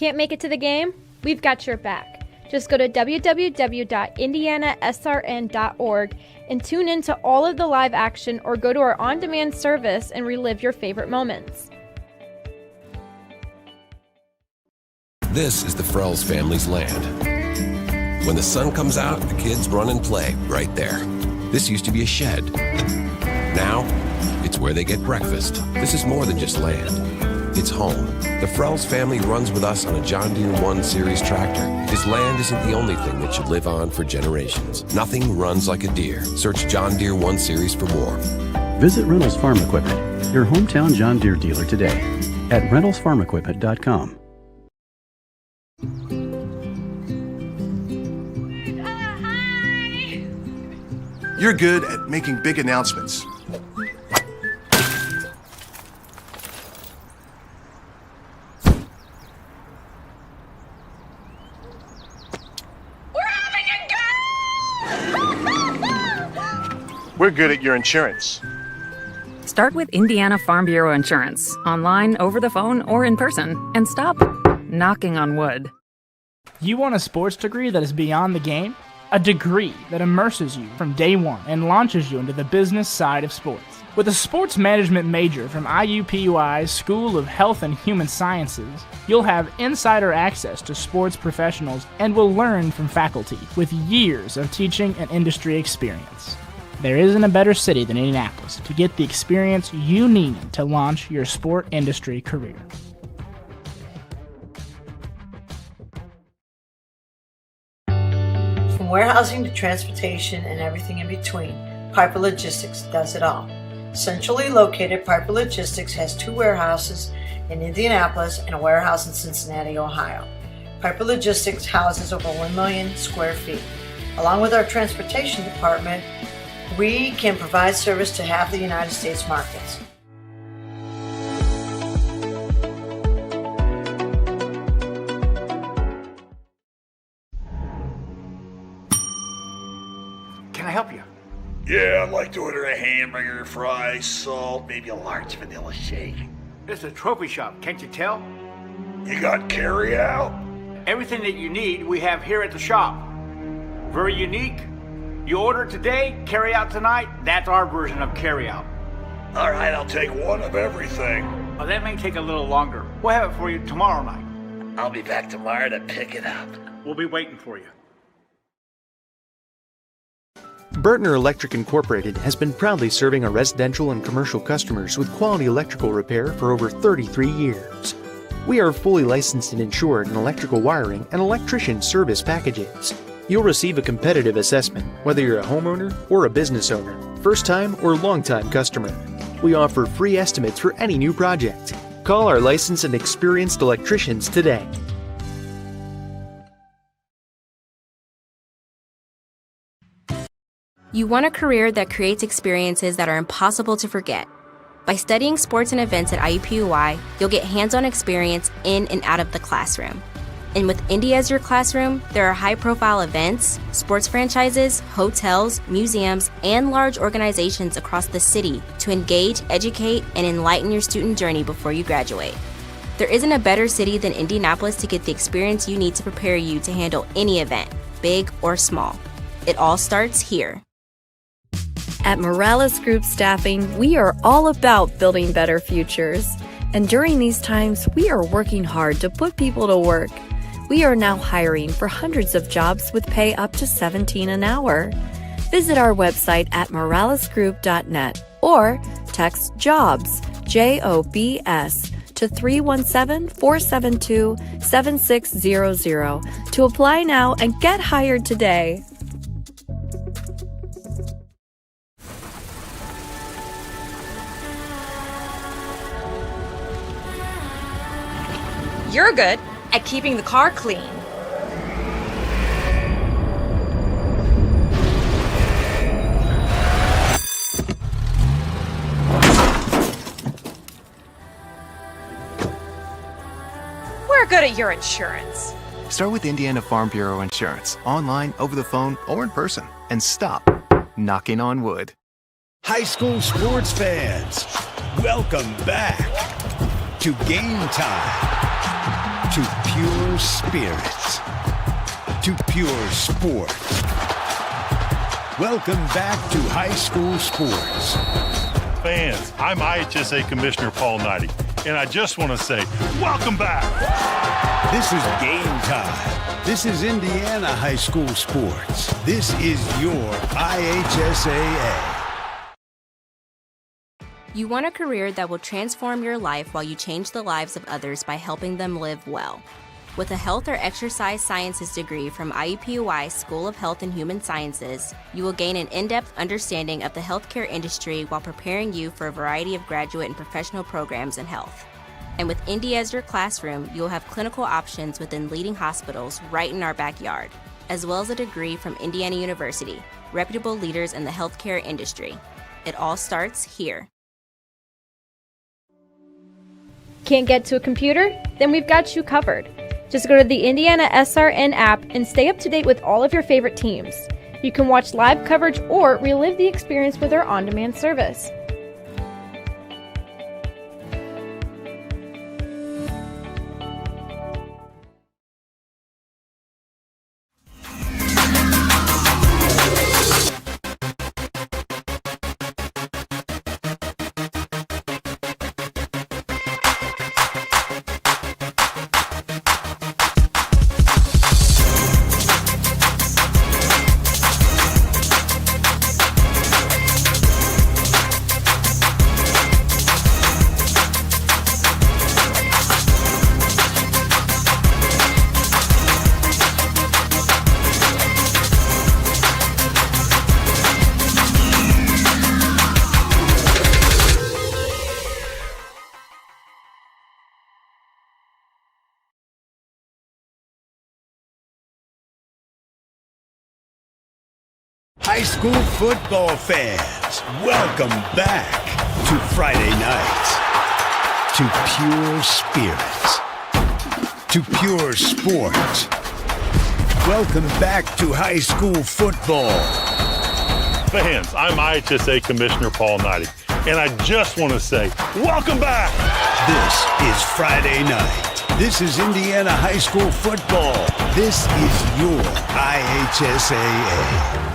Can't make it to the game? We've got your back. Just go to www.IndianaSRN.org and tune in to all of the live action, or go to our on-demand service and relive your favorite moments. This is the Frells family's land. When the sun comes out, the kids run and play right there. This used to be a shed. Now, it's where they get breakfast. This is more than just land. It's home. The Frells family runs with us on a John Deere 1 Series tractor. This land isn't the only thing that should live on for generations. Nothing runs like a Deere. Search John Deere 1 Series for more. Visit Reynolds Farm Equipment, your hometown John Deere dealer today at reynoldsfarmequipment.com. You're good at making big announcements. We're good at your insurance. Start with Indiana Farm Bureau Insurance, online, over the phone, or in person, and stop knocking on wood. You want a sports degree that is beyond the game? A degree that immerses you from day one and launches you into the business side of sports. With a sports management major from IUPUI's School of Health and Human Sciences, you'll have insider access to sports professionals and will learn from faculty with years of teaching and industry experience. There isn't a better city than Indianapolis to get the experience you need to launch your sport industry career. From warehousing to transportation and everything in between, Piper Logistics does it all. Centrally located, Piper Logistics has 2 warehouses in Indianapolis and a warehouse in Cincinnati, Ohio. Piper Logistics houses over 1 million square feet. Along with our transportation department, we can provide service to half the United States markets. Can I help you? Yeah, I'd like to order a hamburger, fries, salt, maybe a large vanilla shake. This is a trophy shop, can't you tell? You got carry out? Everything that you need, we have here at the shop. Very unique. You order today, carry out tonight. That's our version of carry out. All right, I'll take one of everything. Well, that may take a little longer. We'll have it for you tomorrow night. I'll be back tomorrow to pick it up. We'll be waiting for you. Bertner Electric Incorporated has been proudly serving our residential and commercial customers with quality electrical repair for over 33 years. We are fully licensed and insured in electrical wiring and electrician service packages. You'll receive a competitive assessment, whether you're a homeowner or a business owner, first-time or long-time customer. We offer free estimates for any new project. Call our licensed and experienced electricians today. You want a career that creates experiences that are impossible to forget. By studying sports and events at IUPUI, you'll get hands-on experience in and out of the classroom. And with Indy as your classroom, there are high-profile events, sports franchises, hotels, museums, and large organizations across the city to engage, educate, and enlighten your student journey before you graduate. There isn't a better city than Indianapolis to get the experience you need to prepare you to handle any event, big or small. It all starts here. At Morales Group Staffing, we are all about building better futures. And during these times, we are working hard to put people to work. We are now hiring for hundreds of jobs with pay up to $17 an hour. Visit our website at moralesgroup.net or text JOBS, JOBS, to 317-472-7600 to apply now and get hired today. You're good at keeping the car clean. We're good at your insurance. Start with Indiana Farm Bureau Insurance, online, over the phone, or in person, and stop knocking on wood. High school sports fans, welcome back to Game Time. to pure spirits, to pure sports. Welcome back to high school sports. Fans, I'm IHSAA Commissioner Paul Knighty, and I just want to say, welcome back. This is game time. This is Indiana high school sports. This is your IHSAA. You want a career that will transform your life while you change the lives of others by helping them live well. With a health or exercise sciences degree from IUPUI School of Health and Human Sciences, you will gain an in-depth understanding of the healthcare industry while preparing you for a variety of graduate and professional programs in health. And with Indy as your classroom, you will have clinical options within leading hospitals right in our backyard, as well as a degree from Indiana University, reputable leaders in the healthcare industry. It all starts here. Can't get to a computer? Then we've got you covered. Just go to the IndianaSRN app and stay up to date with all of your favorite teams. You can watch live coverage or relive the experience with our on-demand service. High school football fans, welcome back to Friday nights, to pure spirits, to pure sports. Welcome back to high school football. Fans, I'm IHSAA Commissioner Paul Knighty, and I just want to say, welcome back. This is Friday night. This is Indiana high school football. This is your IHSAA.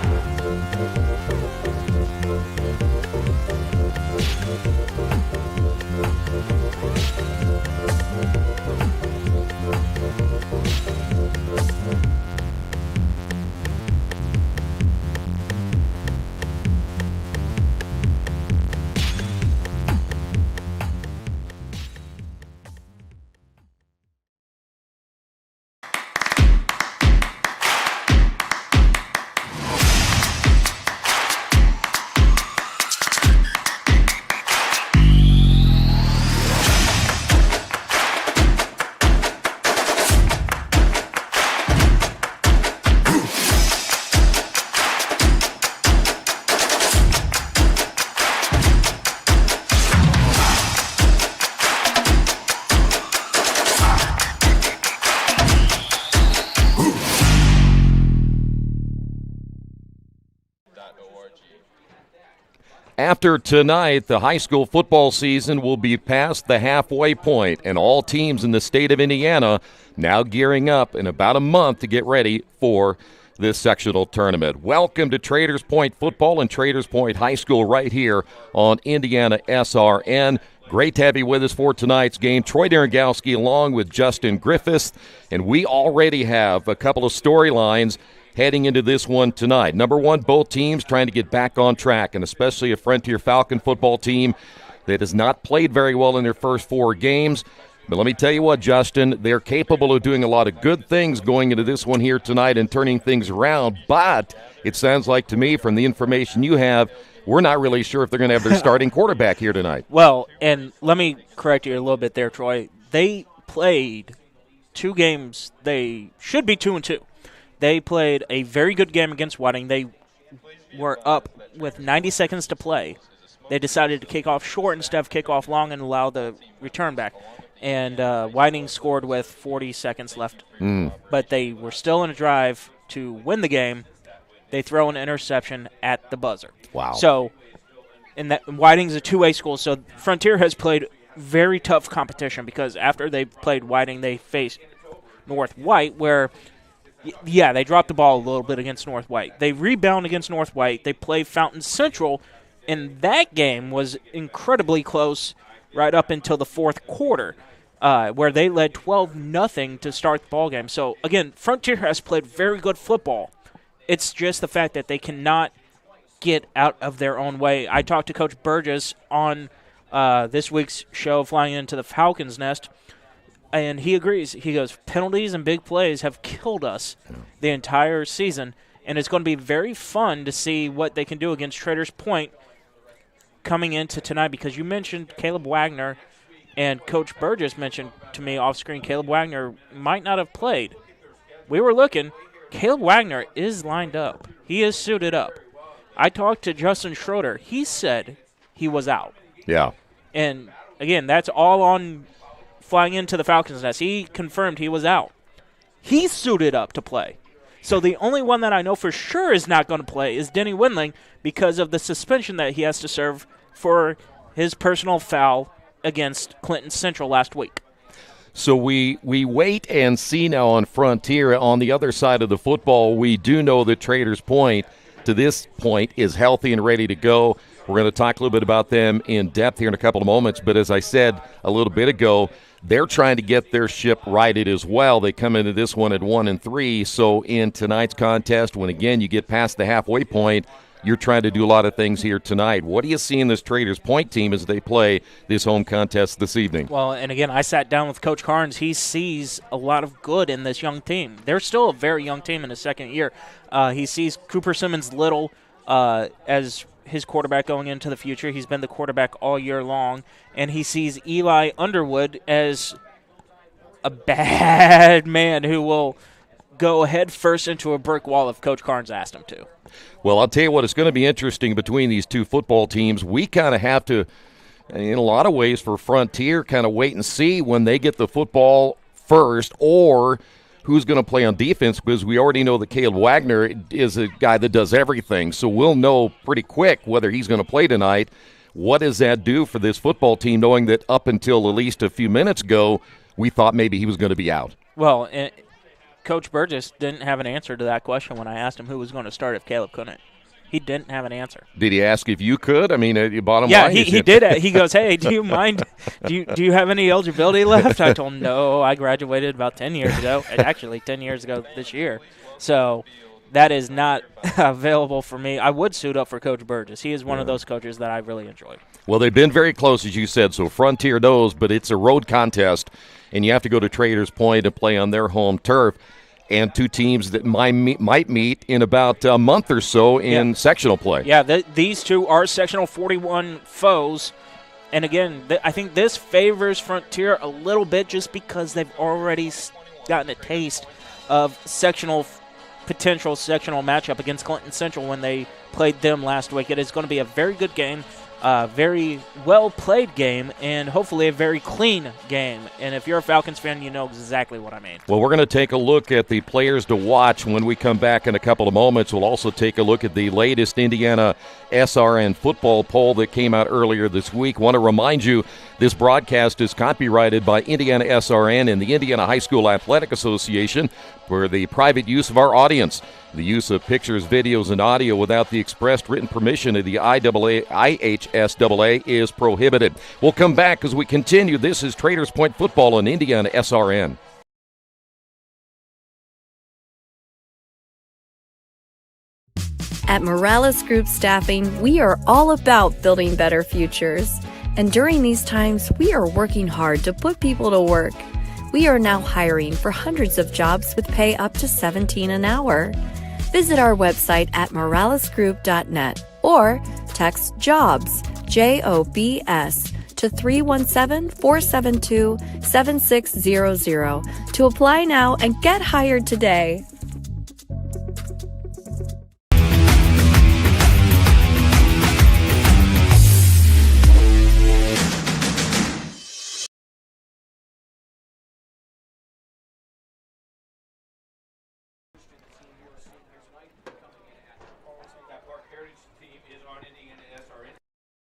After tonight, the high school football season will be past the halfway point, and all teams in the state of Indiana now gearing up in about a month to get ready for this sectional tournament. Welcome to Traders Point Football and Traders Point High School right here on IndianaSRN. Great to have you with us for tonight's game. Troy Darengowski along with Justin Griffiths, and we already have a couple of storylines heading into this one tonight. Number one, both teams trying to get back on track, and especially a Frontier Falcon football team that has not played very well in their first 4 games. But let me tell you what, Justin, they're capable of doing a lot of good things going into this one here tonight and turning things around. But it sounds like to me, from the information you have, we're not really sure if they're going to have their starting quarterback here tonight. Well, and let me correct you a little bit there, Troy. They played 2 games. They should be 2-2. They played a very good game against Whiting. They were up with 90 seconds to play. They decided to kick off short instead of kick off long and allow the return back. And Whiting scored with 40 seconds left. But they were still in a drive to win the game. They throw an interception at the buzzer. Wow. So, Whiting's a 2A school, so Frontier has played very tough competition because after they played Whiting, they faced North White, where, yeah, they dropped the ball a little bit against North White. They rebound against North White. They play Fountain Central, and that game was incredibly close right up until the fourth quarter, where they led 12-0 to start the ball game. So, again, Frontier has played very good football. It's just the fact that they cannot get out of their own way. I talked to Coach Burgess on this week's show, Flying Into the Falcons Nest, and he agrees. He goes, penalties and big plays have killed us the entire season, and it's going to be very fun to see what they can do against Traders Point coming into tonight, because you mentioned Caleb Wagner, and Coach Burgess mentioned to me off screen Caleb Wagner might not have played. We were looking. Caleb Wagner is lined up. He is suited up. I talked to Justin Schroeder. He said he was out. Yeah. And, again, that's all on Flying Into the Falcons Nest. He confirmed he was out. He's suited up to play. So the only one that I know for sure is not going to play is Denny Windling, because of the suspension that he has to serve for his personal foul against Clinton Central last week. So we wait and see now on Frontier. On the other side of the football, we do know that Traders Point, to this point, is healthy and ready to go. We're going to talk a little bit about them in depth here in a couple of moments. But as I said a little bit ago, they're trying to get their ship righted as well. They come into this one at 1-3. So in tonight's contest, when, again, you get past the halfway point, you're trying to do a lot of things here tonight. What do you see in this Traders Point team as they play this home contest this evening? Well, and again, I sat down with Coach Carnes. He sees a lot of good in this young team. They're still a very young team in his second year. He sees Cooper Simmons Little as his quarterback going into the future. He's been the quarterback all year long. And he sees Eli Underwood as a bad man who will go head first into a brick wall if Coach Carnes asked him to. Well, I'll tell you what, it's going to be interesting between these two football teams. We kind of have to, in a lot of ways, for Frontier, kind of wait and see when they get the football first, or who's going to play on defense, because we already know that Caleb Wagner is a guy that does everything. So we'll know pretty quick whether he's going to play tonight. What does that do for this football team, knowing that up until at least a few minutes ago, we thought maybe he was going to be out? Well, Coach Burgess didn't have an answer to that question when I asked him who was going to start if Caleb couldn't. He didn't have an answer. Did he ask if you could? I mean, bottom line. Yeah, he did. He goes, hey, do you mind? Do you have any eligibility left? I told him, no, I graduated about 10 years ago. Actually, 10 years ago this year. So that is not available for me. I would suit up for Coach Burgess. He is one of those coaches that I really enjoy. Well, they've been very close, as you said, so Frontier knows, but it's a road contest, and you have to go to Traders Point and play on their home turf. And two teams that might meet in about a month or so in sectional play. Yeah, these two are sectional 41 foes. And again, I think this favors Frontier a little bit just because they've already gotten a taste of potential sectional matchup against Clinton Central when they played them last week. It is going to be a very good game. Very well-played game, and hopefully a very clean game. And if you're a Falcons fan, you know exactly what I mean. Well, we're going to take a look at the players to watch when we come back in a couple of moments. We'll also take a look at the latest IndianaSRN football poll that came out earlier this week. Want to remind you, this broadcast is copyrighted by IndianaSRN and the Indiana High School Athletic Association for the private use of our audience. The use of pictures, videos, and audio without the expressed written permission of the IHSAA is prohibited. We'll come back as we continue. This is Traders Point Football on IndianaSRN. At Morales Group Staffing, we are all about building better futures. And during these times, we are working hard to put people to work. We are now hiring for hundreds of jobs with pay up to $17 an hour. Visit our website at moralesgroup.net or text JOBS, JOBS, to 317-472-7600 to apply now and get hired today.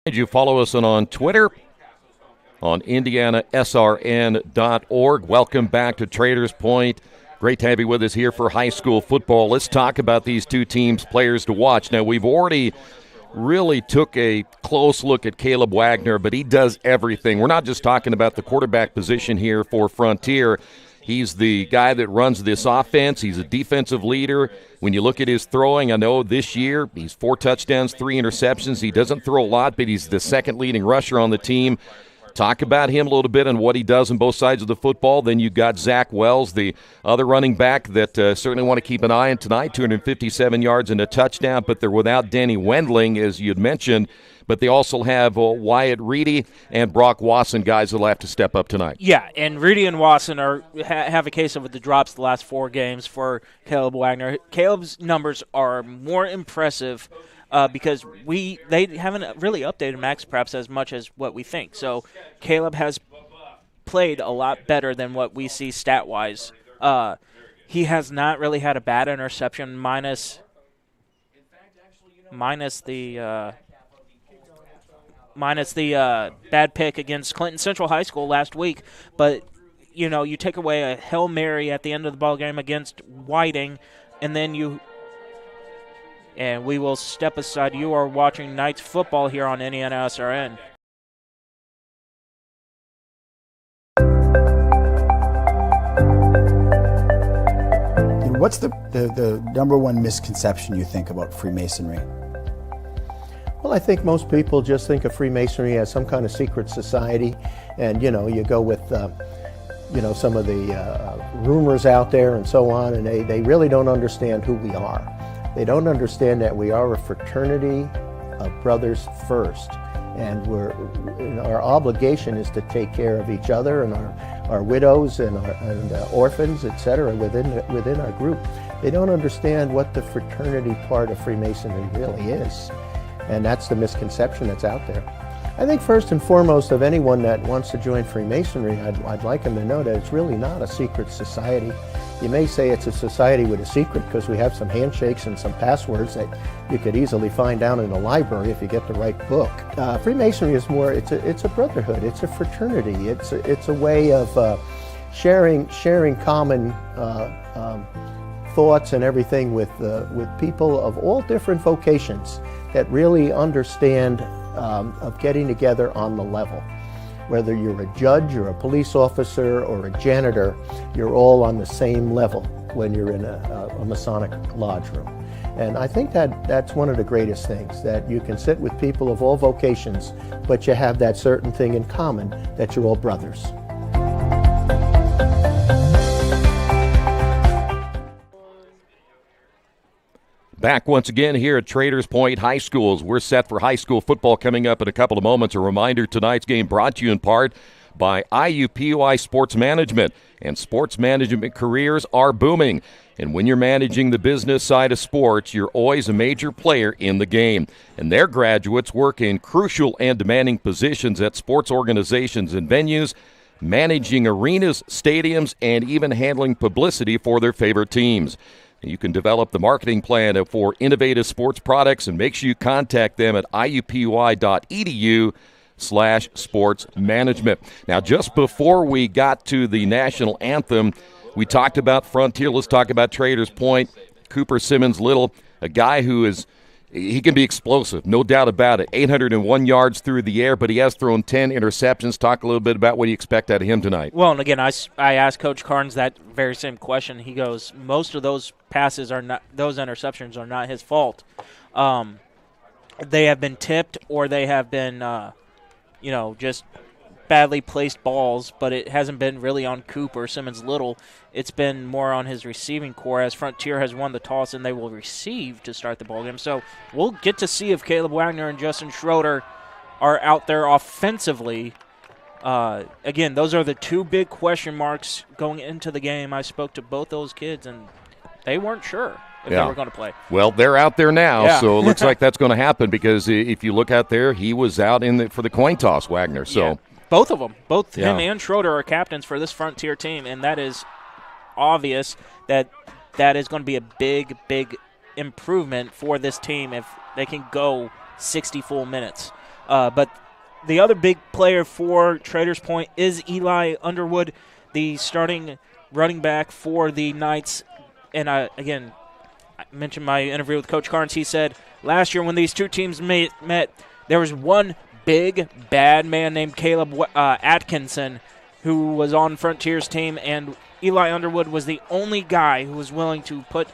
You follow us on Twitter, on IndianaSRN.org. Welcome back to Traders Point. Great to have you with us here for high school football. Let's talk about these two teams, players to watch. Now, we've already really took a close look at Caleb Wagner, but he does everything. We're not just talking about the quarterback position here for Frontier. He's the guy that runs this offense. He's a defensive leader. When you look at his throwing, I know this year he's 4 touchdowns, 3 interceptions. He doesn't throw a lot, but he's the second leading rusher on the team. Talk about him a little bit and what he does on both sides of the football. Then you've got Zach Wells, the other running back that certainly want to keep an eye on tonight, 257 yards and a touchdown, but they're without Denny Wendling, as you had mentioned. But they also have Wyatt Reedy and Brock Wasson, guys that will have to step up tonight. Yeah, and Reedy and Wasson have a case of the drops the last 4 games for Caleb Wagner. Caleb's numbers are more impressive because they haven't really updated Max Preps as much as what we think. So Caleb has played a lot better than what we see stat-wise. He has not really had a bad interception minus the bad pick against Clinton Central High School last week. But, you take away a Hail Mary at the end of the ball game against Whiting, and then and we will step aside. You are watching Knights football here on IndianaSRN. What's the number one misconception you think about Freemasonry? Well, I think most people just think of Freemasonry as some kind of secret society, and you go with some of the rumors out there and so on, and they really don't understand who we are. They don't understand that we are a fraternity of brothers first, and our obligation is to take care of each other and our widows and orphans, etc. within our group. They don't understand what the fraternity part of Freemasonry really is. And that's the misconception that's out there. I think first and foremost of anyone that wants to join Freemasonry, I'd like them to know that it's really not a secret society. You may say it's a society with a secret because we have some handshakes and some passwords that you could easily find down in the library if you get the right book. Freemasonry is more, it's a brotherhood, it's a fraternity, it's a way of sharing common thoughts and everything with people of all different vocations that really understand of getting together on the level. Whether you're a judge or a police officer or a janitor, you're all on the same level when you're in a Masonic lodge room. And I think that's one of the greatest things, that you can sit with people of all vocations, but you have that certain thing in common, that you're all brothers. Back once again here at Traders Point High Schools. We're set for high school football coming up in a couple of moments. A reminder, tonight's game brought to you in part by IUPUI Sports Management. And sports management careers are booming. And when you're managing the business side of sports, you're always a major player in the game. And their graduates work in crucial and demanding positions at sports organizations and venues, managing arenas, stadiums, and even handling publicity for their favorite teams. You can develop the marketing plan for innovative sports products, and make sure you contact them at iupui.edu/sports management. Now, just before we got to the national anthem, we talked about Frontier. Let's talk about Traders Point. Cooper Simmons Little, a guy who he can be explosive, no doubt about it. 801 yards through the air, but he has thrown 10 interceptions. Talk a little bit about what you expect out of him tonight. Well, and again, I asked Coach Carnes that very same question. He goes, most of those passes those interceptions are not his fault. They have been tipped, or they have been, just badly placed balls, but it hasn't been really on Cooper Simmons Little. It's been more on his receiving core, as Frontier has won the toss and they will receive to start the ballgame. So we'll get to see if Caleb Wagner and Justin Schroeder are out there offensively. Again, those are the two big question marks going into the game. I spoke to both those kids, and they weren't sure if they were going to play. Well, they're out there now, so it looks like that's going to happen, because if you look out there, he was out for the coin toss, Wagner. So. Yeah. Both of them, him and Schroeder, are captains for this Frontier team, and that is obvious that is going to be a big, big improvement for this team if they can go 60 full minutes. But the other big player for Traders Point is Eli Underwood, the starting running back for the Knights. And again, I mentioned my interview with Coach Carnes. He said last year when these two teams met, there was one big bad man named Caleb Atkinson who was on Frontier's team, and Eli Underwood was the only guy who was willing to put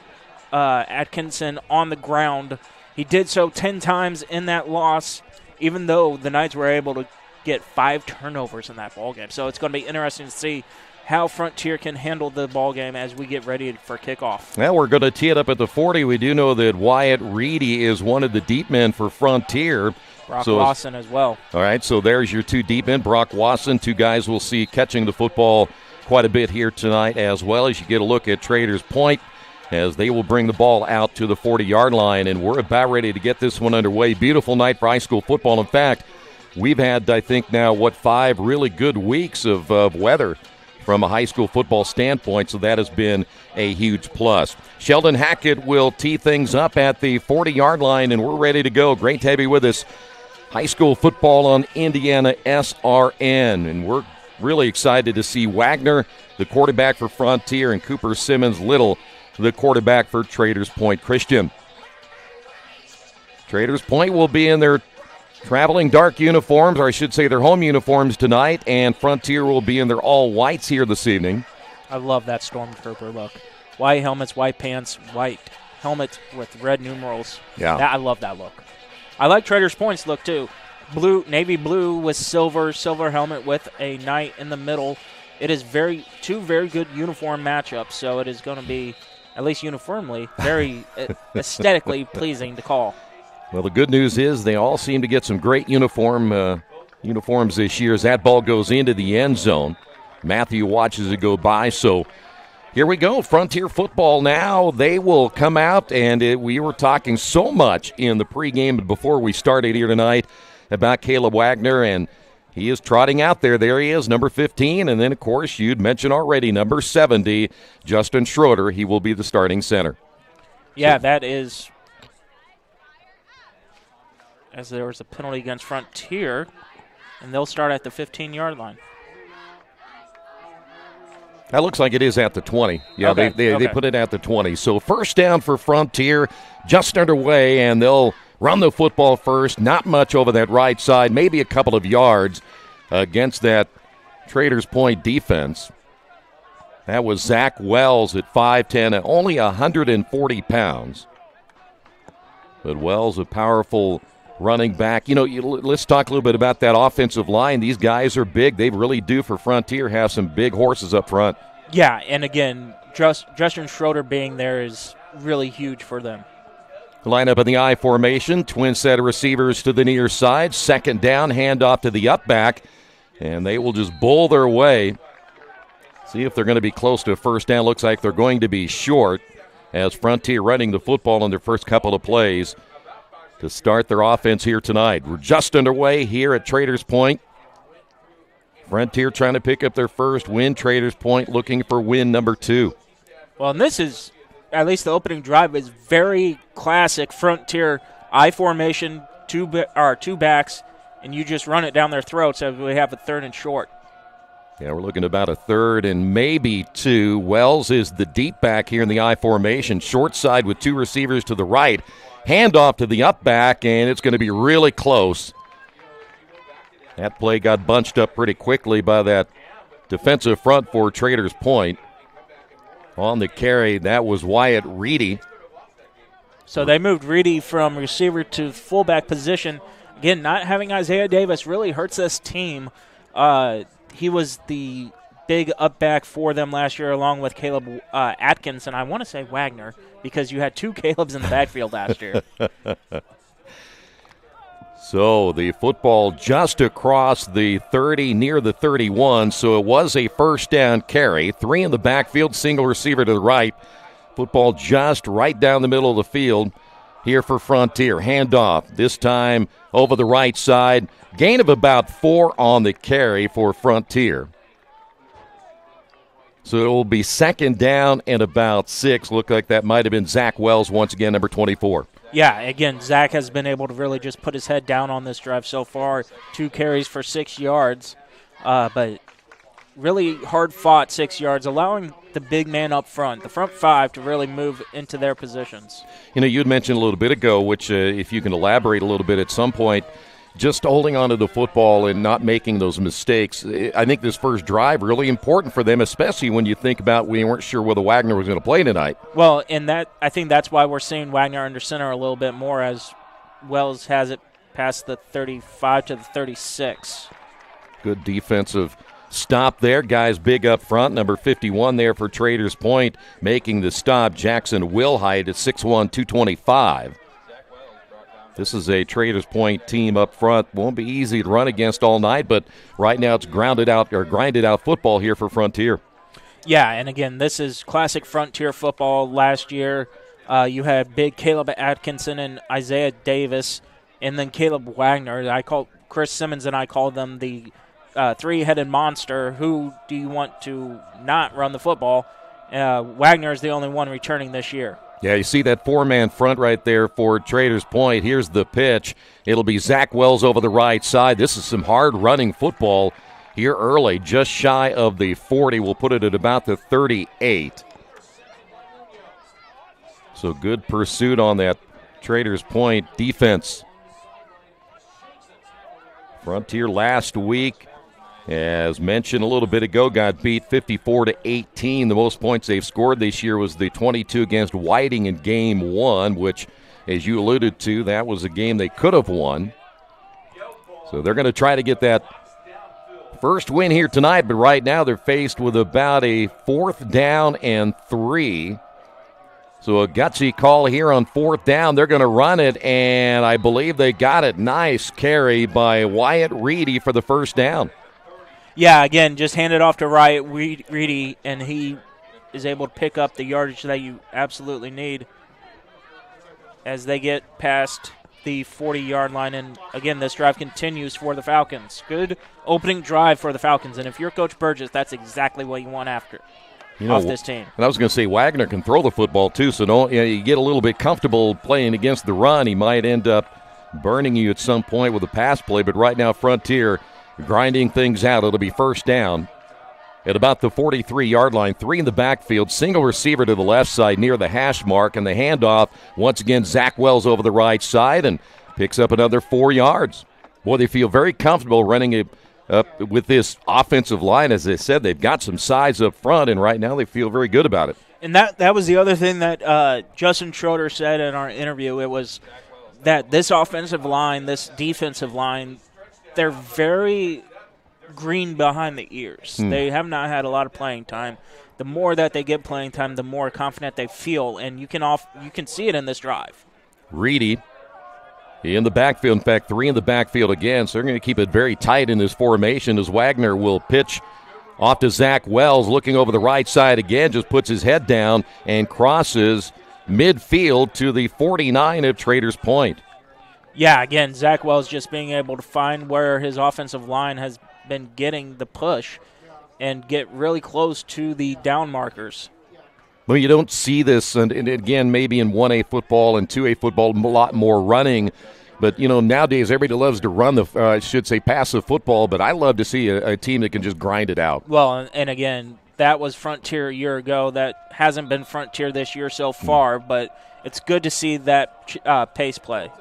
Atkinson on the ground. He did so 10 times in that loss, even though the Knights were able to get 5 turnovers in that ballgame. So it's going to be interesting to see how Frontier can handle the ballgame as we get ready for kickoff. Well, we're going to tee it up at the 40. We do know that Wyatt Reedy is one of the deep men for Frontier. Brock Lawson as well. All right, so there's your 2 deep men. Brock Lawson, 2 guys we'll see catching the football quite a bit here tonight, as well as you get a look at Traders Point as they will bring the ball out to the 40-yard line, and we're about ready to get this one underway. Beautiful night for high school football. In fact, we've had, I think now, 5 really good weeks of weather from a high school football standpoint, so that has been a huge plus. Sheldon Hackett will tee things up at the 40-yard line, and we're ready to go. Great to have you with us. High school football on IndianaSRN, and we're really excited to see Wagner, the quarterback for Frontier, and Cooper Simmons-Little, the quarterback for Traders Point Christian. Traders Point will be in their traveling dark uniforms, or I should say their home uniforms tonight, and Frontier will be in their all-whites here this evening. I love that Stormtrooper look. White helmets, white pants, white helmet with red numerals. Yeah. I love that look. I like Traders Point's look, too. Navy blue with silver helmet with a knight in the middle. It is 2 very good uniform matchups, so it is going to be, at least uniformly, very aesthetically pleasing to call. Well, the good news is they all seem to get some great uniforms this year as that ball goes into the end zone. Matthew watches it go by, so here we go. Frontier football now. They will come out, and we were talking so much in the pregame before we started here tonight about Caleb Wagner, and he is trotting out there. There he is, number 15, and then, of course, you'd mentioned already, number 70, Justin Schroeder. He will be the starting center. Yeah, that is, as there was a penalty against Frontier, and they'll start at the 15-yard line. That looks like it is at the 20. Yeah, okay. They put it at the 20. So first down for Frontier, just underway, and they'll run the football first. Not much over that right side, maybe a couple of yards against that Traders Point defense. That was Zach Wells at 5'10", and only 140 pounds. But Wells, a powerful running back. Let's talk a little bit about that offensive line. These guys are big. They really do, for Frontier, have some big horses up front. Yeah, and again, Justin Schroeder being there is really huge for them. Line up in the I formation. Twin set of receivers to the near side. Second down, handoff to the up back, and they will just bowl their way. See if they're going to be close to a first down. Looks like they're going to be short as Frontier running the football in their first couple of plays to start their offense here tonight. We're just underway here at Traders Point. Frontier trying to pick up their first win. Traders Point looking for win number 2. Well, and this is, at least the opening drive, is very classic Frontier I formation, two backs, and you just run it down their throats as we have a 3rd and short. Yeah, we're looking at about a 3rd and maybe 2. Wells is the deep back here in the I formation. Short side with 2 receivers to the right. Handoff to the up back, and it's going to be really close. That play got bunched up pretty quickly by that defensive front for Traders Point. On the carry, that was Wyatt Reedy. So they moved Reedy from receiver to fullback position. Again, not having Isaiah Davis really hurts this team. He was the big up back for them last year along with Caleb Atkins, and I want to say Wagner because you had 2 Calebs in the backfield last year. So the football just across the 30, near the 31, so it was a first down carry. 3 in the backfield, single receiver to the right. Football just right down the middle of the field here for Frontier. Handoff, this time over the right side. Gain of about 4 on the carry for Frontier. So it will be second down and about 6. Look like that might have been Zach Wells once again, number 24. Yeah, again, Zach has been able to really just put his head down on this drive so far. 2 carries for 6 yards, but really hard-fought 6 yards, allowing the big man up front, the front 5, to really move into their positions. You had mentioned a little bit ago, which if you can elaborate a little bit at some point, just holding on to the football and not making those mistakes. I think this first drive really important for them, especially when you think about we weren't sure whether Wagner was going to play tonight. Well, and I think that's why we're seeing Wagner under center a little bit more, as Wells has it past the 35 to the 36. Good defensive stop there. Guys big up front. Number 51 there for Traders Point making the stop. Jackson Wilhite at 6'1", 225. This is a Traders Point team up front. Won't be easy to run against all night, but right now it's grinded out football here for Frontier. Yeah, and again, this is classic Frontier football. Last year, you had big Caleb Atkinson and Isaiah Davis, and then Caleb Wagner. Chris Simmons and I called them the three-headed monster. Who do you want to not run the football? Wagner is the only one returning this year. Yeah, you see that 4-man front right there for Traders Point. Here's the pitch. It'll be Zach Wells over the right side. This is some hard-running football here early, just shy of the 40. We'll put it at about the 38. So good pursuit on that Traders Point defense. Frontier last week, as mentioned a little bit ago, got beat 54-18. The most points they've scored this year was the 22 against Whiting in Game 1, which, as you alluded to, that was a game they could have won. So they're going to try to get that first win here tonight, but right now they're faced with about a 4th down and 3. So a gutsy call here on 4th down. They're going to run it, and I believe they got it. Nice carry by Wyatt Reedy for the first down. Yeah, again, just hand it off to Wyatt Reedy, and he is able to pick up the yardage that you absolutely need as they get past the 40-yard line. And, again, this drive continues for the Falcons. Good opening drive for the Falcons, and if you're Coach Burgess, that's exactly what you want after off this team. And I was going to say Wagner can throw the football too, so you get a little bit comfortable playing against the run. He might end up burning you at some point with a pass play, but right now Frontier grinding things out. It'll be first down at about the 43-yard line. 3 in the backfield, single receiver to the left side near the hash mark, and the handoff, once again, Zach Wells over the right side and picks up another 4 yards. Boy, they feel very comfortable running it up with this offensive line. As I said, they've got some size up front, and right now they feel very good about it. And that was the other thing that Justin Schroeder said in our interview. It was that this offensive line, this defensive line, they're very green behind the ears. They have not had a lot of playing time. The more that they get playing time, the more confident they feel, and you can see it in this drive. Reedy in the backfield. In fact, 3 in the backfield again, so they're going to keep it very tight in this formation as Wagner will pitch off to Zach Wells, looking over the right side again, just puts his head down and crosses midfield to the 49 of Traders Point. Yeah, again, Zach Wells just being able to find where his offensive line has been getting the push and get really close to the down markers. Well, you don't see this, and again, maybe in 1A football and 2A football, a lot more running. But, nowadays everybody loves to run passive football, but I love to see a team that can just grind it out. Well, and again, that was Frontier a year ago. That hasn't been Frontier this year so far, but it's good to see that pace play.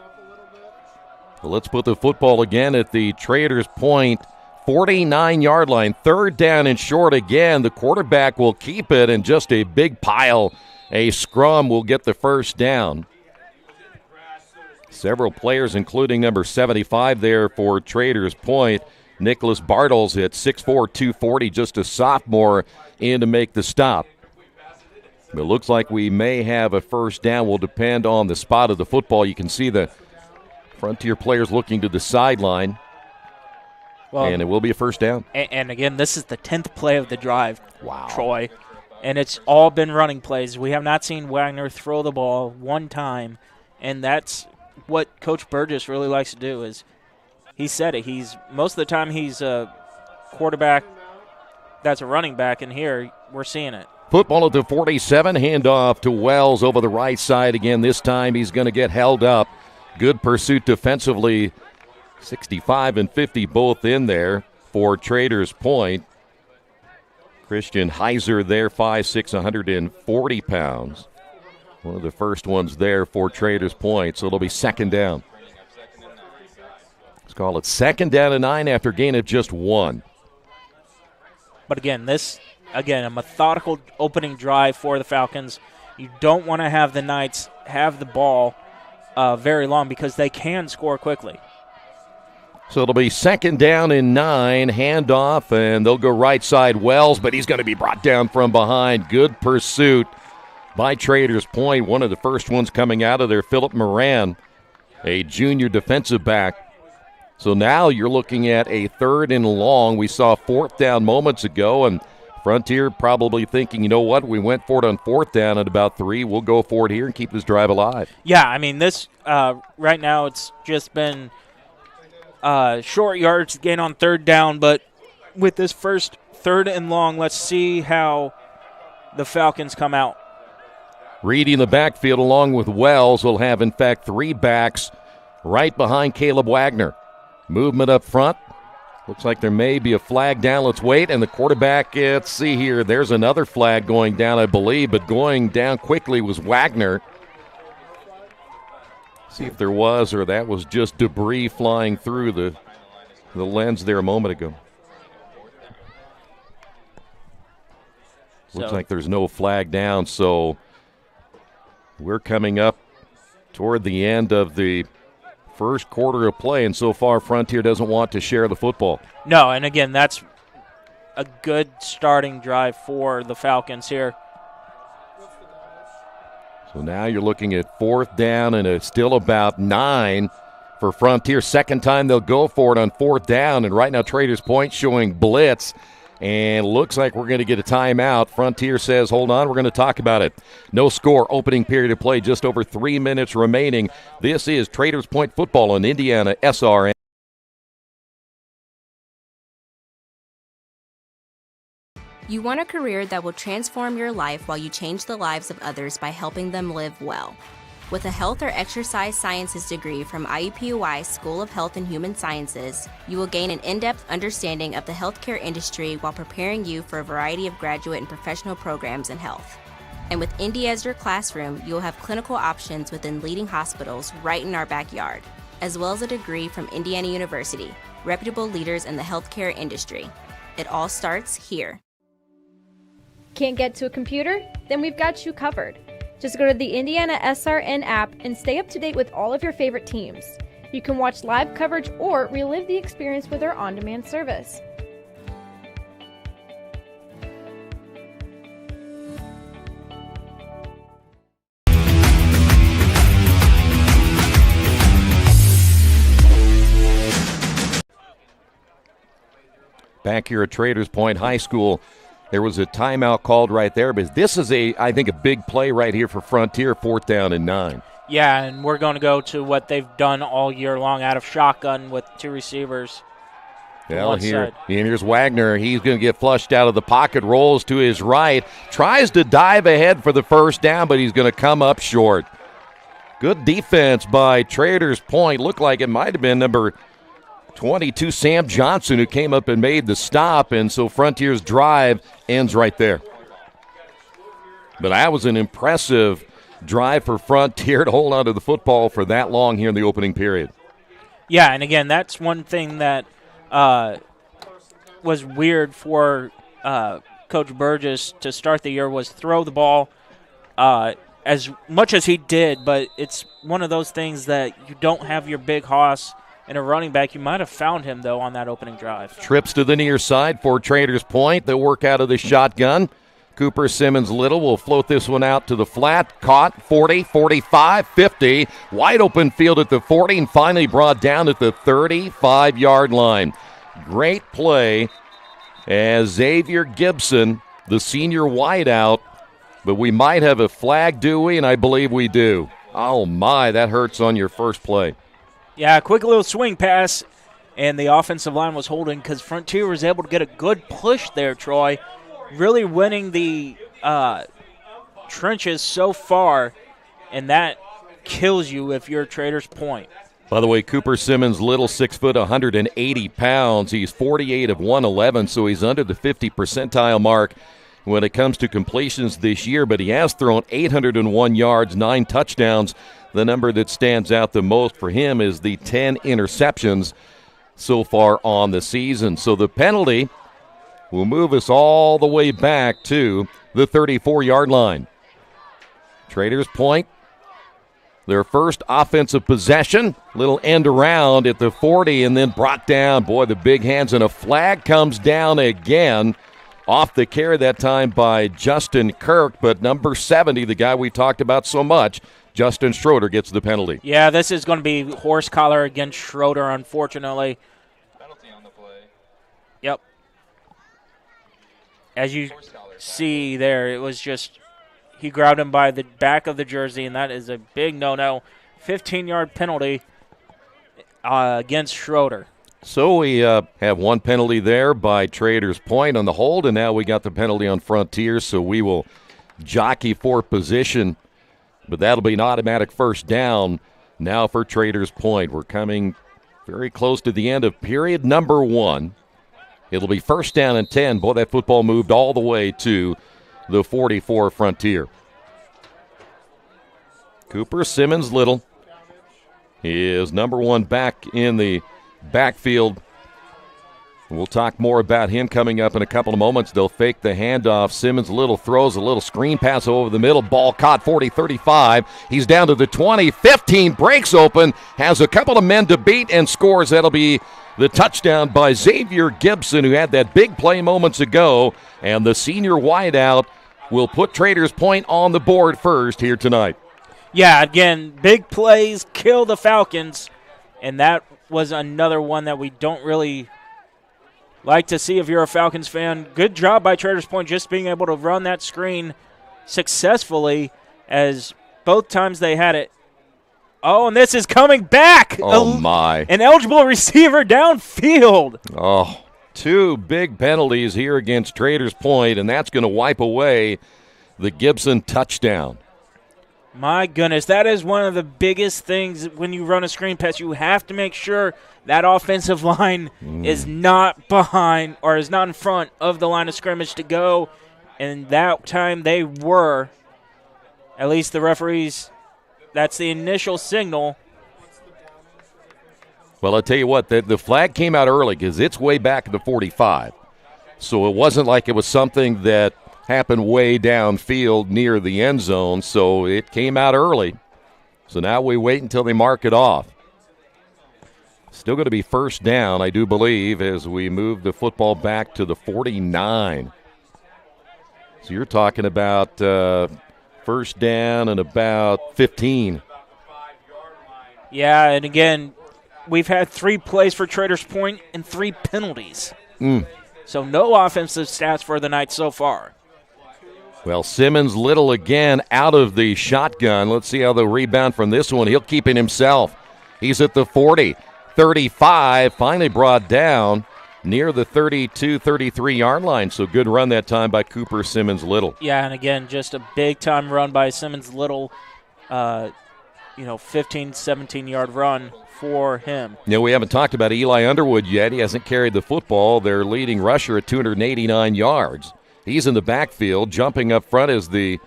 Well, let's put the football again at the Traders Point 49-yard line. 3rd down and short again. The quarterback will keep it, and just a big pile, a scrum will get the first down. Several players, including number 75 there for Traders Point. Nicholas Bartles at 6'4", 240, just a sophomore in to make the stop. It looks like we may have a first down. Will depend on the spot of the football. You can see the Frontier players looking to the sideline, and it will be a first down. And again, this is the 10th play of the drive, wow, Troy, and it's all been running plays. We have not seen Wagner throw the ball one time, and that's what Coach Burgess really likes to do. Is he said it. Most of the time he's a quarterback that's a running back, and here we're seeing it. Football at the 47, handoff to Wells over the right side again. This time he's going to get held up. Good pursuit defensively. 65 and 50 both in there for Traders Point. Christian Heiser there, 5'6", 140 pounds. One of the first ones there for Traders Point, so it'll be second down. Let's call it second down and 9 after gain of just 1. But again, a methodical opening drive for the Falcons. You don't want to have the Knights have the ball very long because they can score quickly. So it'll be second down and 9, handoff, and they'll go right side Wells, but he's going to be brought down from behind. Good pursuit by Traders Point. One of the first ones coming out of there, Philip Moran, a junior defensive back. So now you're looking at a third and long. We saw fourth down moments ago, and Frontier probably thinking, you know what, we went for it on fourth down at about 3. We'll go for it here and keep this drive alive. Yeah, I mean, this right now it's just been short yards gain on third down, but with this first third and long, let's see how the Falcons come out. Reedy in the backfield along with Wells will have, in fact, 3 backs right behind Caleb Wagner. Movement up front. Looks like there may be a flag down. Let's wait. And the quarterback, let's see here. There's another flag going down, I believe, but going down quickly was Wagner. See if there was, or that was just debris flying through the lens there a moment ago. Looks like there's no flag down, so we're coming up toward the end of the first quarter of play, and so far Frontier doesn't want to share the football. No, and again, that's a good starting drive for the Falcons here. So now you're looking at fourth down, and it's still about 9 for Frontier. Second time they'll go for it on fourth down, and right now Traders Point showing blitz, and looks like we're going to get a timeout. Frontier says, hold on, we're going to talk about it. No score, opening period of play, just over 3 minutes remaining. This is Traders Point football on IndianaSRN. You want a career that will transform your life while you change the lives of others by helping them live well. With a health or exercise sciences degree from IUPUI School of Health and Human Sciences, you will gain an in-depth understanding of the healthcare industry while preparing you for a variety of graduate and professional programs in health. And with Indy as your classroom, you will have clinical options within leading hospitals right in our backyard, as well as a degree from Indiana University, reputable leaders in the healthcare industry. It all starts here. Can't get to a computer? Then we've got you covered. Just go to the IndianaSRN app and stay up to date with all of your favorite teams. You can watch live coverage or relive the experience with our on-demand service. Back here at Traders Point High School, there was a timeout called right there, but this is I think a big play right here for Frontier, fourth down and 9. Yeah, and we're going to go to what they've done all year long out of shotgun with 2 receivers. Well, here's Wagner. He's going to get flushed out of the pocket, rolls to his right, tries to dive ahead for the first down, but he's going to come up short. Good defense by Traders Point. Looked like it might have been number 22, Sam Johnson, who came up and made the stop, and so Frontier's drive ends right there. But that was an impressive drive for Frontier to hold on to the football for that long here in the opening period. Yeah, and again, that's one thing that was weird for Coach Burgess to start the year was throw the ball as much as he did, but it's one of those things that you don't have your big hoss and a running back. You might have found him, though, on that opening drive. Trips to the near side for Traders Point. They'll work out of the shotgun. Cooper Simmons Little will float this one out to the flat. Caught 40, 45, 50. Wide open field at the 40 and finally brought down at the 35-yard line. Great play as Xavier Gibson, the senior wideout, but we might have a flag, do we? And I believe we do. Oh, my, that hurts on your first play. Yeah, quick little swing pass, and the offensive line was holding because Frontier was able to get a good push there, Troy, really winning the trenches so far, and that kills you if you're Traders Point. By the way, Cooper Simmons, little 6 foot, 180 pounds. He's 48 of 111, so he's under the 50 percentile mark when it comes to completions this year, but he has thrown 801 yards, 9 touchdowns. The number that stands out the most for him is the 10 interceptions so far on the season. So the penalty will move us all the way back to the 34-yard line. Traders Point, their first offensive possession, little end around at the 40 and then brought down. Boy, the big hands, and a flag comes down again. Off the carry that time by Justin Kirk, but number 70, the guy we talked about so much, Justin Schroeder, gets the penalty. Yeah, this is going to be horse collar against Schroeder, unfortunately. Penalty on the play. Yep. As you see there, it was just he grabbed him by the back of the jersey, and that is a big no-no. 15-yard penalty against Schroeder. So we have one penalty there by Traders Point on the hold, and now we got the penalty on Frontier, so we will jockey for position. But that'll be an automatic first down now for Traders Point. We're coming very close to the end of period number 1. It'll be first down and 10. Boy, that football moved all the way to the 44 Frontier. Cooper Simmons Little is number 1 back in the backfield. We'll talk more about him coming up in a couple of moments. They'll fake the handoff. Simmons Little throws a little screen pass over the middle. Ball caught 40-35. He's down to the 20. 15 breaks open. Has a couple of men to beat and scores. That'll be the touchdown by Xavier Gibson, who had that big play moments ago. And the senior wideout will put Traders Point on the board first here tonight. Yeah, again, big plays kill the Falcons. And that was another one that we don't really like to see if you're a Falcons fan. Good job by Traders Point just being able to run that screen successfully, as both times they had it. Oh, and this is coming back. Oh, my. An eligible receiver downfield. Oh, 2 big penalties here against Traders Point, and that's going to wipe away the Gibson touchdown. My goodness, that is one of the biggest things when you run a screen pass. You have to make sure that offensive line is not behind or is not in front of the line of scrimmage to go. And that time they were. At least the referees, that's the initial signal. Well, I'll tell you what, the flag came out early because it's way back at the 45. So it wasn't like it was something that happened way downfield near the end zone, so it came out early. So now we wait until they mark it off. Still going to be first down, I do believe, as we move the football back to the 49. So you're talking about first down and about 15. Yeah, and again, we've had 3 plays for Traders Point and 3 penalties. So no offensive stats for the night so far. Well, Simmons Little again out of the shotgun. Let's see how they'll rebound from this one. He'll keep it himself. He's at the 40, 35, finally brought down near the 32, 33-yard line. So good run that time by Cooper Simmons Little. Yeah, and again, just a big-time run by Simmons Little. 15, 17-yard run for him. Now, we haven't talked about Eli Underwood yet. He hasn't carried the football. Their leading rusher at 289 yards. He's in the backfield. Jumping up front is the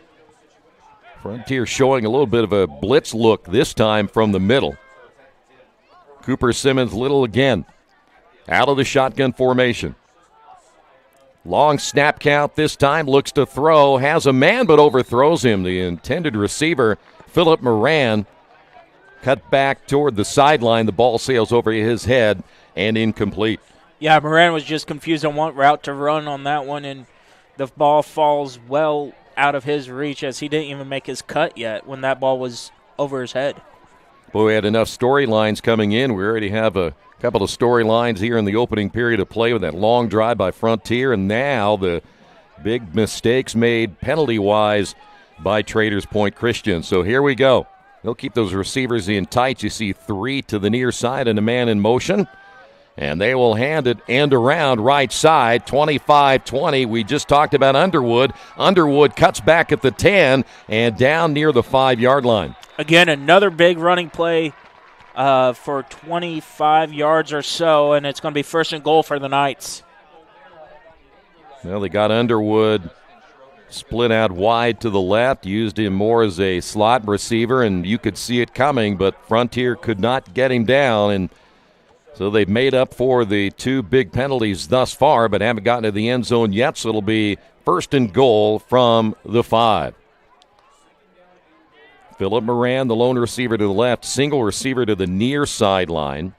Frontier, showing a little bit of a blitz look this time from the middle. Cooper Simmons Little again out of the shotgun formation. Long snap count this time. Looks to throw. Has a man but overthrows him. The intended receiver, Philip Moran, cut back toward the sideline. The ball sails over his head and incomplete. Yeah, Moran was just confused on what route to run on that one, and the ball falls well out of his reach as he didn't even make his cut yet when that ball was over his head. Boy, we had enough storylines coming in. We already have a couple of storylines here in the opening period of play with that long drive by Frontier, and now the big mistakes made penalty-wise by Traders Point Christian. So here we go. They'll keep those receivers in tight. You see 3 to the near side and a man in motion. And they will hand it end around right side, 25-20. We just talked about Underwood. Underwood cuts back at the 10 and down near the 5-yard line. Again, another big running play for 25 yards or so, and it's going to be 1st and goal for the Knights. Well, they got Underwood split out wide to the left, used him more as a slot receiver, and you could see it coming, but Frontier could not get him down, and so they've made up for the 2 big penalties thus far, but haven't gotten to the end zone yet, so it'll be 1st and goal from the 5. Philip Moran, the lone receiver to the left, single receiver to the near sideline.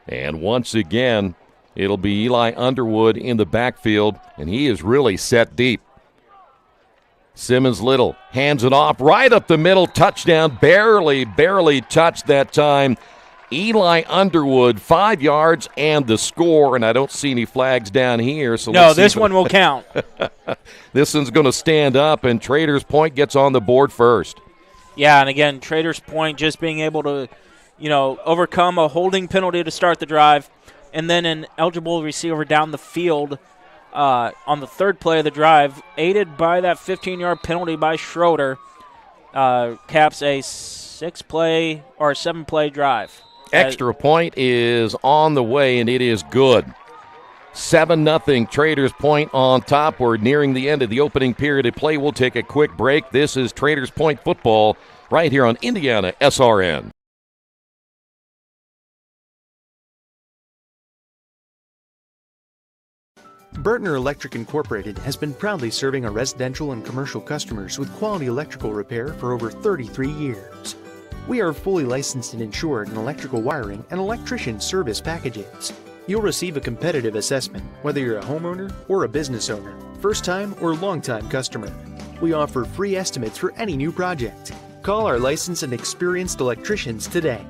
And once again, it'll be Eli Underwood in the backfield, and he is really set deep. Simmons Little hands it off right up the middle, touchdown, barely touched that time. Eli Underwood, 5 yards and the score, and I don't see any flags down here. So no, this one will count. This one's going to stand up, and Traders Point gets on the board first. Yeah, and again, Traders Point just being able to, overcome a holding penalty to start the drive, and then an eligible receiver down the field on the 3rd play of the drive, aided by that 15-yard penalty by Schroeder, caps a 6-play or 7-play drive. Extra point is on the way, and it is good. 7-0 Traders Point on top. We're nearing the end of the opening period of play. We'll take a quick break. This is Traders Point football right here on IndianaSRN. Burtner Electric Incorporated has been proudly serving our residential and commercial customers with quality electrical repair for over 33 years. We are fully licensed and insured in electrical wiring and electrician service packages. You'll receive a competitive assessment, whether you're a homeowner or a business owner, first-time or long-time customer. We offer free estimates for any new project. Call our licensed and experienced electricians today.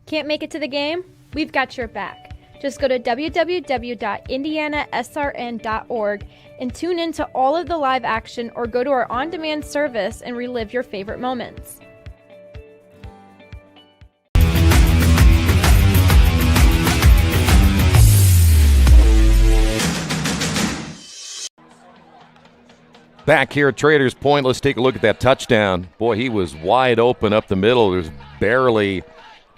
Can't make it to the game? We've got your back. Just go to www.IndianaSRN.org and tune in to all of the live action, or go to our on-demand service and relive your favorite moments. Back here at Traders Point, let's take a look at that touchdown. Boy, he was wide open up the middle. There's barely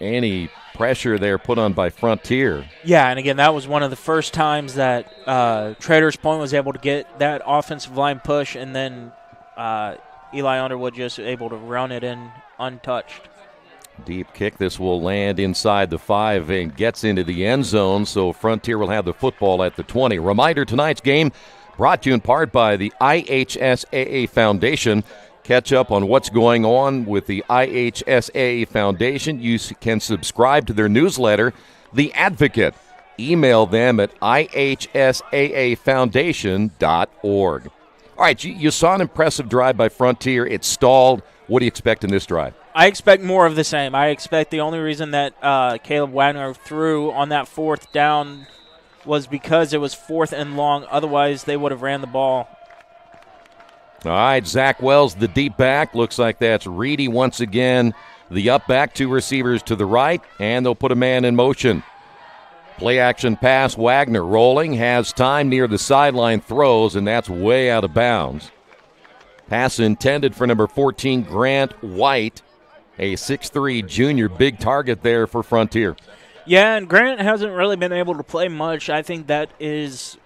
any pressure there put on by Frontier. Yeah, and again, that was one of the first times that Traders Point was able to get that offensive line push, and then Eli Underwood just able to run it in untouched. Deep kick. This will land inside the 5 and gets into the end zone, so Frontier will have the football at the 20. Reminder, tonight's game brought to you in part by the IHSAA Foundation. Catch up on what's going on with the IHSAA Foundation. You can subscribe to their newsletter, The Advocate. Email them at ihsaafoundation.org. All right, you saw an impressive drive by Frontier. It stalled. What do you expect in this drive? I expect more of the same. I expect the only reason that Caleb Wagner threw on that 4th down was because it was 4th and long. Otherwise, they would have ran the ball. All right, Zach Wells, the deep back. Looks like that's Reedy once again. The up back, 2 receivers to the right, and they'll put a man in motion. Play action pass, Wagner rolling, has time near the sideline, throws, and that's way out of bounds. Pass intended for number 14, Grant White, a 6'3 junior, big target there for Frontier. Yeah, and Grant hasn't really been able to play much. I think that is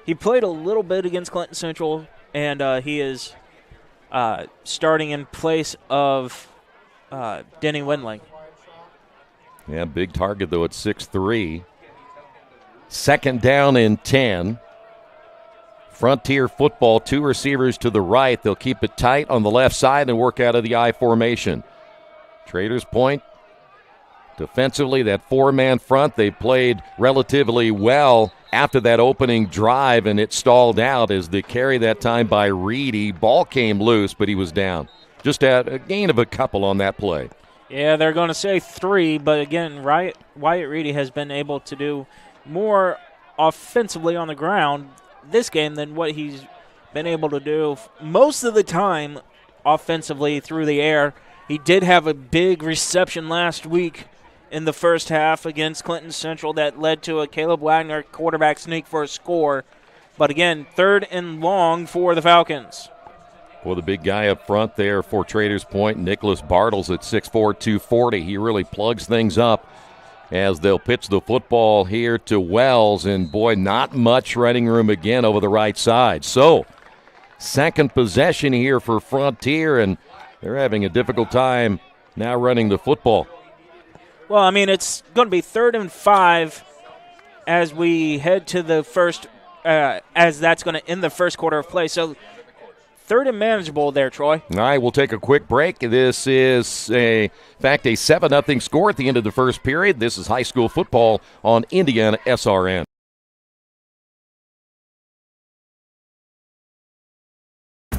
he played a little bit against Clinton Central, and he is starting in place of Denny Windling. Yeah, big target, though, at 6'3". 2nd down and 10. Frontier football, 2 receivers to the right. They'll keep it tight on the left side and work out of the I formation. Traders Point, defensively, that 4-man front, they played relatively well after that opening drive, and it stalled out as they carried that time by Reedy. Ball came loose, but he was down. Just at a gain of a couple on that play. Yeah, they're going to say 3, but again, Wyatt Reedy has been able to do more offensively on the ground this game than what he's been able to do most of the time offensively through the air. He did have a big reception last week in the first half against Clinton Central that led to a Caleb Wagner quarterback sneak for a score. But again, 3rd and long for the Falcons. Well, the big guy up front there for Traders Point, Nicholas Bartles at 6'4", 240. He really plugs things up as they'll pitch the football here to Wells. And, boy, not much running room again over the right side. So, second possession here for Frontier, and they're having a difficult time now running the football. Well, I mean, it's going to be 3rd and 5 as we head to the first, as that's going to end the first quarter of play. So 3rd and manageable there, Troy. All right, we'll take a quick break. This is, in fact, a 7-0 score at the end of the first period. This is high school football on IndianaSRN.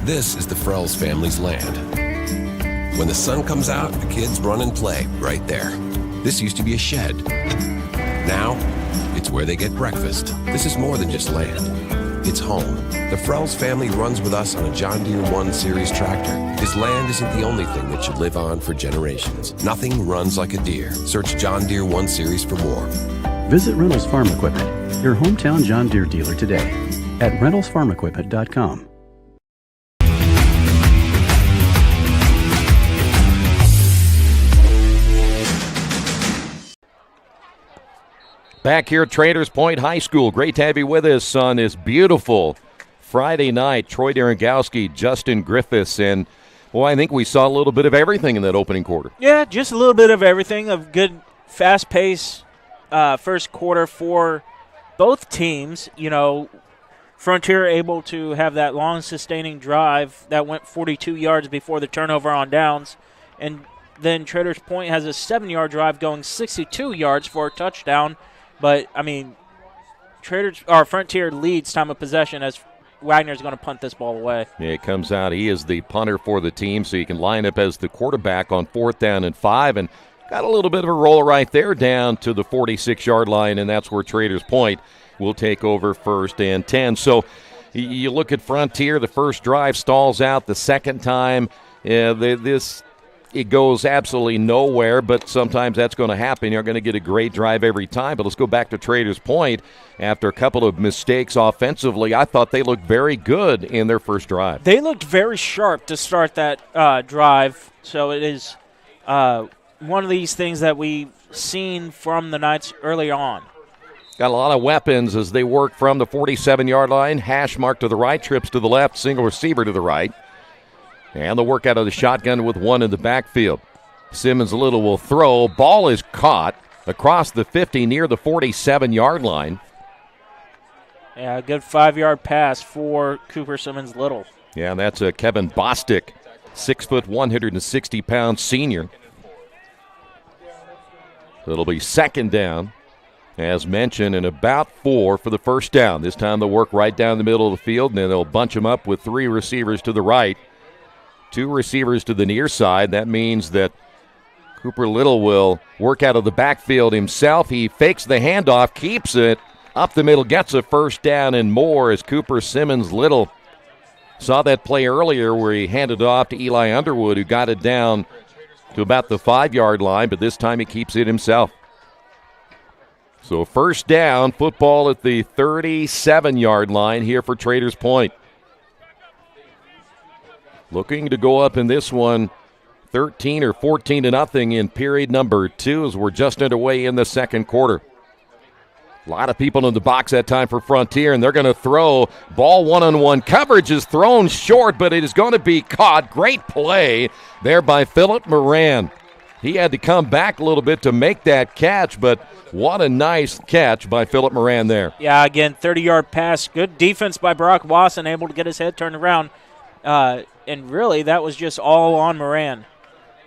This is the Frells family's land. When the sun comes out, the kids run and play right there. This used to be a shed. Now, it's where they get breakfast. This is more than just land. It's home. The Frells family runs with us on a John Deere 1 Series tractor. His land isn't the only thing that should live on for generations. Nothing runs like a Deere. Search John Deere 1 Series for more. Visit Reynolds Farm Equipment, your hometown John Deere dealer today at reynoldsfarmequipment.com. Back here at Traders Point High School. Great to have you with us on this beautiful Friday night. Troy Derengowski, Justin Griffiths, and, well, I think we saw a little bit of everything in that opening quarter. Yeah, just a little bit of everything. A good, fast-paced first quarter for both teams. You know, Frontier able to have that long, sustaining drive that went 42 yards before the turnover on downs, and then Traders Point has a 7-yard drive going 62 yards for a touchdown. But, I mean, Frontier leads time of possession as Wagner's going to punt this ball away. Yeah, it comes out. He is the punter for the team, so he can line up as the quarterback on 4th down and 5. And got a little bit of a roll right there down to the 46-yard line, and that's where Traders Point will take over 1st and 10. So you look at Frontier, the first drive stalls out. The second time, it goes absolutely nowhere, but sometimes that's going to happen. You're going to get a great drive every time. But let's go back to Traders Point. After a couple of mistakes offensively, I thought they looked very good in their first drive. They looked very sharp to start that drive. So it is one of these things that we've seen from the Knights early on. Got a lot of weapons as they work from the 47-yard line. Hash mark to the right, trips to the left, single receiver to the right. And the work out of the shotgun with one in the backfield. Simmons Little will throw. Ball is caught across the 50 near the 47-yard line. Yeah, a good 5-yard pass for Cooper Simmons Little. Yeah, and that's Kevin Bostic, 6 foot, 160-pound senior. It'll be 2nd down, as mentioned, and about 4 for the first down. This time they'll work right down the middle of the field, and then they'll bunch them up with 3 receivers to the right. 2 receivers to the near side. That means that Cooper Little will work out of the backfield himself. He fakes the handoff, keeps it up the middle, gets a first down and more as Cooper Simmons Little saw that play earlier where he handed it off to Eli Underwood, who got it down to about the 5-yard line, but this time he keeps it himself. So first down, football at the 37-yard line here for Traders Point. Looking to go up in this one 13 or 14-0 in period number 2 as we're just underway in the second quarter. A lot of people in the box that time for Frontier, and they're going to throw. Ball one-on-one coverage is thrown short, but it is going to be caught. Great play there by Philip Moran. He had to come back a little bit to make that catch, but what a nice catch by Philip Moran there. Yeah, again, 30-yard pass. Good defense by Brock Wasson, able to get his head turned around. And really, that was just all on Moran.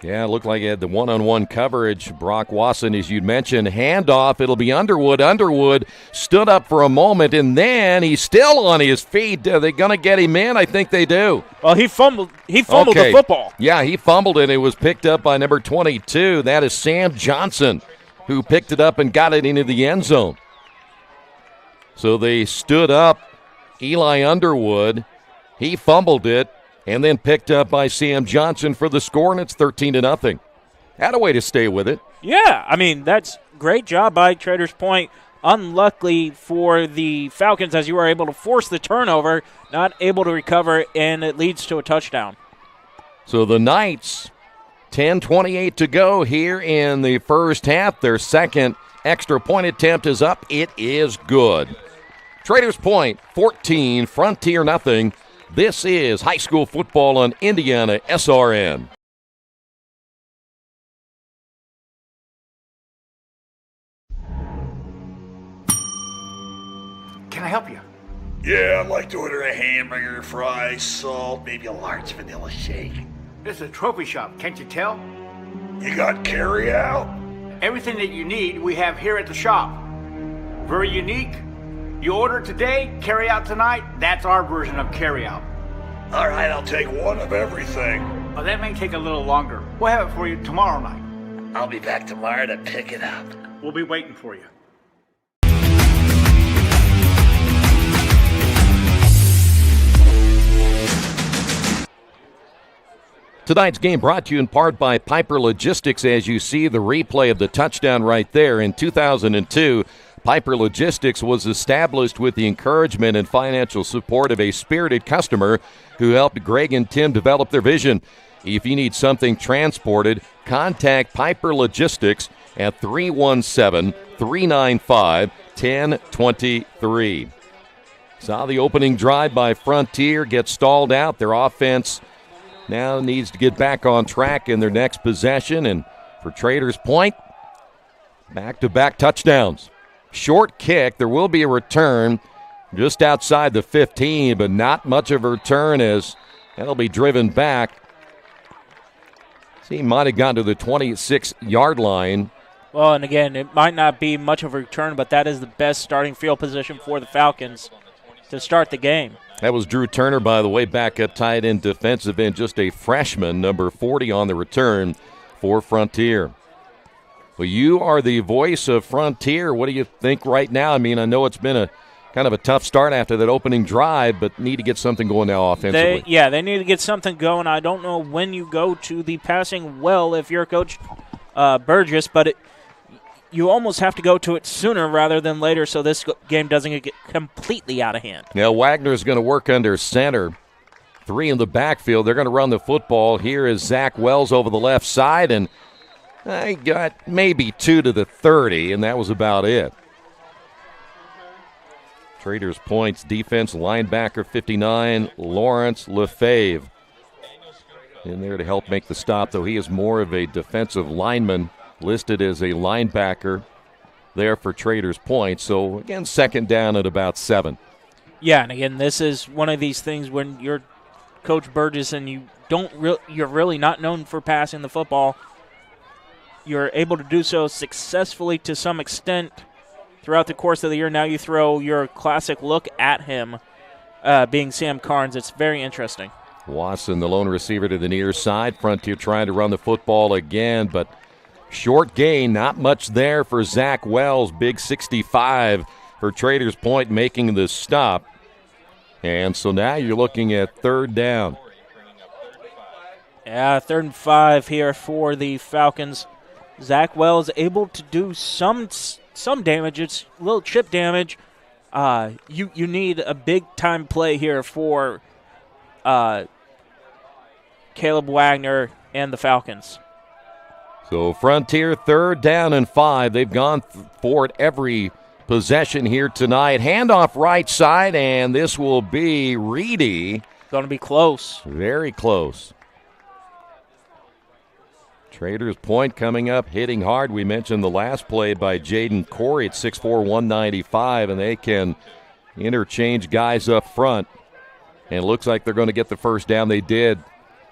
Yeah, it looked like he had the one-on-one coverage. Brock Wasson, as you mentioned, handoff. It'll be Underwood. Underwood stood up for a moment, and then he's still on his feet. Are they going to get him in? I think they do. Well, he fumbled the football. Yeah, he fumbled it. It was picked up by number 22. That is Sam Johnson, who picked it up and got it into the end zone. So they stood up Eli Underwood. He fumbled it. and then picked up by Sam Johnson for the score, and it's 13-0. Had a way to stay with it. Yeah, I mean, that's great job by Traders Point. Unlucky for the Falcons as you were able to force the turnover, not able to recover, and it leads to a touchdown. So the Knights, 10:28 to go here in the first half. Their second extra point attempt is up. It is good. Traders Point, 14, Frontier nothing. This is high school football on Indiana SRN. Can I help you? Yeah, I'd like to order a hamburger, fries, salt, maybe a large vanilla shake. This is a trophy shop, can't you tell? You got carry out? Everything that you need, we have here at the shop. Very unique. You order today, carry out tonight. That's our version of carry out. All right, I'll take one of everything. Oh, that may take a little longer. We'll have it for you tomorrow night. I'll be back tomorrow to pick it up. We'll be waiting for you. Tonight's game brought to you in part by Piper Logistics. As you see the replay of the touchdown right there, in 2002, Piper Logistics was established with the encouragement and financial support of a spirited customer who helped Greg and Tim develop their vision. If you need something transported, contact Piper Logistics at 317-395-1023. Saw the opening drive by Frontier get stalled out. Their offense now needs to get back on track in their next possession. And for Traders Point, back-to-back touchdowns. Short kick. There will be a return just outside the 15, but not much of a return as that'll be driven back. See, he might have gotten to the 26-yard line. Well, and again, it might not be much of a return, but that is the best starting field position for the Falcons to start the game. That was Drew Turner, by the way, back up tight end, defensive end, just a freshman, number 40 on the return for Frontier. Well, you are the voice of Frontier. What do you think right now? I mean, I know it's been a kind of a tough start after that opening drive, but need to get something going now offensively. They need to get something going. I don't know when you go to the passing well if you're Coach Burgess, but you almost have to go to it sooner rather than later so this game doesn't get completely out of hand. Now Wagner's going to work under center. 3 in the backfield. They're going to run the football. Here is Zach Wells over the left side, and I got maybe 2 to the 30, and that was about it. Traders Point's defense, linebacker 59, Lawrence Lefebvre. In there to help make the stop, though he is more of a defensive lineman, listed as a linebacker there for Traders Point. So, again, second down at about 7. Yeah, and again, this is one of these things when you're Coach Burgess and you're really not known for passing the football. You're able to do so successfully to some extent throughout the course of the year. Now you throw your classic look at him, being Sam Carnes. It's very interesting. Wasson, the lone receiver to the near side. Frontier trying to run the football again, but short gain, not much there for Zach Wells. Big 65 for Traders Point making the stop. And so now you're looking at third down. Yeah, 3rd and 5 here for the Falcons. Zach Wells able to do some damage. It's a little chip damage. You need a big-time play here for Caleb Wagner and the Falcons. So Frontier 3rd down and 5. They've gone for it every possession here tonight. Handoff right side, and this will be Reedy. Going to be close. Very close. Traders Point coming up, hitting hard. We mentioned the last play by Jaden Corey at 6'4", 195, and they can interchange guys up front. And it looks like they're going to get the first down. They did.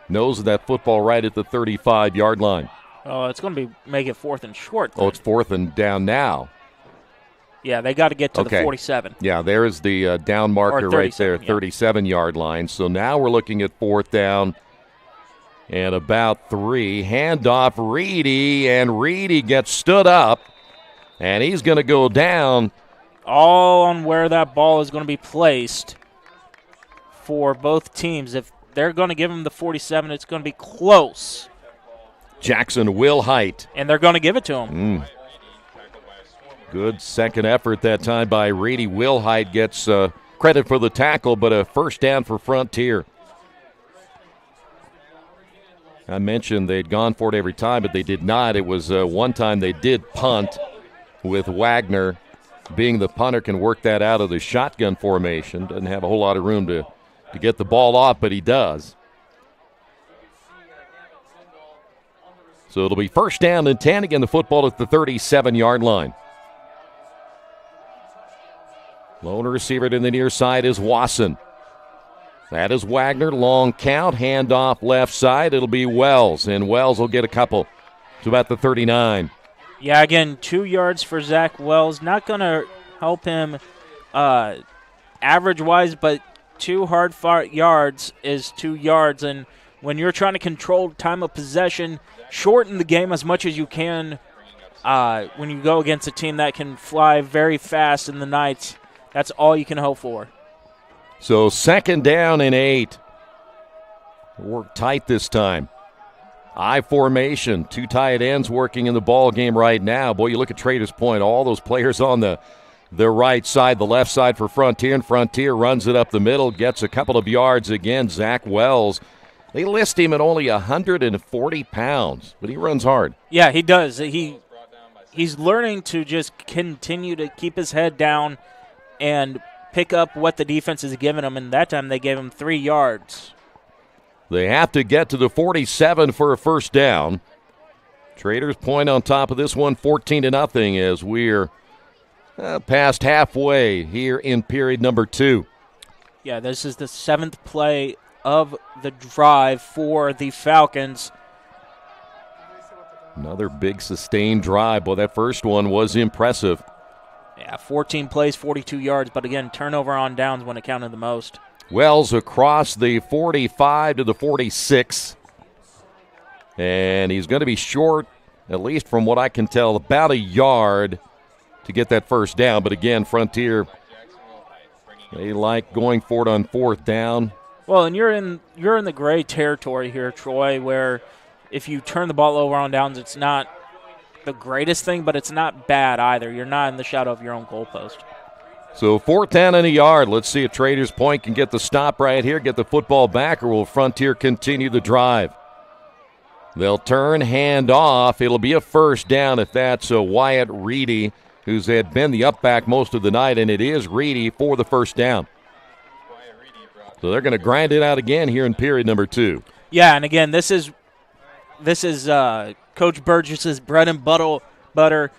Nose of that football right at the 35-yard line. Oh, it's going to make it 4th and short. Then. Oh, it's 4th and down now. Yeah, they got to get to the 47. Yeah, there's the down marker right there, 37-yard line. So now we're looking at 4th down and about 3. Handoff Reedy, and Reedy gets stood up, and he's going to go down. All on where that ball is going to be placed for both teams. If they're going to give him the 47. It's going to be close. Jackson Wilhite. And they're going to give it to him. Good second effort that time by Reedy. Wilhite gets credit for the tackle, but a first down for Frontier. I mentioned they'd gone for it every time, but they did not. It was one time they did punt with Wagner being the punter, can work that out of the shotgun formation. Doesn't have a whole lot of room to get the ball off, but he does. So it'll be first down and 10. Again, the football at the 37-yard line. Lone receiver to the near side is Wasson. That is Wagner. Long count. Handoff left side. It'll be Wells, and Wells will get a couple to about the 39. Yeah, again, 2 yards for Zach Wells. Not going to help him average-wise, but 2 hard-fought yards is 2 yards. And when you're trying to control time of possession, shorten the game as much as you can when you go against a team that can fly very fast in the night. That's all you can hope for. So second down and 8. Work tight this time. I formation. 2 tight ends working in the ball game right now. Boy, you look at Traders Point. All those players on the right side, the left side for Frontier. And Frontier runs it up the middle, gets a couple of yards again. Zach Wells. They list him at only 140 pounds, but he runs hard. Yeah, he does. He's learning to just continue to keep his head down and pick up what the defense is giving him, and that time they gave him 3 yards. They have to get to the 47 for a first down. Traders Point on top of this one, 14-0, as we're past halfway here in period number 2. Yeah, this is the 7th play of the drive for the Falcons. Another big sustained drive. Boy, that first one was impressive. Yeah, 14 plays, 42 yards, but again, turnover on downs when it counted the most. Wells across the 45 to the 46. And he's going to be short, at least from what I can tell, about a yard to get that first down. But again, Frontier, they like going for it on 4th down. Well, and you're in the gray territory here, Troy, where if you turn the ball over on downs, it's not the greatest thing, but it's not bad either. You're not in the shadow of your own goalpost. So 4th down and a yard. Let's see if Traders Point can get the stop right here, get the football back, or will Frontier continue the drive? They'll turn, hand off. It'll be a first down if that's Wyatt Reedy, who's had been the up back most of the night, and it is Reedy for the first down. So they're going to grind it out again here in period number 2. Yeah, and again, this is Coach Burgess's bread and butter.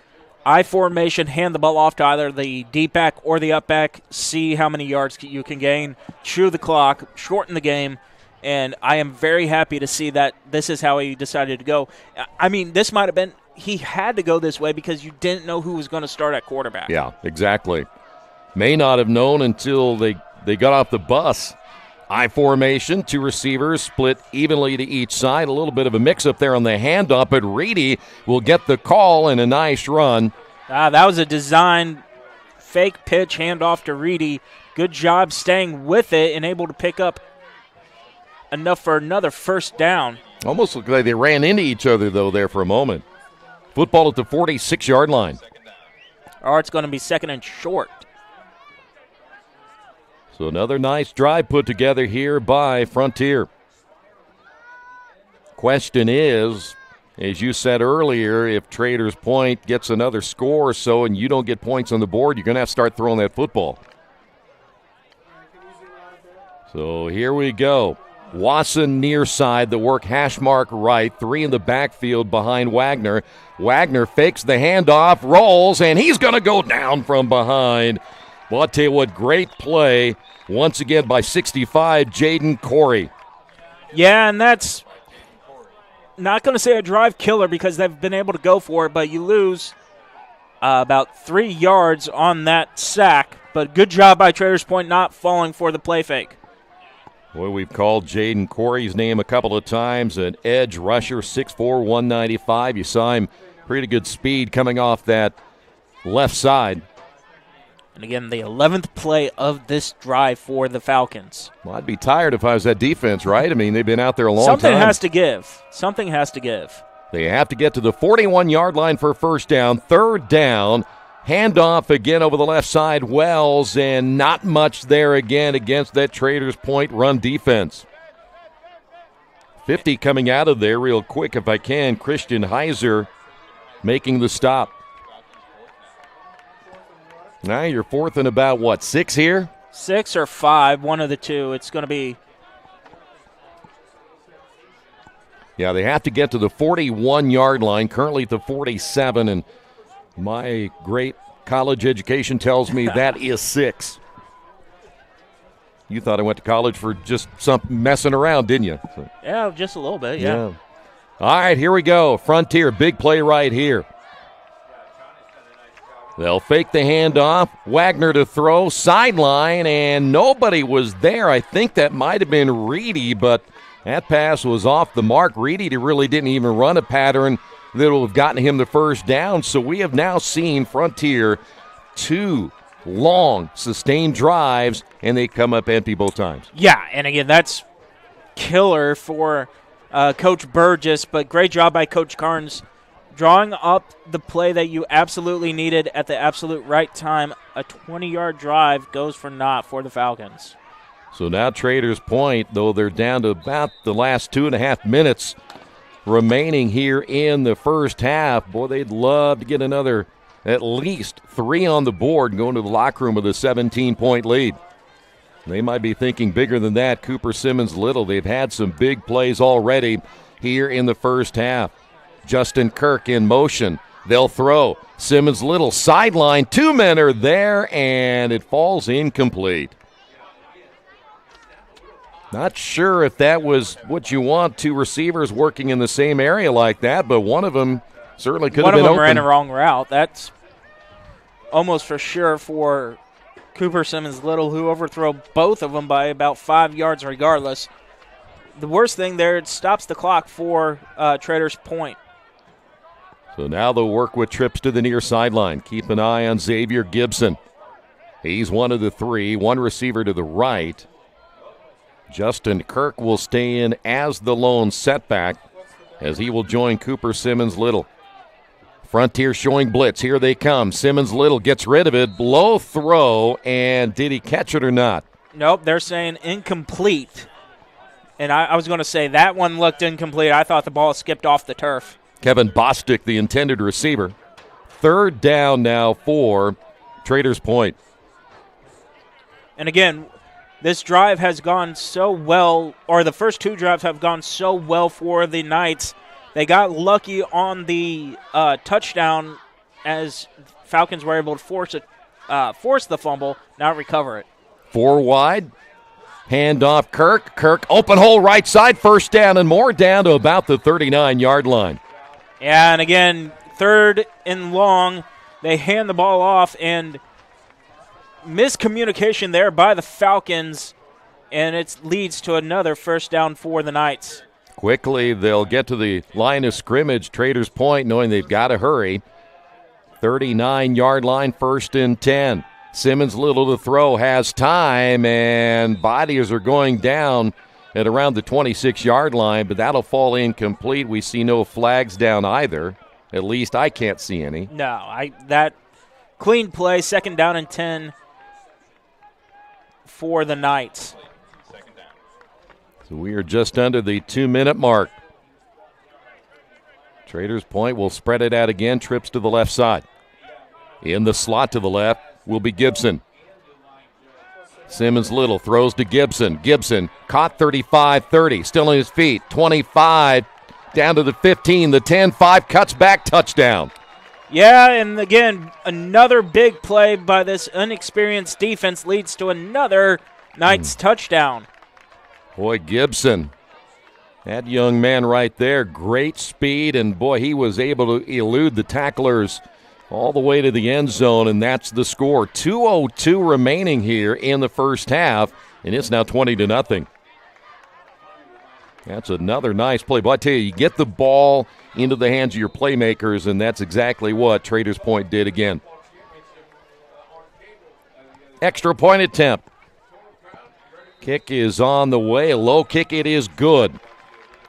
I formation, hand the ball off to either the deep back or the up back, see how many yards you can gain, chew the clock, shorten the game, and I am very happy to see that this is how he decided to go. I mean, this might have been – he had to go this way because you didn't know who was going to start at quarterback. Yeah, exactly. May not have known until they got off the bus. I formation, 2 receivers split evenly to each side. A little bit of a mix-up there on the handoff, but Reedy will get the call and a nice run. That was a designed fake pitch handoff to Reedy. Good job staying with it and able to pick up enough for another first down. Almost looked like they ran into each other, though, there for a moment. Football at the 46-yard line. Or it's going to be 2nd and short. So another nice drive put together here by Frontier. Question is, as you said earlier, if Traders Point gets another score or so and you don't get points on the board, you're going to have to start throwing that football. So here we go. Wasson near side, the work hash mark right, 3 in the backfield behind Wagner. Wagner fakes the handoff, rolls, and he's going to go down from behind. Well, I'll tell you what, great play once again by 65, Jaden Corey. Yeah, and that's not going to say a drive killer because they've been able to go for it, but you lose about 3 yards on that sack. But good job by Traders Point not falling for the play fake. Boy, we've called Jaden Corey's name a couple of times, an edge rusher, 6'4", 195. You saw him, pretty good speed coming off that left side. And again, the 11th play of this drive for the Falcons. Well, I'd be tired if I was that defense, right? I mean, they've been out there a long Something time. has to give. Something has to give. They have to get to the 41-yard line for first down. Third down. Handoff again over the left side. Wells, and not much there again against that Traders Point run defense. 50 coming out of there real quick if I can. Christian Heiser making the stop. Now you're fourth and about, what, 6 here? 6 or 5, one of the two. It's going to be. Yeah, they have to get to the 41-yard line, currently at the 47, and my great college education tells me that is 6. You thought I went to college for just some messing around, didn't you? So, yeah, just a little bit, yeah. All right, here we go. Frontier, big play right here. They'll fake the handoff. Wagner to throw, sideline, and nobody was there. I think that might have been Reedy, but that pass was off the mark. Reedy really didn't even run a pattern that would have gotten him the first down. So we have now seen Frontier 2 long, sustained drives, and they come up empty both times. Yeah, and again, that's killer for Coach Burgess, but great job by Coach Carnes drawing up the play that you absolutely needed at the absolute right time. A 20-yard drive goes for naught for the Falcons. So now Traders Point, though they're down to about the last 2.5 minutes remaining here in the first half. Boy, they'd love to get another at least 3 on the board and go into the locker room with a 17-point lead. They might be thinking bigger than that. Cooper Simmons Little, they've had some big plays already here in the first half. Justin Kirk in motion. They'll throw. Simmons Little sideline. 2 men are there, and it falls incomplete. Not sure if that was what you want, 2 receivers working in the same area like that, but one of them certainly could have been open. One of them ran a wrong route. That's almost for sure for Cooper Simmons Little, who overthrew both of them by about 5 yards regardless. The worst thing there, it stops the clock for Traders Point. So now they'll work with trips to the near sideline. Keep an eye on Xavier Gibson. He's one of the 3, one receiver to the right. Justin Kirk will stay in as the lone setback as he will join Cooper Simmons Little. Frontier showing blitz. Here they come. Simmons Little gets rid of it. Low throw, and did he catch it or not? Nope, they're saying incomplete. And I was going to say that one looked incomplete. I thought the ball skipped off the turf. Kevin Bostic, the intended receiver. Third down now for Traders Point. And again, this drive has gone so well, or the first 2 drives have gone so well for the Knights. They got lucky on the touchdown as Falcons were able to force the fumble, not recover it. 4 wide. Handoff Kirk. Kirk, open hole right side. First down and more, down to about the 39-yard line. Yeah, and again, 3rd and long. They hand the ball off, and miscommunication there by the Falcons, and it leads to another first down for the Knights. Quickly, they'll get to the line of scrimmage, Traders Point, knowing they've got to hurry. 39-yard line, 1st and 10. Simmons Little to throw, has time, and bodies are going down at around the 26-yard line, but that'll fall incomplete. We see no flags down either. At least I can't see any. No, that clean play, 2nd down and 10 for the Knights. So we are just under the 2-minute mark. Traders Point will spread it out again, trips to the left side. In the slot to the left will be Gibson. Simmons Little throws to Gibson. Gibson caught 35-30, still on his feet. 25, down to the 15, the 10, 5, cuts back, touchdown. Yeah, and again, another big play by this inexperienced defense leads to another Knights touchdown. Boy, Gibson, that young man right there, great speed, and boy, he was able to elude the tacklers all the way to the end zone, and that's the score. 2:02 remaining here in the first half, and it's now 20-0. That's another nice play. But I tell you get the ball into the hands of your playmakers, and that's exactly what Traders Point did again. extra point attempt. Kick is on the way. Low kick, it is good.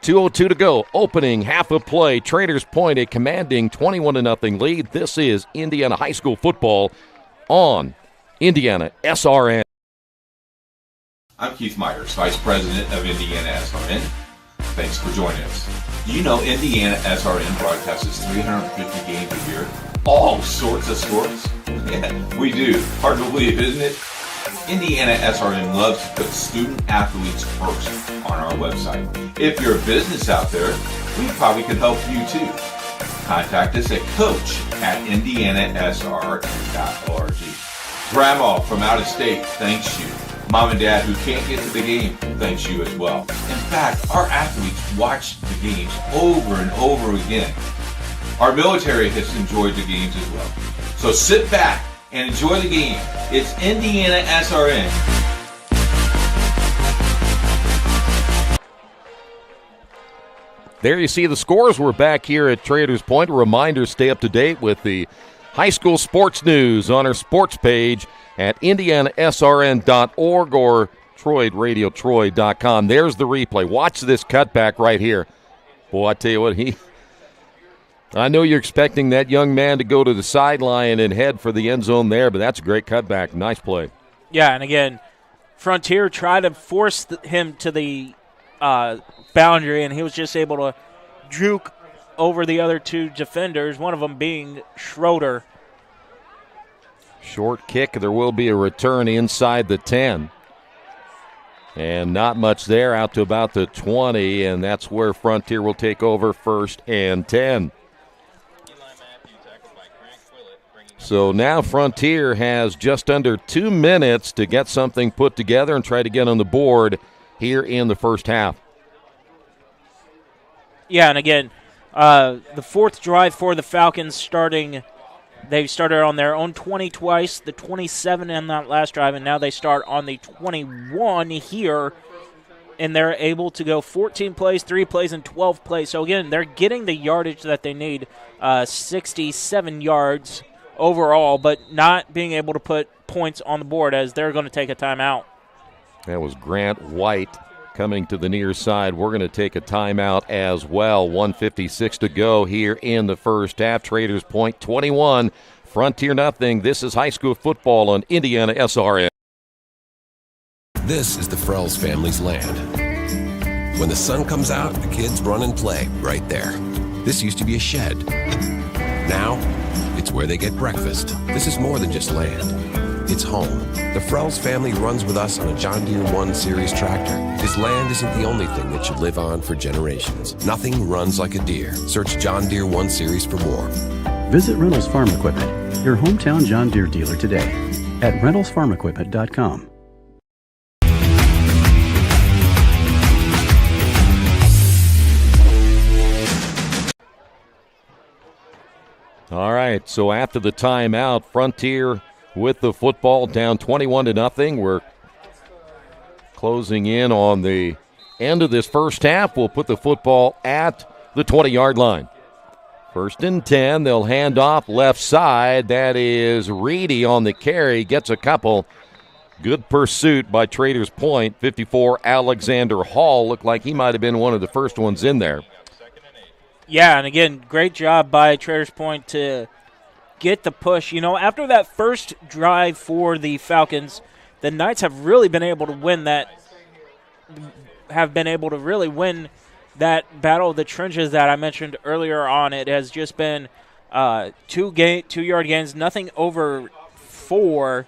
2:02 to go. Opening half of play. Traders Point, a commanding 21-0 lead. This is Indiana High School football on Indiana SRN. I'm Keith Myers, Vice President of IndianaSRN. Thanks for joining us. Do you know IndianaSRN broadcasts 350 games a year? All sorts of sports? Yeah, we do. Hard to believe, isn't it? IndianaSRN loves to put student athletes first on our website. If you're a business out there, we probably can help you too. Contact us at coach@indianasrn.org. Grandma from out of state thanks you. Mom and Dad who can't get to the game thanks you as well. In fact, our athletes watch the games over and over again. Our military has enjoyed the games as well. So sit back and enjoy the game. It's IndianaSRN. There you see the scores. We're back here at Traders Point. A reminder, stay up to date with the high school sports news on our sports page at IndianaSRN.org or TroyRadioTroy.com. There's the replay. Watch this cutback right here. Boy, I tell you what, I know you're expecting that young man to go to the sideline and head for the end zone there, but that's a great cutback. Nice play. Yeah, and again, Frontier tried to force him to the boundary, and he was just able to juke over the other two defenders, one of them being Schroeder. Short kick. There will be a return inside the 10. And not much there, out to about the 20, and that's where Frontier will take over, 1st and 10. So now Frontier has just under 2 minutes to get something put together and try to get on the board here in the first half. Yeah, and again, the fourth drive for the Falcons they started on their own 20 twice, the 27 in that last drive, and now they start on the 21 here, and they're able to go 14 plays, 3 plays, and 12 plays. So again, they're getting the yardage that they need, 67 yards overall, but not being able to put points on the board as they're going to take a timeout. That was Grant White coming to the near side. We're going to take a timeout as well. 1:56 to go here in the first half. Traders Point 21, Frontier nothing. This is high school football on Indiana SRN. This is the Frells family's land. When the sun comes out, the kids run and play right there. This used to be a shed. Now, it's where they get breakfast. This is more than just land. It's home. The Frells family runs with us on a John Deere 1 Series tractor. Because land isn't the only thing that should live on for generations. Nothing runs like a deer. Search John Deere 1 Series for more. Visit Reynolds Farm Equipment, your hometown John Deere dealer today at ReynoldsFarmEquipment.com. All right, so after the timeout, Frontier with the football down 21-0. We're closing in on the end of this first half. We'll put the football at the 20-yard line. 1st and 10, they'll hand off left side. That is Reedy on the carry, gets a couple. Good pursuit by Traders Point. 54, Alexander Hall. Looked like he might have been one of the first ones in there. Yeah, and again, great job by Traders Point to get the push. You know, after that first drive for the Falcons, the Knights have really been able to win that battle of the trenches that I mentioned earlier on. It has just been 2-yard gains, nothing over 4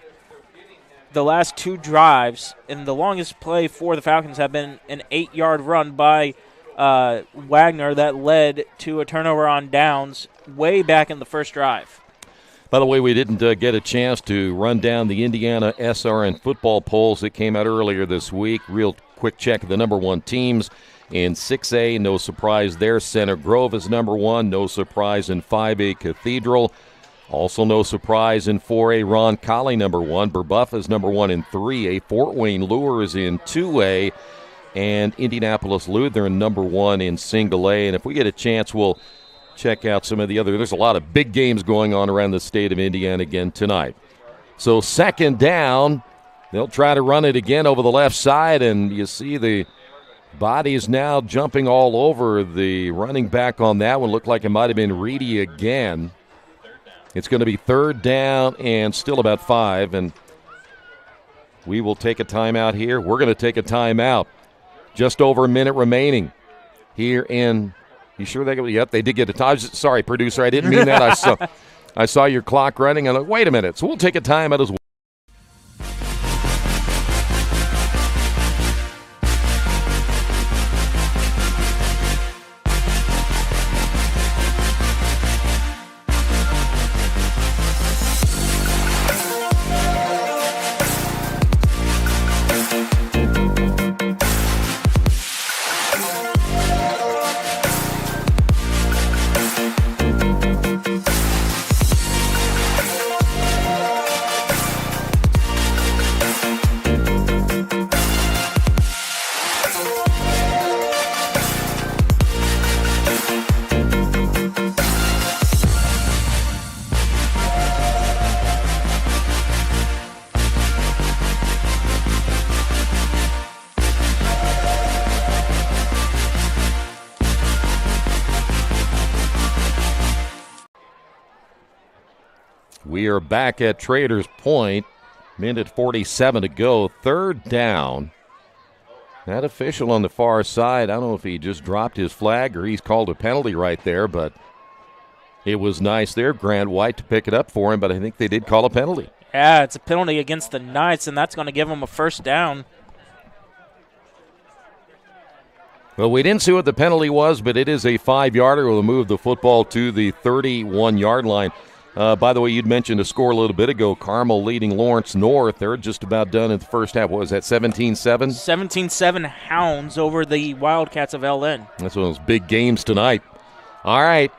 the last 2 drives, and the longest play for the Falcons have been an 8-yard run by Wagner that led to a turnover on downs way back in the first drive. By the way, we didn't get a chance to run down the Indiana SRN football polls that came out earlier this week. Real quick check of the number 1 teams. In 6A, no surprise there. Center Grove is number 1. No surprise in 5A, Cathedral. Also no surprise in 4A, Roncalli number 1. Burbuff is number 1 in 3A. Fort Wayne Lure is in 2A. And Indianapolis Lutheran number 1 in single A. And if we get a chance, we'll check out some of the other. There's a lot of big games going on around the state of Indiana again tonight. So second down. They'll try to run it again over the left side, and you see the bodies now jumping all over the running back on that one. Looked like it might have been Reedy again. It's going to be third down and still about 5, and we will take a timeout here. We're going to take a timeout. Just over a minute remaining here in – you sure they – yep, they did get a time. Sorry, producer, I didn't mean that. I saw your clock running. I'm like, wait a minute. So we'll take a timeout as well. We are back at Traders Point. Minute 47 to go. Third down. That official on the far side, I don't know if he just dropped his flag or he's called a penalty right there, but it was nice there, Grant White, to pick it up for him, but I think they did call a penalty. Yeah, it's a penalty against the Knights, and that's going to give them a first down. Well, we didn't see what the penalty was, but it is a 5-yarder. We'll move the football to the 31-yard line. By the way, you'd mentioned a score a little bit ago. Carmel leading Lawrence North. They're just about done in the first half. What was that, 17-7? 17-7 Hounds over the Wildcats of LN. That's one of those big games tonight. All right,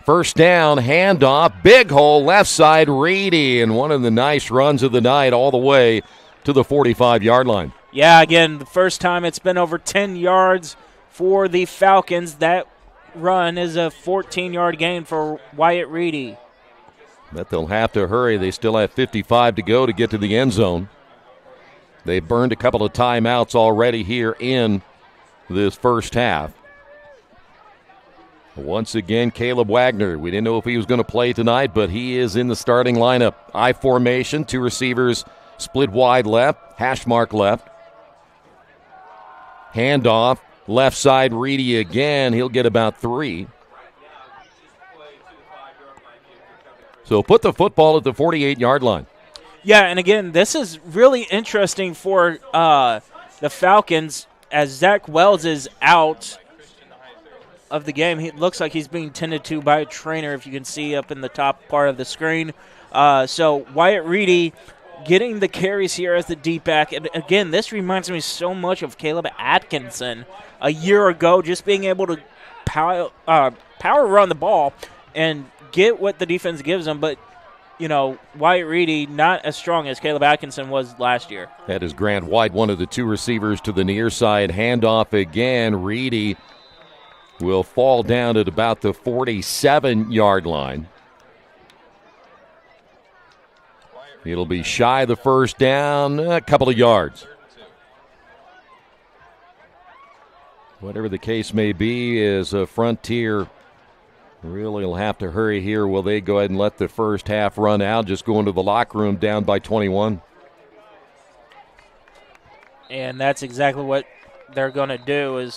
first down, handoff, big hole, left side, Reedy, and one of the nice runs of the night all the way to the 45-yard line. Yeah, again, the first time it's been over 10 yards for the Falcons. That run is a 14-yard gain for Wyatt Reedy. But they'll have to hurry. They still have 55 to go to get to the end zone. They've burned a couple of timeouts already here in this first half. Once again, Caleb Wagner. We didn't know if he was going to play tonight, but he is in the starting lineup. I formation, 2 receivers split wide left, hash mark left. Handoff, left side, Reedy again. He'll get about 3. So put the football at the 48-yard line. Yeah, and again, this is really interesting for the Falcons as Zach Wells is out of the game. It looks like he's being tended to by a trainer, if you can see up in the top part of the screen. So Wyatt Reedy getting the carries here as the deep back. And again, this reminds me so much of Caleb Atkinson a year ago, just being able to power run the ball and get what the defense gives them, but, you know, Wyatt Reedy not as strong as Caleb Atkinson was last year. That is Grant White, one of the 2 receivers to the near side. Handoff again. Reedy will fall down at about the 47-yard line. It'll be shy of the first down, a couple of yards. Whatever the case may be, is a Frontier really will have to hurry here. Will they go ahead and let the first half run out, just go into the locker room down by 21? And that's exactly what they're going to do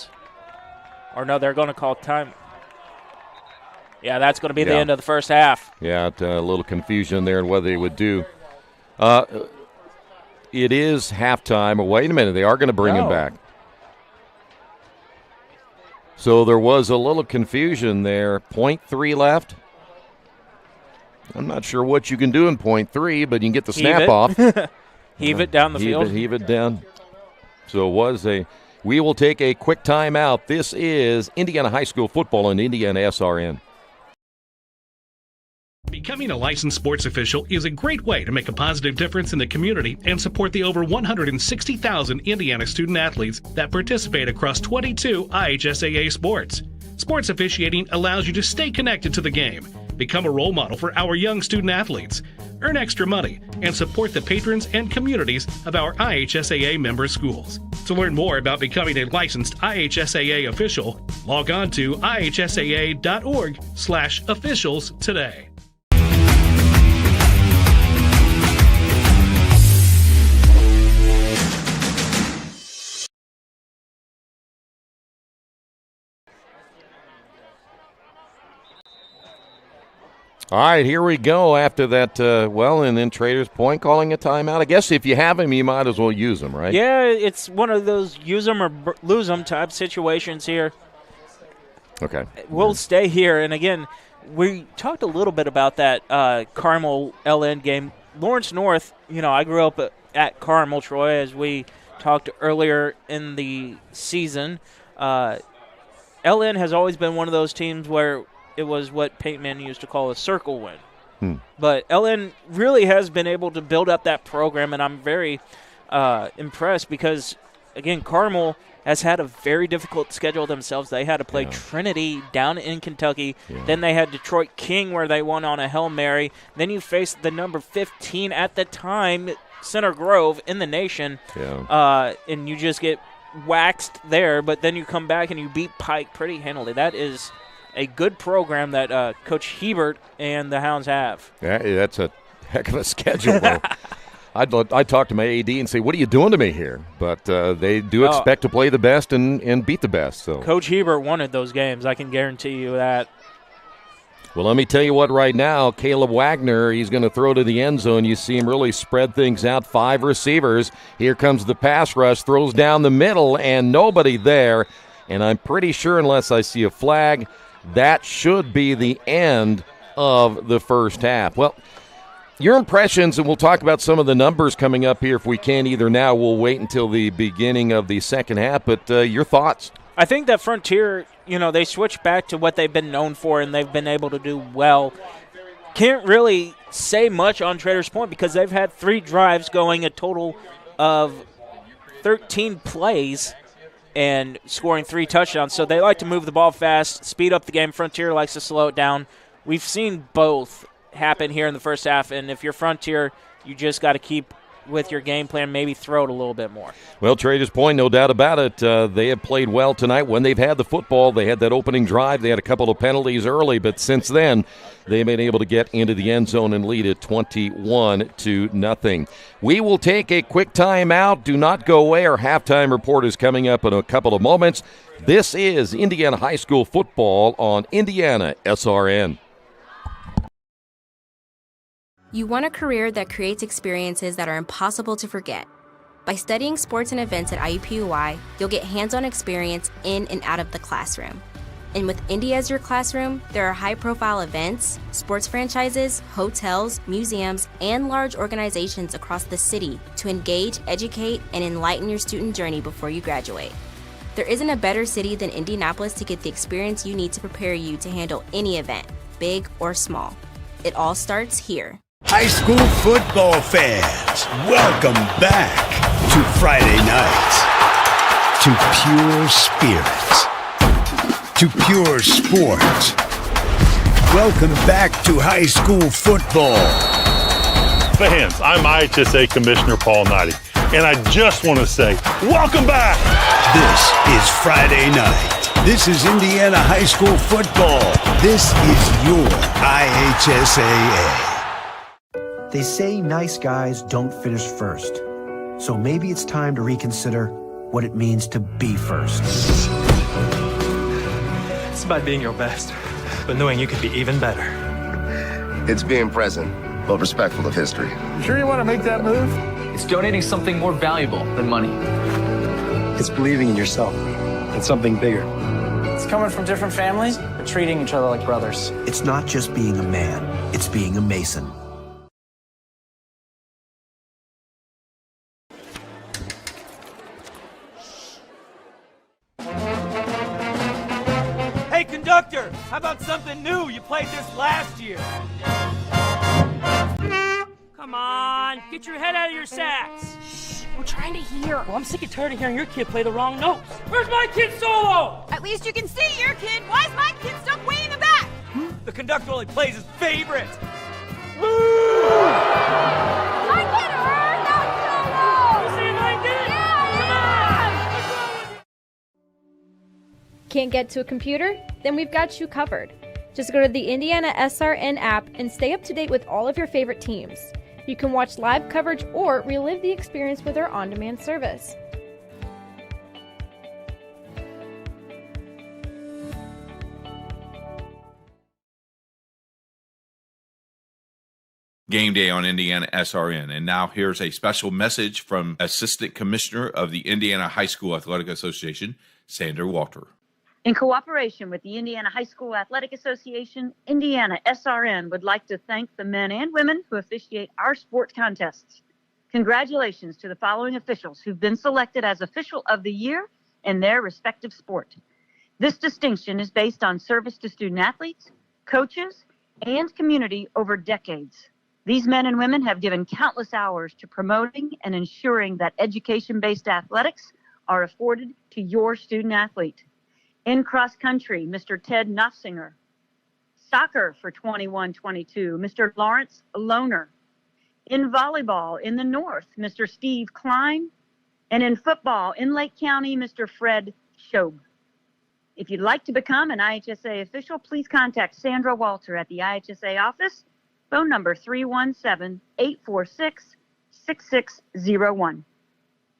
they're going to call time. Yeah, that's going to be the end of the first half. Yeah, a little confusion there in what they would do. It is halftime. Wait a minute, they are going to bring him back. So there was a little confusion there. 0.3 left. I'm not sure what you can do in 0.3, but you can get the snap off. Heave it down the field. Heave it down. So it was we will take a quick timeout. This is Indiana High School football on IndianaSRN. Becoming a licensed sports official is a great way to make a positive difference in the community and support the over 160,000 Indiana student athletes that participate across 22 IHSAA sports. Sports officiating allows you to stay connected to the game Become a role model for our young student athletes. Earn extra money and support the patrons and communities of our IHSAA member schools. To learn more about becoming a licensed IHSAA official, log on to ihsaa.org/officials today. All right, here we go after that, and then Traders Point calling a timeout. I guess if you have him, you might as well use him, right? Yeah, it's one of those use them or lose them type situations here. Okay. We'll stay here. And, again, we talked a little bit about that Carmel LN game. Lawrence North, I grew up at Carmel, Troy, as we talked earlier in the season. LN has always been one of those teams where it was what Peyton Manning used to call a circle win. But LN really has been able to build up that program, and I'm very impressed because, again, Carmel has had a very difficult schedule themselves. They had to play Trinity down in Kentucky. Then they had Detroit King where they won on a Hail Mary. Then you faced the number 15 at the time, Center Grove, in the nation, and you just get waxed there. But then you come back and you beat Pike pretty handily. That is a good program that Coach Hebert and the Hounds have. Yeah, that's a heck of a schedule, though. I'd talk to my AD and say, what are you doing to me here? But they do expect to play the best and beat the best. So Coach Hebert wanted those games. I can guarantee you that. Well, let me tell you what right now, Caleb Wagner, he's going to throw to the end zone. You see him really spread things out, 5 receivers. Here comes the pass rush, throws down the middle, and nobody there. And I'm pretty sure, unless I see a flag, that should be the end of the first half. Well, your impressions, and we'll talk about some of the numbers coming up here if we can. Either now, we'll wait until the beginning of the second half, but your thoughts? I think that Frontier, they switched back to what they've been known for, and they've been able to do well. Can't really say much on Traders Point because they've had 3 drives going, a total of 13 plays, and scoring 3 touchdowns. So they like to move the ball fast, speed up the game. Frontier likes to slow it down. We've seen both happen here in the first half, and if you're Frontier, you just got to keep with your game plan, maybe throw it a little bit more. Well, Traders Point, no doubt about it. They have played well tonight. When they've had the football, they had that opening drive. They had a couple of penalties early, but since then, they've been able to get into the end zone and lead it 21-0. We will take a quick timeout. Do not go away. Our halftime report is coming up in a couple of moments. This is Indiana High School football on IndianaSRN. You want a career that creates experiences that are impossible to forget. By studying sports and events at IUPUI, you'll get hands-on experience in and out of the classroom. And with Indy as your classroom, there are high-profile events, sports franchises, hotels, museums, and large organizations across the city to engage, educate, and enlighten your student journey before you graduate. There isn't a better city than Indianapolis to get the experience you need to prepare you to handle any event, big or small. It all starts here. High school football fans, welcome back to Friday nights, to pure spirits, to pure sports. Welcome back to high school football. Fans, I'm IHSAA Commissioner Paul Knighty, and I just want to say, welcome back! This is Friday night. This is Indiana high school football. This is your IHSAA. They say nice guys don't finish first. So maybe it's time to reconsider what it means to be first. It's about being your best, but knowing you could be even better. It's being present, but respectful of history. You sure you want to make that move? It's donating something more valuable than money. It's believing in yourself and something bigger. It's coming from different families, but treating each other like brothers. It's not just being a man, it's being a Mason. Hey, conductor, how about something new? You played this last year. Come on, get your head out of your sacks. Shh, we're trying to hear. Well, I'm sick and tired of hearing your kid play the wrong notes. Where's my kid solo? At least you can see your kid. Why is my kid stuck way in the back? The conductor only plays his favorites. I get her! Not solo! You see if I did it? Yeah! Can't get to a computer? Then we've got you covered. Just go to the IndianaSRN app and stay up to date with all of your favorite teams. You can watch live coverage or relive the experience with our on-demand service. Game day on Indiana SRN. And now here's a special message from Assistant Commissioner of the Indiana High School Athletic Association, Sandra Walter. In cooperation with the Indiana High School Athletic Association, Indiana SRN would like to thank the men and women who officiate our sports contests. Congratulations to the following officials who've been selected as Official of the Year in their respective sport. This distinction is based on service to student athletes, coaches, and community over decades. These men and women have given countless hours to promoting and ensuring that education-based athletics are afforded to your student athlete. In cross country, Mr. Ted Knopfsinger. Soccer for 21-22, Mr. Lawrence Lohner. In volleyball in the north, Mr. Steve Klein. And in football in Lake County, Mr. Fred Schob. If you'd like to become an IHSAA official, please contact Sandra Walter at the IHSAA office, phone number 317-846-6601.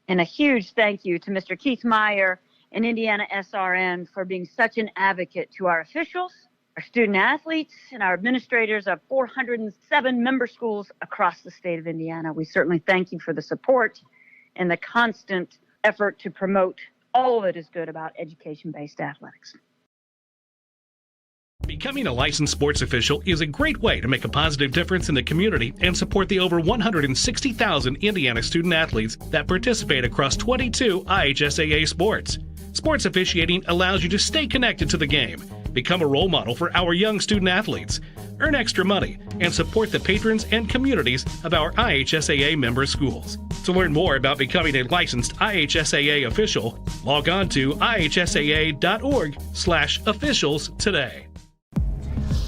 And a huge thank you to Mr. Keith Meyer and Indiana SRN for being such an advocate to our officials, our student athletes, and our administrators of 407 member schools across the state of Indiana. We certainly thank you for the support and the constant effort to promote all that is good about education-based athletics. Becoming a licensed sports official is a great way to make a positive difference in the community and support the over 160,000 Indiana student athletes that participate across 22 IHSAA sports. Sports officiating allows you to stay connected to the game, become a role model for our young student athletes, earn extra money, and support the patrons and communities of our IHSAA member schools. To learn more about becoming a licensed IHSAA official, log on to ihsaa.org/officials today.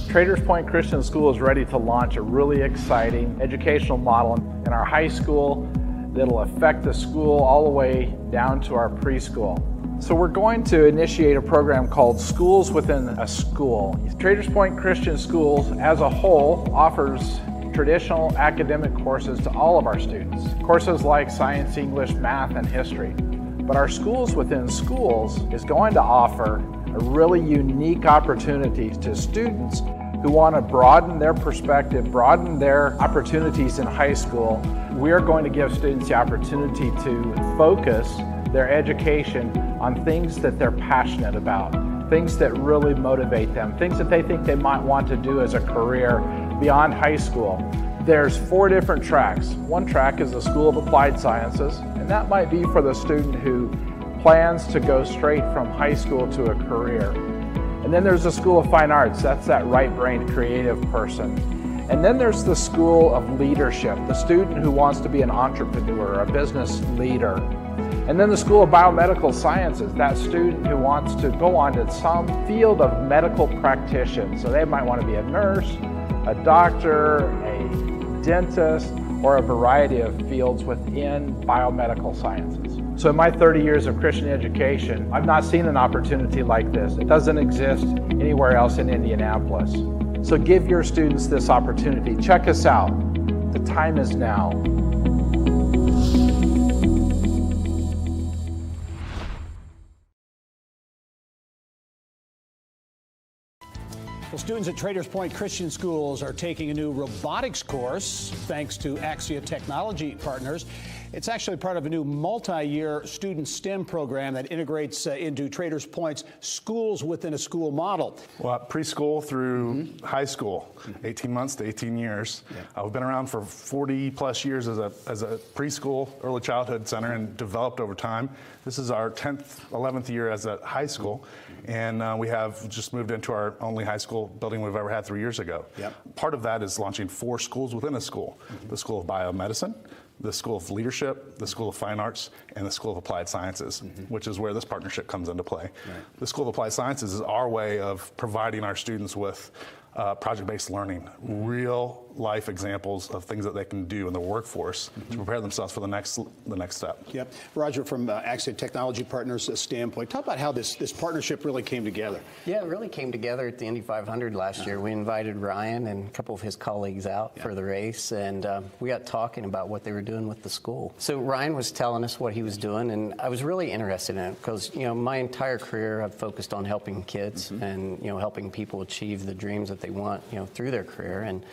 Traders Point Christian School is ready to launch a really exciting educational model in our high school that'll affect the school all the way down to our preschool. So we're going to initiate a program called Schools Within a School. Traders Point Christian Schools as a whole offers traditional academic courses to all of our students. Courses like science, English, math, and history. But our Schools Within Schools is going to offer a really unique opportunity to students who want to broaden their perspective, broaden their opportunities in high school. We are going to give students the opportunity to focus their education on things that they're passionate about, things that really motivate them, things that they think they might want to do as a career beyond high school. There's 4 different tracks. One track is the School of Applied Sciences, and that might be for the student who plans to go straight from high school to a career. And then there's the School of Fine Arts. That's that right-brained creative person. And then there's the School of Leadership, the student who wants to be an entrepreneur, a business leader. And then the School of Biomedical Sciences, that student who wants to go on to some field of medical practitioner. So they might want to be a nurse, a doctor, a dentist, or a variety of fields within biomedical sciences. So in my 30 years of Christian education, I've not seen an opportunity like this. It doesn't exist anywhere else in Indianapolis. So give your students this opportunity. Check us out. The time is now. Well, students at Traders Point Christian Schools are taking a new robotics course thanks to IHSAA Technology Partners. It's actually part of a new multi-year student STEM program that integrates into Traders Point's Schools Within a School model. Well, preschool through high school, 18 months to 18 years. Yeah. We've been around for 40 plus years as a preschool, early childhood center and developed over time. This is our 10th, 11th year as a high school. And we have just moved into our only high school building we've ever had 3 years ago. Yep. Part of that is launching 4 schools within a school. The School of Biomedicine, the School of Leadership, the School of Fine Arts, and the School of Applied Sciences, which is where this partnership comes into play. Right. The School of Applied Sciences is our way of providing our students with project-based learning, real life examples of things that they can do in the workforce to prepare themselves for the next step. Yep. Roger, from IHSAA Technology Partners standpoint, talk about how this partnership really came together. Yeah, it really came together at the Indy 500 last year. We invited Ryan and a couple of his colleagues out for the race, and we got talking about what they were doing with the school. So Ryan was telling us what he was doing, and I was really interested in it because, you know, my entire career I've focused on helping kids and, you know, helping people achieve the dreams that they want, you know, through their career. And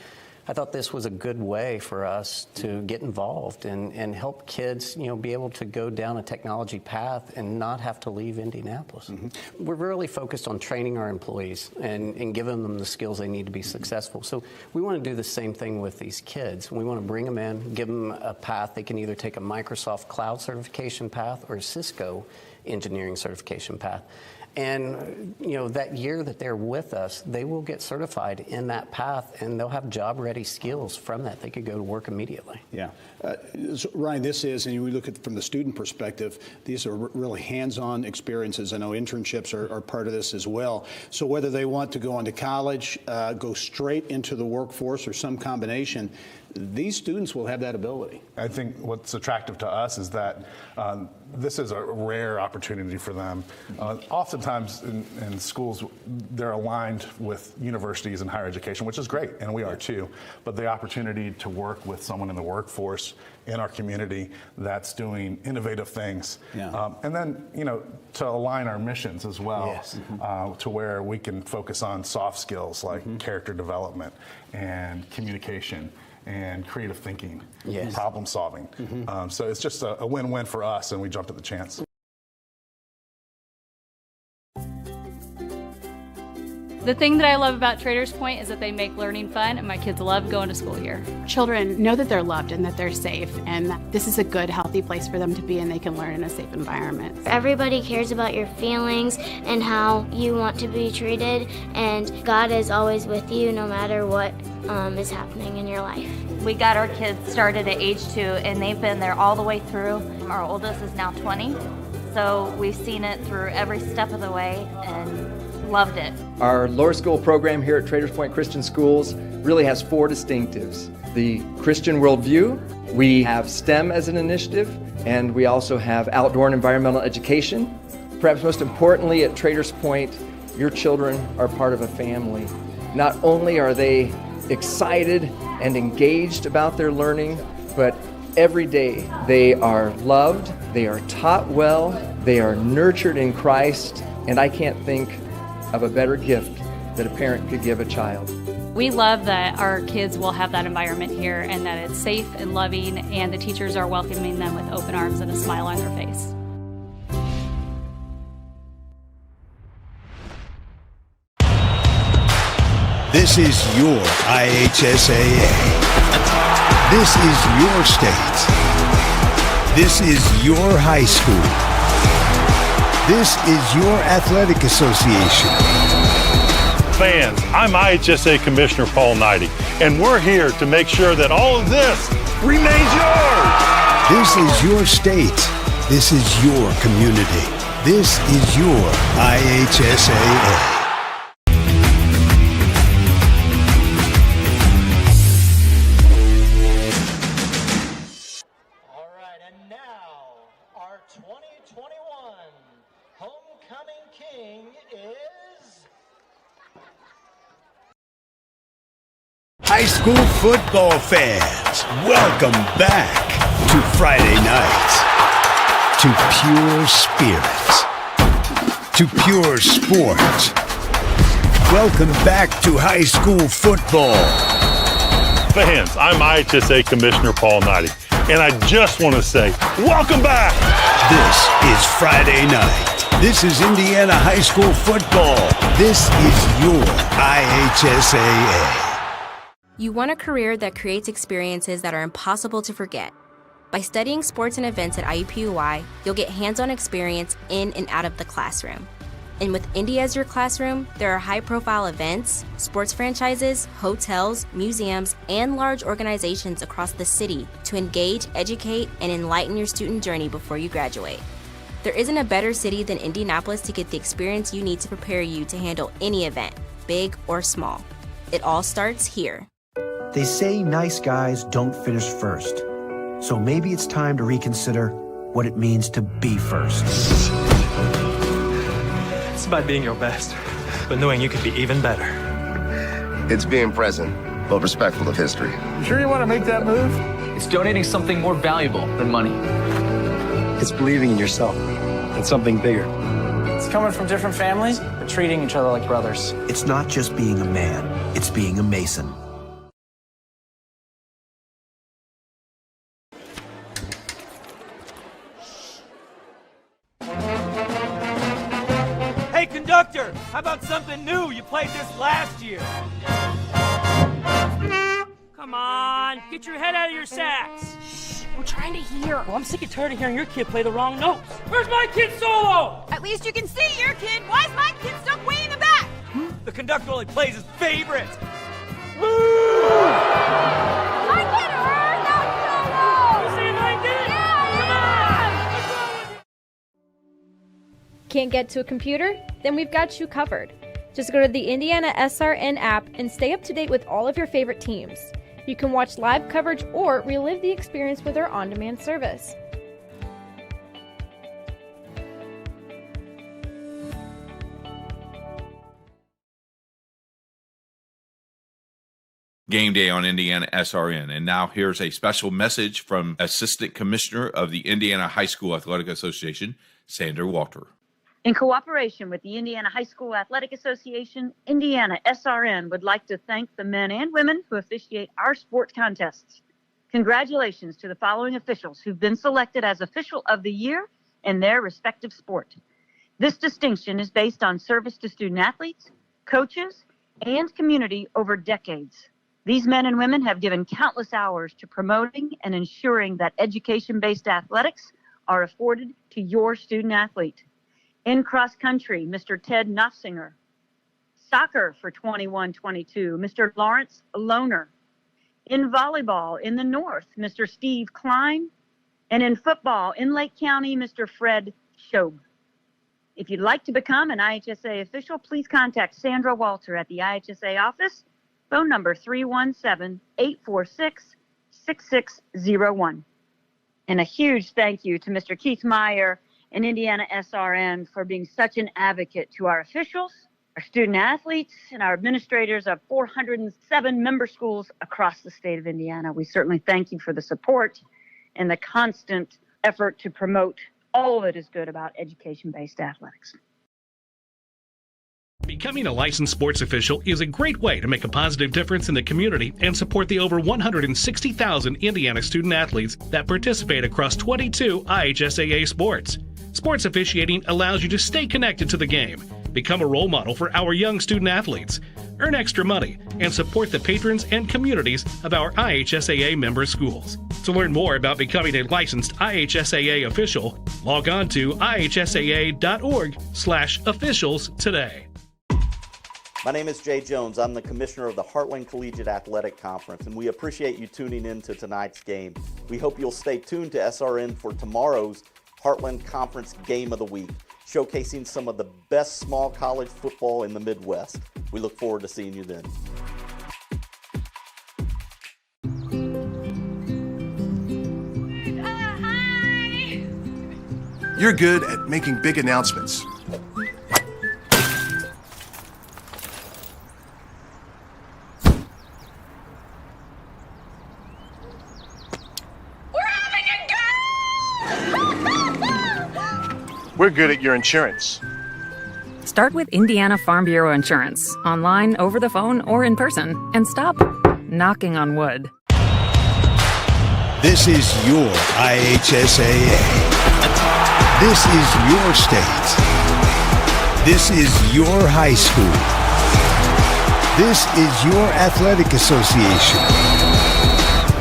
I thought this was a good way for us to get involved and help kids, you know, be able to go down a technology path and not have to leave Indianapolis. We're really focused on training our employees and giving them the skills they need to be successful. So we want to do the same thing with these kids. We want to bring them in, give them a path. They can either take a Microsoft Cloud certification path or a Cisco engineering certification path. And, you know, that year that they're with us, they will get certified in that path, and they'll have job-ready skills from that. They could go to work immediately. Yeah. So Ryan, this is, and we look at from the student perspective, these are really hands-on experiences. I know internships are part of this as well. So whether they want to go on to college, go straight into the workforce, or some combination, these students will have that ability. I think what's attractive to us is that this is a rare opportunity for them. Oftentimes in schools, they're aligned with universities and higher education, which is great, and we are too. But the opportunity to work with someone in the workforce in our community that's doing innovative things. And then, you know, to align our missions as well, to where we can focus on soft skills like character development and communication and creative thinking, problem solving. So it's just a win-win for us, and we jumped at the chance. The thing that I love about Traders Point is that they make learning fun, and my kids love going to school here. Children know that they're loved and that they're safe, and this is a good, healthy place for them to be, and they can learn in a safe environment. Everybody cares about your feelings and how you want to be treated, and God is always with you no matter what is happening in your life. We got our kids started at age 2, and they've been there all the way through. Our oldest is now 20, so we've seen it through every step of the way and loved it. Our lower school program here at Traders Point Christian Schools really has 4 distinctives. The Christian worldview, we have STEM as an initiative, and we also have outdoor and environmental education. Perhaps most importantly, at Traders Point, your children are part of a family. Not only are they excited and engaged about their learning, but every day they are loved, they are taught well, they are nurtured in Christ, and I can't think of a better gift that a parent could give a child. We love that our kids will have that environment here and that it's safe and loving, and the teachers are welcoming them with open arms and a smile on their face. This is your IHSAA. This is your state. This is your high school. This is your athletic association. Fans, I'm IHSAA Commissioner Paul Knighty, and we're here to make sure that all of this remains yours. This is your state. This is your community. This is your IHSAA. High school football fans, welcome back to Friday night, to pure spirits, to pure sport. Welcome back to high school football. Fans, I'm IHSAA Commissioner Paul Knighty, and I just want to say, welcome back. This is Friday night. This is Indiana high school football. This is your IHSAA. You want a career that creates experiences that are impossible to forget. By studying sports and events at IUPUI, you'll get hands-on experience in and out of the classroom. And with Indy as your classroom, there are high-profile events, sports franchises, hotels, museums, and large organizations across the city to engage, educate, and enlighten your student journey before you graduate. There isn't a better city than Indianapolis to get the experience you need to prepare you to handle any event, big or small. It all starts here. They say nice guys don't finish first. So maybe it's time to reconsider what it means to be first. It's about being your best, but knowing you could be even better. It's being present, but respectful of history. You sure you want to make that move? It's donating something more valuable than money. It's believing in yourself and something bigger. It's coming from different families, but treating each other like brothers. It's not just being a man, it's being a Mason. Hey, conductor, how about something new? You played this last year. Come on, get your head out of your sacks. Shh, we're trying to hear. Well, I'm sick and tired of hearing your kid play the wrong notes. Where's my kid solo? At least you can see your kid. Why is my kid stuck way in the back? The conductor only plays his favorite. My kid heard that solo! You see what I did? Yeah! Come on! Can't get to a computer? Then we've got you covered. Just go to the IndianaSRN app and stay up to date with all of your favorite teams. You can watch live coverage or relive the experience with our on-demand service. Game day on IndianaSRN. And now here's a special message from Assistant Commissioner of the Indiana High School Athletic Association, Sandra Walter. In cooperation with the Indiana High School Athletic Association, IndianaSRN would like to thank the men and women who officiate our sports contests. Congratulations to the following officials who've been selected as Official of the Year in their respective sport. This distinction is based on service to student athletes, coaches, and community over decades. These men and women have given countless hours to promoting and ensuring that education-based athletics are afforded to your student athlete. In cross country, Mr. Ted Knopfsinger. Soccer for 21-22, Mr. Lawrence Lohner. In volleyball in the north, Mr. Steve Klein. And in football in Lake County, Mr. Fred Schob. If you'd like to become an IHSAA official, please contact Sandra Walter at the IHSAA office, phone number 317-846-6601. And a huge thank you to Mr. Keith Meyer and IndianaSRN for being such an advocate to our officials, our student athletes, and our administrators of 407 member schools across the state of Indiana. We certainly thank you for the support and the constant effort to promote all that is good about education-based athletics. Becoming a licensed sports official is a great way to make a positive difference in the community and support the over 160,000 Indiana student athletes that participate across 22 IHSAA sports. Sports officiating allows you to stay connected to the game, become a role model for our young student athletes, earn extra money, and support the patrons and communities of our IHSAA member schools. To learn more about becoming a licensed IHSAA official, log on to ihsaa.org/officials today. My name is Jay Jones. I'm the commissioner of the Heartland Collegiate Athletic Conference, and we appreciate you tuning in to tonight's game. We hope you'll stay tuned to SRN for tomorrow's Heartland Conference Game of the Week, showcasing some of the best small college football in the Midwest. We look forward to seeing you then. You're good at making big announcements. We're good at your insurance. Start with Indiana Farm Bureau Insurance, online, over the phone, or in person, and stop knocking on wood. This is your IHSAA. This is your state. This is your high school. This is your athletic association.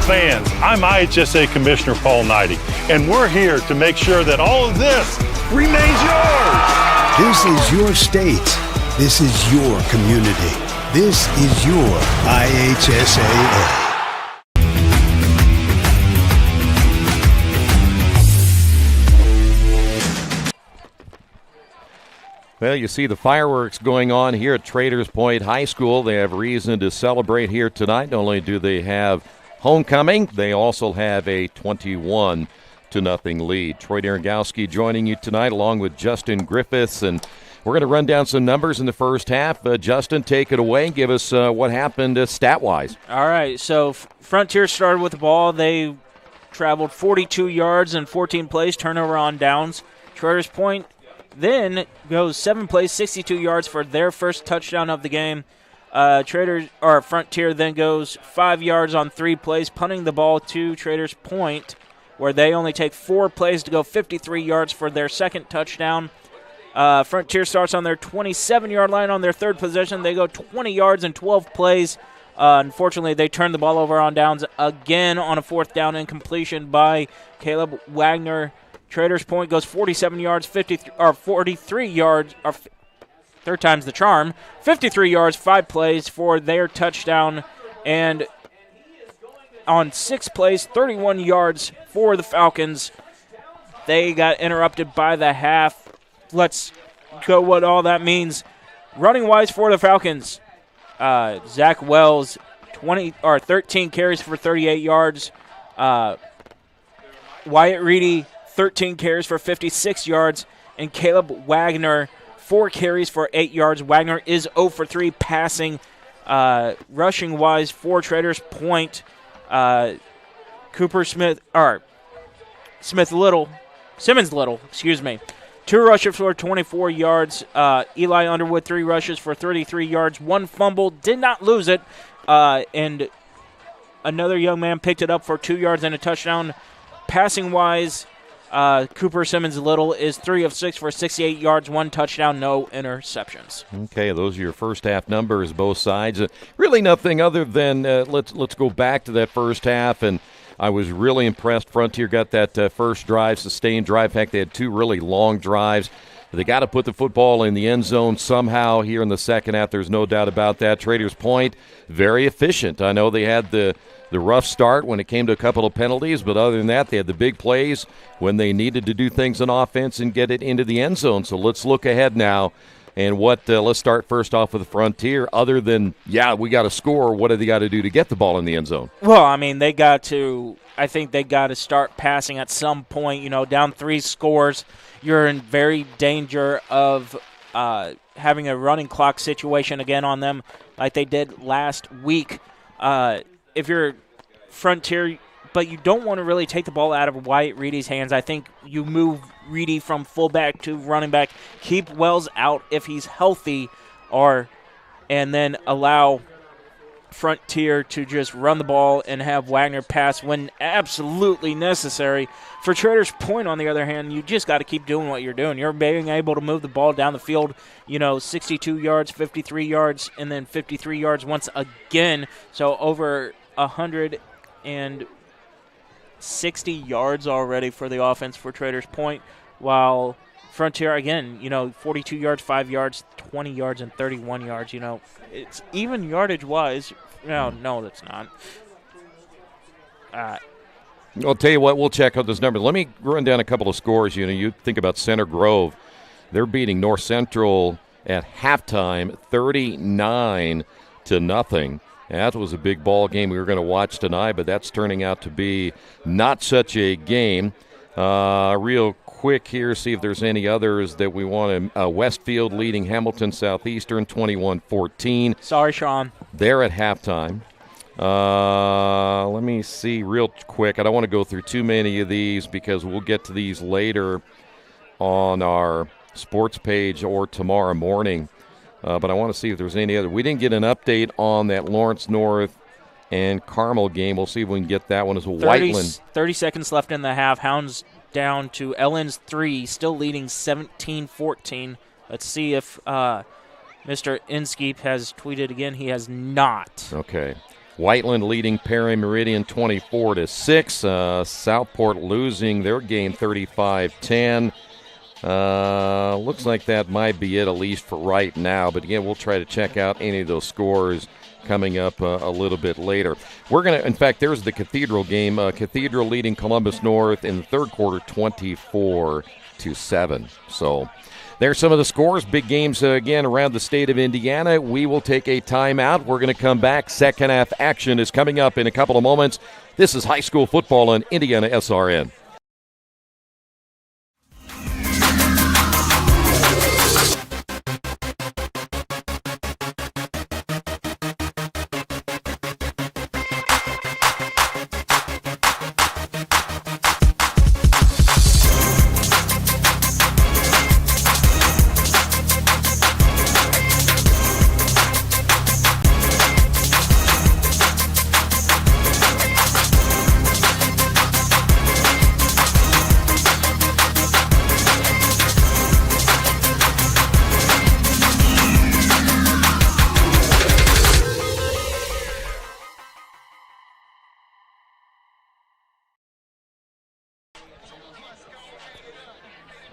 Fans, I'm IHSAA Commissioner Paul Knighty, and we're here to make sure that all of this remains yours. This is your state. This is your community. This is your IHSAA. Well, you see the fireworks going on here at Traders Point High School. They have reason to celebrate here tonight. Not only do they have homecoming, they also have a 21-0 lead. Troy Darengowski joining you tonight along with Justin Griffiths, and we're going to run down some numbers in the first half. Justin, take it away and give us what happened stat-wise. All right, so Frontier started with the ball. They traveled 42 yards and 14 plays, turnover on downs. Traders Point then goes 7 plays, 62 yards for their first touchdown of the game. Frontier then goes 5 yards on 3 plays, punting the ball to Traders Point, where they only take 4 plays to go 53 yards for their second touchdown. Frontier starts on their 27-yard line on their third possession. They go 20 yards and 12 plays. Unfortunately, they turn the ball over on downs again on a fourth down incompletion by Caleb Wagner. Traders Point goes 47 yards, 43 yards, or third time's the charm, 53 yards, 5 plays for their touchdown, and on 6 plays, 31 yards for the Falcons. They got interrupted by the half. Let's go what all that means. Running-wise for the Falcons, Zach Wells, 13 carries for 38 yards. Wyatt Reedy, 13 carries for 56 yards, and Caleb Wagner, 4 carries for 8 yards. Wagner is 0 for 3 passing. Rushing-wise for Traders Point, Simmons Little, 2 rushes for 24 yards. Eli Underwood, 3 rushes for 33 yards. 1 fumble, did not lose it. And another young man picked it up for 2 yards and a touchdown. Passing-wise, Cooper Simmons Little is 3 of 6 for 68 yards, 1 touchdown, no interceptions. Okay, those are your first half numbers, both sides. Really nothing other than let's go back to that first half, and I was really impressed. Frontier got that first drive, sustained drive. In fact, they had 2 really long drives. They got to put the football in the end zone somehow here in the second half. There's no doubt about that. Traders Point, very efficient. I know they had the rough start when it came to a couple of penalties, but other than that, they had the big plays when they needed to do things on offense and get it into the end zone. So let's look ahead now. And let's start first off with the Frontier. Other than, we got to score, what do they got to do to get the ball in the end zone? Well, I mean, I think they got to start passing at some point. Down 3 scores, you're in very danger of having a running clock situation again on them like they did last week. If you're Frontier, but you don't want to really take the ball out of Wyatt Reedy's hands. I think you move Reedy from fullback to running back, keep Wells out if he's healthy, and then allow Frontier to just run the ball and have Wagner pass when absolutely necessary. For Traders Point, on the other hand, you just got to keep doing what you're doing. You're being able to move the ball down the field, 62 yards, 53 yards, and then 53 yards once again. So over 160 yards already for the offense for Traders Point, while Frontier, again, 42 yards, 5 yards, 20 yards, and 31 yards. It's even yardage-wise. No, that's not. I'll tell you what, we'll check out those numbers. Let me run down a couple of scores. You think about Center Grove. They're beating North Central at halftime, 39-0. That was a big ball game we were going to watch tonight, but that's turning out to be not such a game. Real quick here, see if there's any others that we want to. Westfield leading Hamilton Southeastern 21-14. Sorry, Sean. They're at halftime. Let me see real quick. I don't want to go through too many of these because we'll get to these later on our sports page or tomorrow morning. But I want to see if there's any other. We didn't get an update on that Lawrence North and Carmel game. We'll see if we can get that one as well. Whiteland. 30 seconds left in the half. Hounds down to Ellen's 3, still leading 17-14. Let's see if Mr. Inskeep has tweeted again. He has not. Okay. Whiteland leading Perry Meridian 24-6. Southport losing their game 35-10. Looks like that might be it, at least for right now. But again, we'll try to check out any of those scores coming up a little bit later. We're going to, in fact, there's the Cathedral game. Cathedral leading Columbus North in the third quarter 24-7. So There's some of the scores. Big games again around the state of Indiana. We will take a timeout. We're going to come back. Second half action is coming up in a couple of moments. This is high school football on Indiana SRN.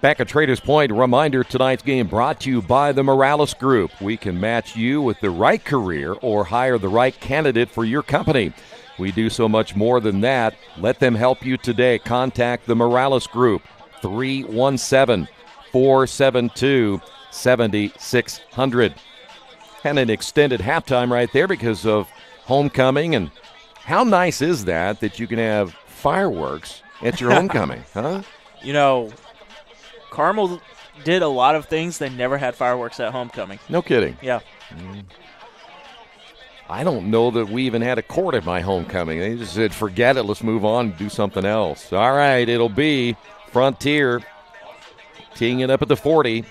Back at Traders Point, a reminder, tonight's game brought to you by the Morales Group. We can match you with the right career or hire the right candidate for your company. We do so much more than that. Let them help you today. Contact the Morales Group, 317-472-7600. And an extended halftime right there because of homecoming. And how nice is that you can have fireworks at your homecoming, huh? You know, Carmel did a lot of things. They never had fireworks at homecoming. No kidding. Yeah. I don't know that we even had a court at my homecoming. They just said, forget it, let's move on and do something else. All right, it'll be Frontier teeing it up at the 40.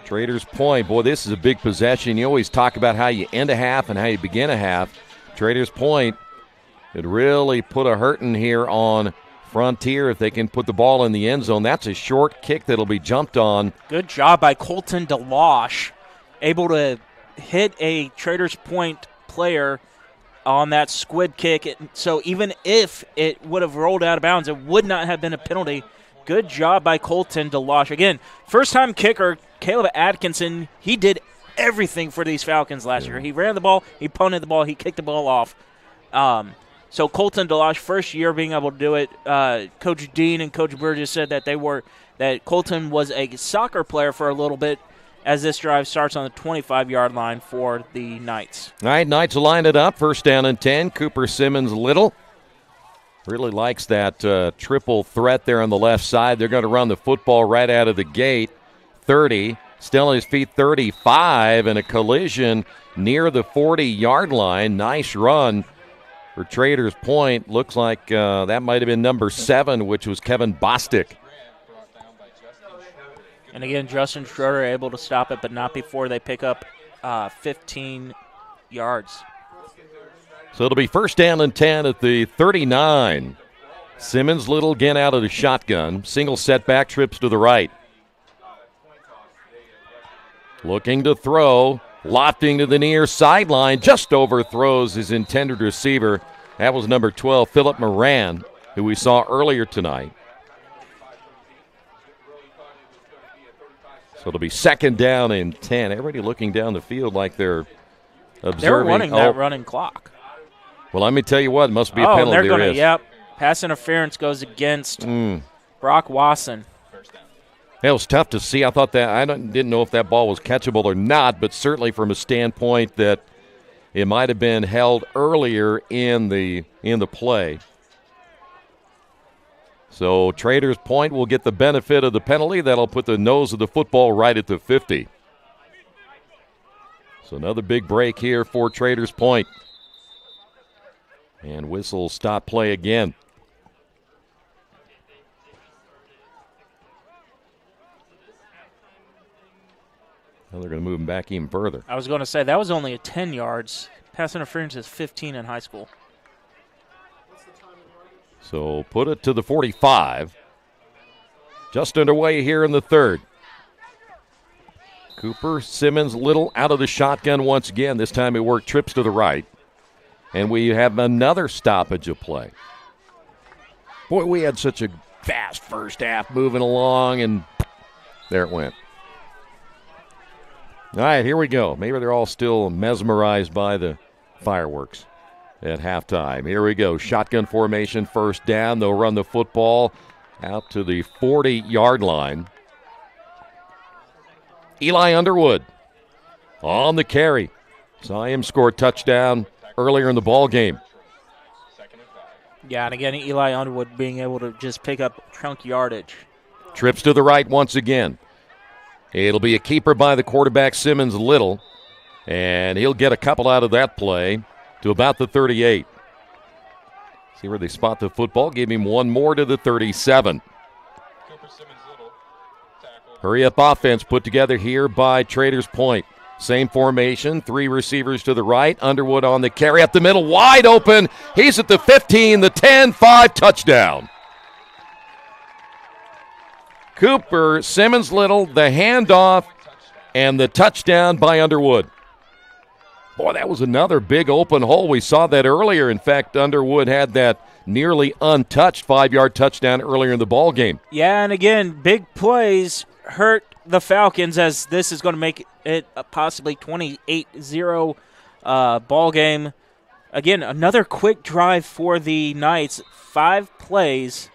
Traders Point. Boy, this is a big possession. You always talk about how you end a half and how you begin a half. Traders Point could really put a hurting here on Frontier if they can put the ball in the end zone. That's a short kick that'll be jumped on. Good job by Colton DeLosh, able to hit a Traders Point player on that squid kick. So even if it would have rolled out of bounds, it would not have been a penalty. Good job by Colton DeLosh. Again, first-time kicker, Caleb Atkinson, he did everything for these Falcons last year. He ran the ball, he punted the ball, he kicked the ball off. So Colton DeLosh, first year being able to do it. Coach Dean and Coach Burgess said that that Colton was a soccer player for a little bit as this drive starts on the 25-yard line for the Knights. All right, Knights will line it up. First down and 10. Cooper Simmons Little really likes that triple threat there on the left side. They're going to run the football right out of the gate. 30, still on his feet, 35, and a collision near the 40-yard line. Nice run for Traders Point. Looks like that might have been number 7, which was Kevin Bostic. And again, Justin Schroeder able to stop it, but not before they pick up 15 yards. So it'll be first down and 10 at the 39. Simmons Little again out of the shotgun. Single setback, trips to the right. Looking to throw. Lofting to the near sideline, just overthrows his intended receiver. That was number 12, Philip Moran, who we saw earlier tonight. So it'll be second down and 10. Everybody looking down the field like they're observing. They're running that running clock. Well, let me tell you what, it must be a penalty. They're going to, yep. Pass interference goes against Brock Wasson. It was tough to see. I thought that didn't know if that ball was catchable or not, but certainly from a standpoint that it might have been held earlier in the play. So Traders Point will get the benefit of the penalty. That'll put the nose of the football right at the 50. So another big break here for Traders Point. And whistle stop play again. Now they're going to move him back even further. I was going to say, that was only at 10 yards. Pass interference is 15 in high school. So put it to the 45. Just underway here in the third. Cooper Simmons Little out of the shotgun once again. This time it worked trips to the right. And we have another stoppage of play. Boy, we had such a fast first half moving along, and there it went. All right, here we go. Maybe they're all still mesmerized by the fireworks at halftime. Here we go. Shotgun formation, first down. They'll run the football out to the 40-yard line. Eli Underwood on the carry. Saw him score a touchdown earlier in the ball game. Yeah, and again, Eli Underwood being able to just pick up chunk yardage. Trips to the right once again. It'll be a keeper by the quarterback, Simmons Little, and he'll get a couple out of that play to about the 38. See where they spot the football. Give him one more to the 37. Hurry-up offense put together here by Traders Point. Same formation, 3 receivers to the right. Underwood on the carry up the middle, wide open. He's at the 15, the 10, 5, touchdown. Cooper, Simmons Little, the handoff, and the touchdown by Underwood. Boy, that was another big open hole. We saw that earlier. In fact, Underwood had that nearly untouched 5-yard touchdown earlier in the ball game. Yeah, and again, big plays hurt the Falcons, as this is going to make it a possibly 28-0 ball game. Again, another quick drive for the Knights. 5 plays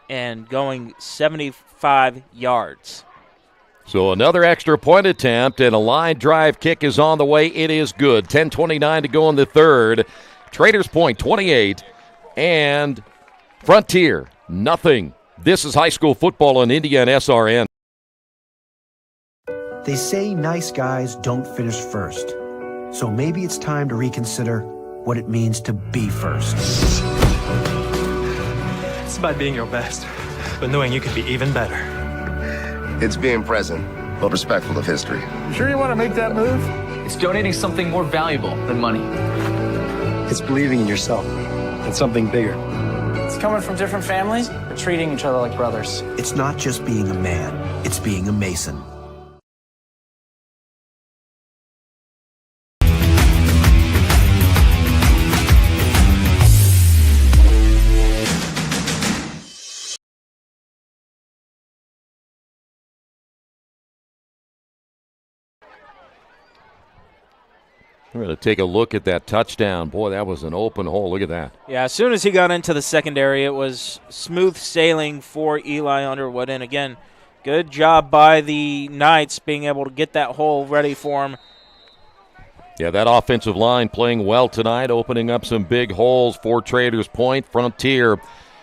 and going 75 yards. So another extra point attempt, and a line drive kick is on the way. It is good. 10:29 to go in the third. Traders Point 28 and Frontier nothing. This is high school football on IndianaSRN. They say nice guys don't finish first. So maybe it's time to reconsider what it means to be first. It's about being your best, but knowing you could be even better. It's being present, but respectful of history. Sure you want to make that move? It's donating something more valuable than money. It's believing in yourself and something bigger. It's coming from different families, but treating each other like brothers. It's not just being a man, it's being a Mason. We're going to take a look at that touchdown. Boy, that was an open hole. Look at that. Yeah, as soon as he got into the secondary, it was smooth sailing for Eli Underwood. And again, good job by the Knights being able to get that hole ready for him. Yeah, that offensive line playing well tonight, opening up some big holes for Traders Point. Frontier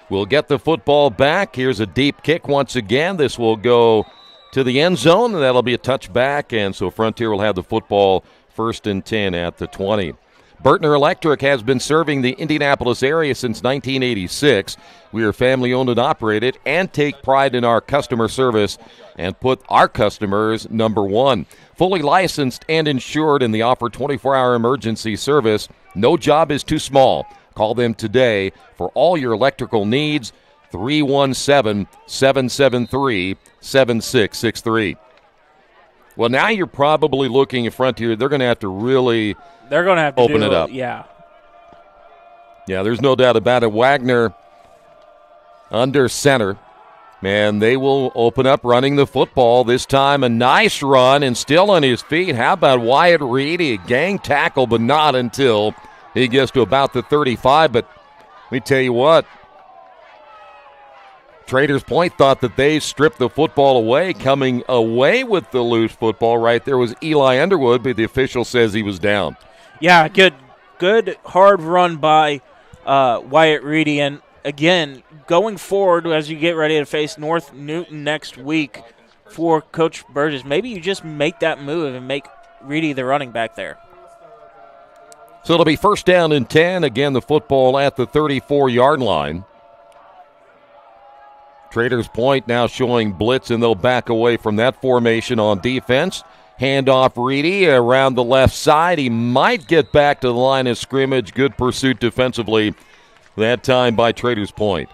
will get the football back. Here's a deep kick once again. This will go to the end zone, and that'll be a touchback. And so Frontier will have the football 1st and 10 at the 20. Bertner Electric has been serving the Indianapolis area since 1986. We are family-owned and operated and take pride in our customer service and put our customers number one. Fully licensed and insured, and they offer 24-hour emergency service. No job is too small. Call them today for all your electrical needs, 317-773-7663. Well, now you're probably looking at Frontier. They're going to have to really open it up. Yeah. Yeah, there's no doubt about it. Wagner under center. Man, they will open up running the football. This time a nice run and still on his feet. How about Wyatt Reed? A gang tackle, but not until he gets to about the 35. But let me tell you what. Traders Point thought that they stripped the football away. Coming away with the loose football right there was Eli Underwood, but the official says he was down. Yeah, good hard run by Wyatt Reedy. And again, going forward as you get ready to face North Newton next week for Coach Burgess, maybe you just make that move and make Reedy the running back there. So it'll be 1st down and 10. Again, the football at the 34-yard line. Traders Point now showing blitz, and they'll back away from that formation on defense. Handoff Reedy around the left side. He might get back to the line of scrimmage. Good pursuit defensively that time by Traders Point.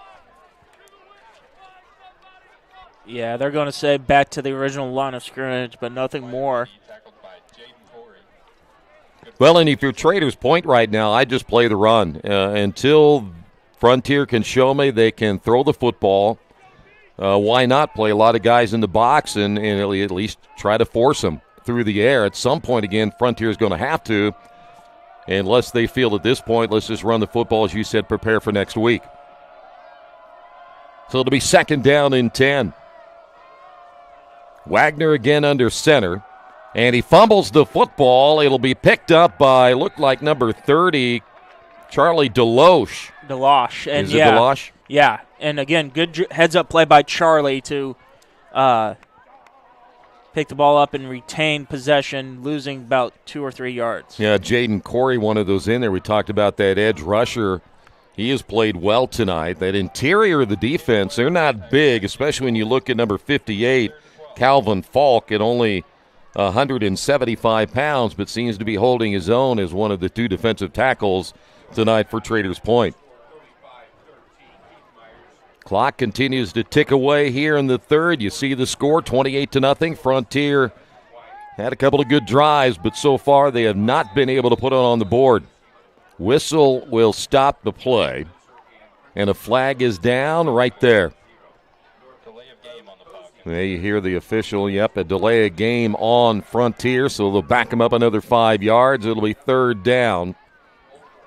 Yeah, they're going to say back to the original line of scrimmage, but nothing more. Well, and if you're Traders Point right now, I just play the run. Until Frontier can show me they can throw the football, why not play a lot of guys in the box and at least try to force them through the air? At some point, again, Frontier is going to have to, unless they feel at this point, let's just run the football, as you said, prepare for next week. So it'll be 2nd down and 10. Wagner again under center. And he fumbles the football. It'll be picked up by, looked like number 30, Charlie Deloche. And Is it Deloche? Yeah. And again, good heads-up play by Charlie to pick the ball up and retain possession, losing about 2 or 3 yards. Yeah, Jaden Corey, one of those in there. We talked about that edge rusher. He has played well tonight. That interior of the defense, they're not big, especially when you look at number 58, Calvin Falk, at only 175 pounds, but seems to be holding his own as one of the 2 defensive tackles tonight for Traders Point. Clock continues to tick away here in the third. You see the score, 28-0. Frontier had a couple of good drives, but so far they have not been able to put it on the board. Whistle will stop the play, and a flag is down right there. There you hear the official, a delay of game on Frontier, so they'll back him up another 5 yards. It'll be third down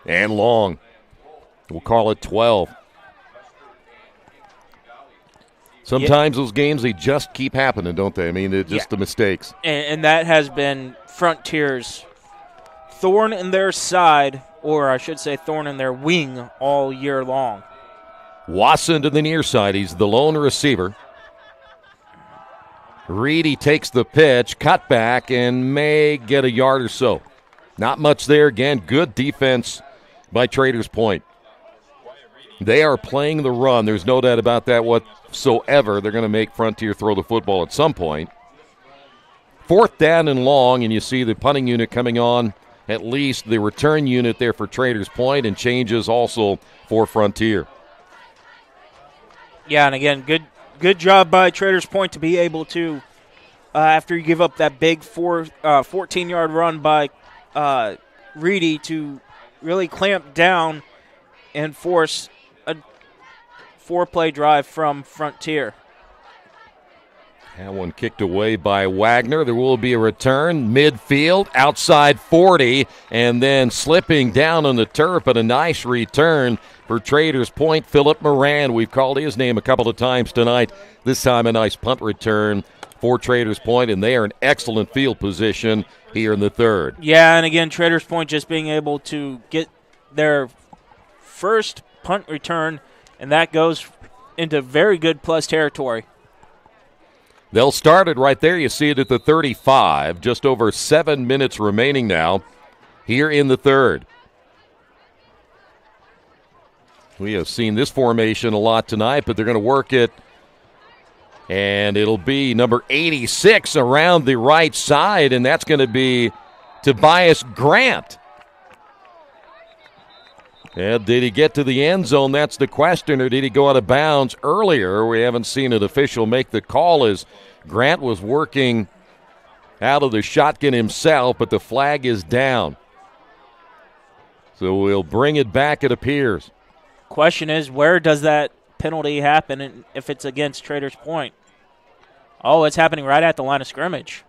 and long. We'll call it 12. Sometimes those games, they just keep happening, don't they? I mean, it's just the mistakes. And that has been Frontier's thorn in their side, or I should say thorn in their wing all year long. Wasson to the near side. He's the lone receiver. Reedy takes the pitch, cut back, and may get a yard or so. Not much there. Again, good defense by Traders Point. They are playing the run. There's no doubt about that whatsoever. They're going to make Frontier throw the football at some point. Fourth down and long, and you see the punting unit coming on, at least the return unit there for Traders Point, and changes also for Frontier. Yeah, and again, good job by Traders Point to be able to, after you give up that big 14-yard run by Reedy, to really clamp down and force a 4-play drive from Frontier. That one kicked away by Wagner. There will be a return midfield, outside 40, and then slipping down on the turf, but a nice return for Traders Point. Philip Moran, we've called his name a couple of times tonight. This time a nice punt return for Traders Point, and they are in excellent field position here in the third. Yeah, and again, Traders Point just being able to get their first punt return, and that goes into very good plus territory. They'll start it right there. You see it at the 35. Just over 7 minutes remaining now here in the third. We have seen this formation a lot tonight, but they're going to work it. And it'll be number 86 around the right side, and that's going to be Tobias Grant. And did he get to the end zone? That's the question. Or did he go out of bounds earlier? We haven't seen an official make the call as Grant was working out of the shotgun himself, but the flag is down. So we'll bring it back, it appears. Question is, where does that penalty happen if it's against Traders Point? Oh, it's happening right at the line of scrimmage.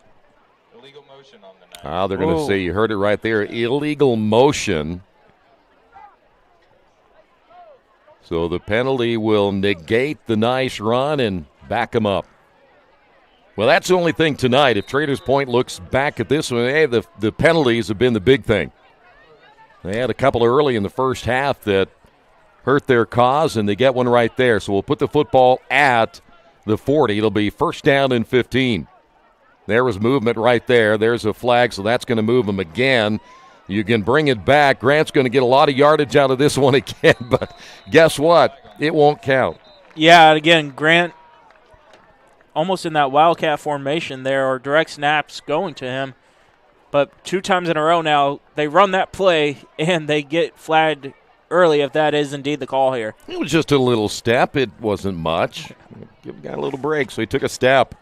Illegal motion on the night. They're going to say, you heard it right there, illegal motion. So the penalty will negate the nice run and back them up. Well, that's the only thing tonight. If Traders Point looks back at this one, hey, the penalties have been the big thing. They had a couple early in the first half that hurt their cause, and they get one right there. So we'll put the football at the 40. It'll be first down and 15. There was movement right there. There's a flag, so that's going to move them again. You can bring it back. Grant's going to get a lot of yardage out of this one again, but guess what? It won't count. Yeah, again, Grant almost in that Wildcat formation there, or direct snaps going to him. But 2 times in a row now, they run that play, and they get flagged early if that is indeed the call here. It was just a little step. It wasn't much. Got a little break, so he took a step.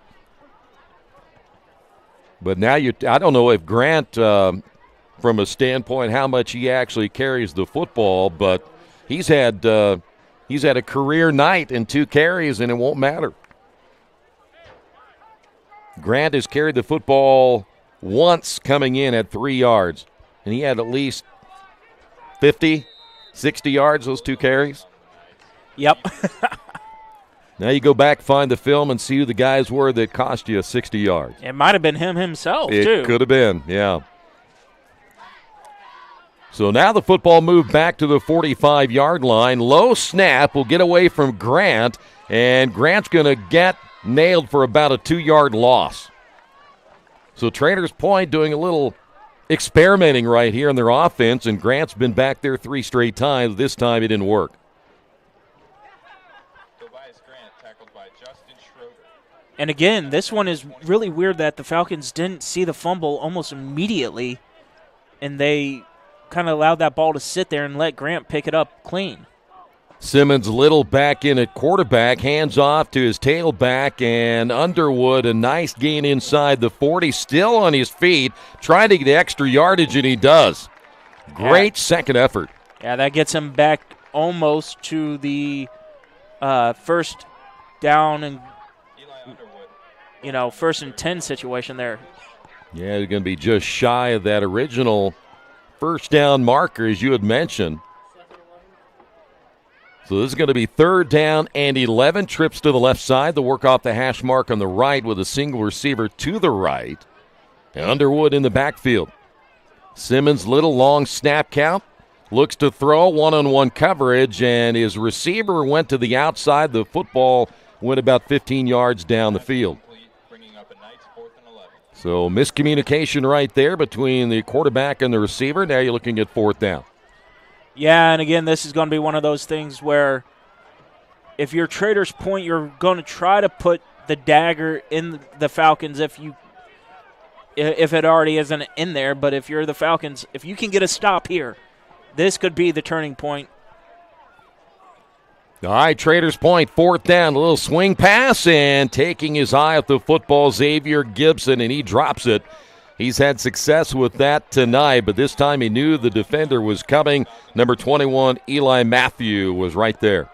But now I don't know if Grant, from a standpoint how much he actually carries the football, but he's had a career night in 2 carries, and it won't matter. Grant has carried the football once coming in at 3 yards, and he had at least 50, 60 yards those 2 carries. Yep. Now you go back, find the film, and see who the guys were that cost you 60 yards. It might have been him himself, It too. could have been, yeah. So now the football moved back to the 45-yard line. Low snap will get away from Grant, and Grant's going to get nailed for about a 2-yard loss. So Traders Point doing a little experimenting right here in their offense, and Grant's been back there 3 straight times. This time it didn't work. And again, this one is really weird that the Falcons didn't see the fumble almost immediately, and they kind of allowed that ball to sit there and let Grant pick it up clean. Simmons Little back in at quarterback, hands off to his tailback, and Underwood, a nice gain inside the 40, still on his feet, trying to get extra yardage, and he does. Great second effort. Yeah, that gets him back almost to the first down and, first and 10 situation there. Yeah, they're going to be just shy of that original first down marker, as you had mentioned. So this is going to be 3rd down and 11. Trips to the left side. They'll work off the hash mark on the right with a single receiver to the right. And Underwood in the backfield. Simmons, Little, long snap count. Looks to throw, one-on-one coverage, and his receiver went to the outside. The football went about 15 yards down the field. So miscommunication right there between the quarterback and the receiver. Now you're looking at 4th down. Yeah, and again, this is going to be one of those things where if you're Traders Point, you're going to try to put the dagger in the Falcons if it already isn't in there. But if you're the Falcons, if you can get a stop here, this could be the turning point. All right, Traders Point, 4th down, a little swing pass, and taking his eye off the football, Xavier Gibson, and he drops it. He's had success with that tonight, but this time he knew the defender was coming. Number 21, Eli Matthew, was right there.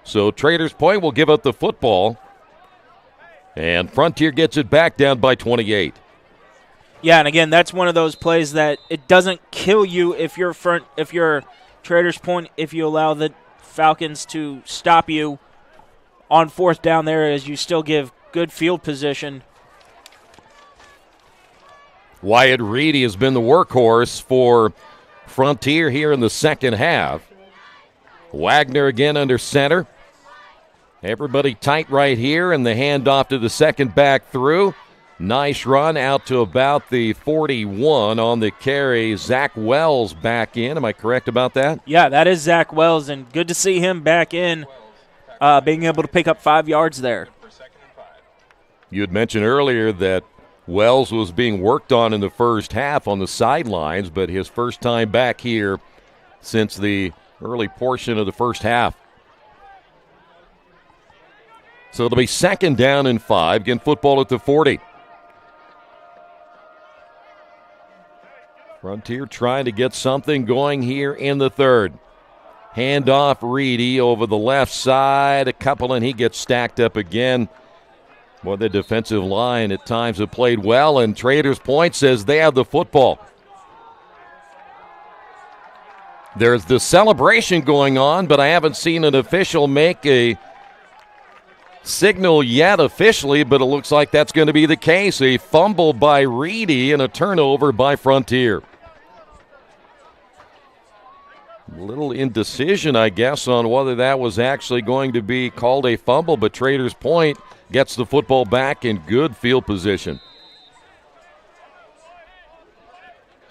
So Traders Point will give up the football, and Frontier gets it back down by 28. Yeah, and again, that's one of those plays that it doesn't kill you if you're Traders Point, if you allow the Falcons to stop you on 4th down there, as you still give good field position. Wyatt Reedy has been the workhorse for Frontier here in the second half. Wagner again under center. Everybody tight right here, and the handoff to the second back through. Nice run out to about the 41 on the carry. Zach Wells back in. Am I correct about that? Yeah, that is Zach Wells, and good to see him back in, being able to pick up 5 yards there. You had mentioned earlier that Wells was being worked on in the first half on the sidelines, but his first time back here since the early portion of the first half. So it'll be 2nd down and 5. Again, football at the 40. Frontier trying to get something going here in the 3rd. Handoff Reedy over the left side. A couple, and he gets stacked up again. Well, the defensive line at times have played well, and Traders Point says they have the football. There's the celebration going on, but I haven't seen an official make a signal yet officially, but it looks like that's going to be the case. A fumble by Reedy and a turnover by Frontier. A little indecision, I guess, on whether that was actually going to be called a fumble, but Traders Point gets the football back in good field position.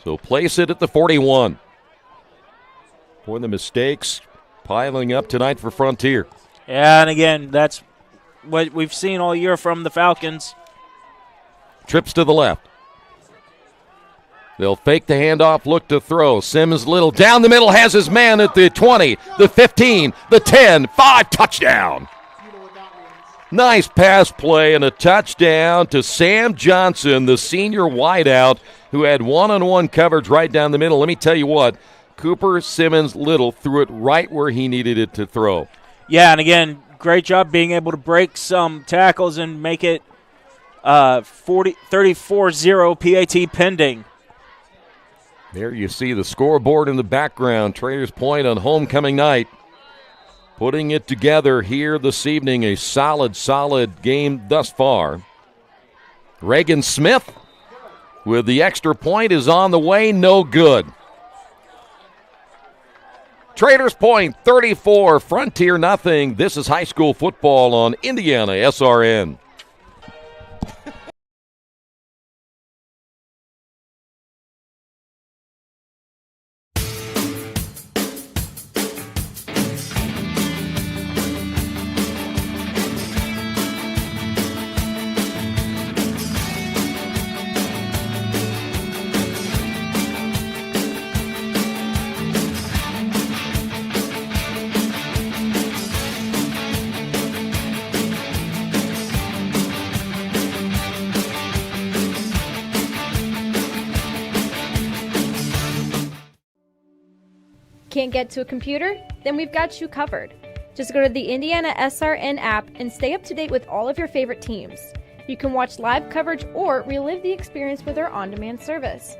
So place it at the 41. Boy, the mistakes piling up tonight for Frontier. Yeah, and again, that's what we've seen all year from the Falcons. Trips to the left. They'll fake the handoff, look to throw. Simmons Little down the middle, has his man at the 20, the 15, the 10, 5, touchdown. Nice pass play and a touchdown to Sam Johnson, the senior wideout, who had one-on-one coverage right down the middle. Let me tell you what, Cooper Simmons Little threw it right where he needed it to throw. Yeah, and again, great job being able to break some tackles and make it 34-0 PAT pending. There you see the scoreboard in the background. Traders Point on homecoming night. putting it together here this evening. A solid game thus far. Reagan Smith with the extra point is on the way, no good. Traders Point 34, Frontier nothing. This is high school football on IndianaSRN. Can't get to a computer? Then we've got you covered. Just go to the IndianaSRN app and stay up to date with all of your favorite teams. You can watch live coverage or relive the experience with our on-demand service.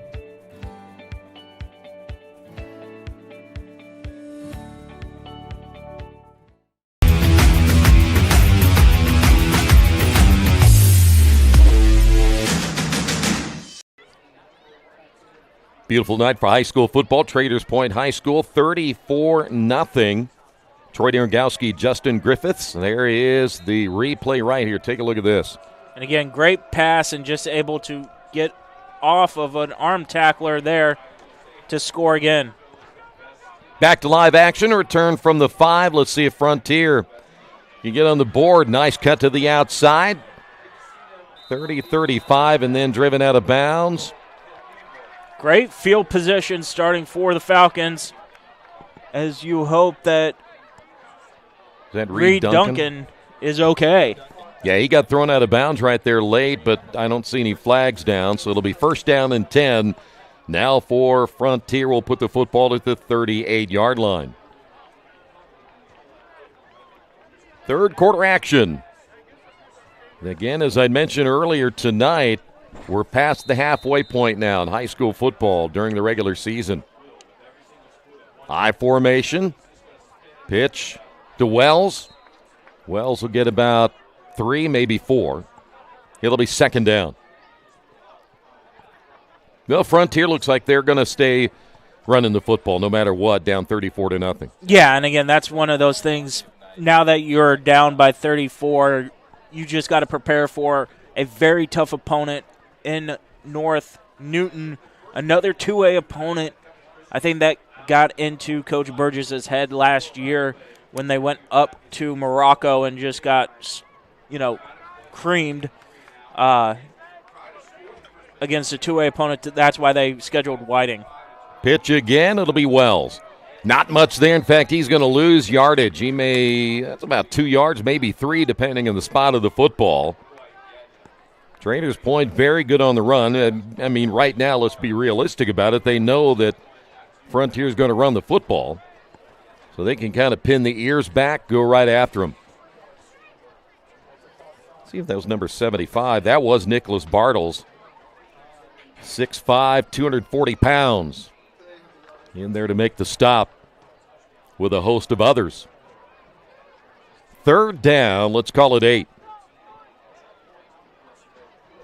Beautiful night for high school football. Traders Point High School, 34-0. Troy Darengowski, Justin Griffiths. There is the replay right here. Take a look at this. And again, great pass and just able to get off of an arm tackler there to score again. Back to live action. Return from the 5. Let's see if Frontier can get on the board. Nice cut to the outside. 30-35 and then driven out of bounds. Great field position starting for the Falcons, as you hope that Reed Duncan is okay. Yeah, he got thrown out of bounds right there late, but I don't see any flags down, so it'll be first down and 10. Now for Frontier, we'll put the football at the 38-yard line. Third quarter action. Again, as I mentioned earlier tonight, we're past the halfway point now in high school football during the regular season. I formation. Pitch to Wells. Wells will get about 3, maybe 4. It'll be second down. Well, Frontier looks like they're going to stay running the football no matter what, down 34-0. Yeah, and again, that's one of those things. Now that you're down by 34, you just got to prepare for a very tough opponent in North Newton, another 2A opponent. I think that got into Coach Burgess's head last year when they went up to Morocco and just got, creamed against a 2A opponent. That's why they scheduled Whiting. Pitch again, it'll be Wells. Not much there. In fact, he's going to lose yardage. That's about 2 yards, maybe 3, depending on the spot of the football. Traders Point very good on the run. I mean, right now, let's be realistic about it. They know that Frontier's going to run the football, so they can kind of pin the ears back, go right after him. See if that was number 75. That was Nicholas Bartles. 6'5", 240 pounds. In there to make the stop with a host of others. Third down, let's call it 8.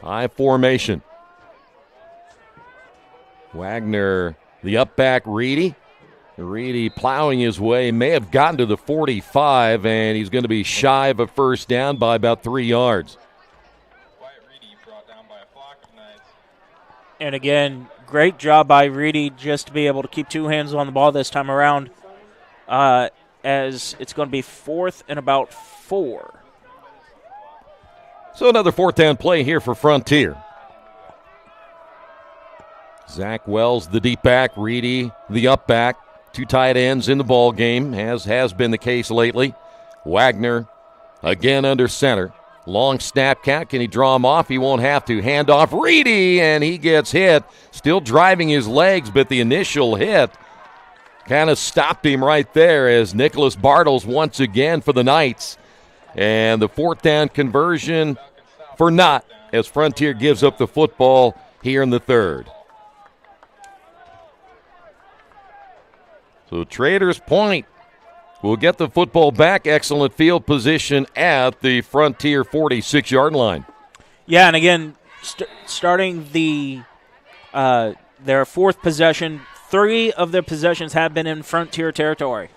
High formation. Wagner, the up back, Reedy. Reedy plowing his way, may have gotten to the 45, and he's going to be shy of a first down by about 3 yards. And again, great job by Reedy just to be able to keep 2 hands on the ball this time around, as it's going to be 4th and about 4. So another 4th down play here for Frontier. Zach Wells, the deep back, Reedy, the up back. 2 tight ends in the ball game, as has been the case lately. Wagner again under center. Long snap count. Can he draw him off? He won't have to. Hand off Reedy, and he gets hit. Still driving his legs, but the initial hit kind of stopped him right there as Nicholas Bartles once again for the Knights. And the 4th down conversion for naught as Frontier gives up the football here in the 3rd. So Traders Point will get the football back. Excellent field position at the Frontier 46-yard line. Yeah, and again, starting their fourth possession, 3 of their possessions have been in Frontier territory.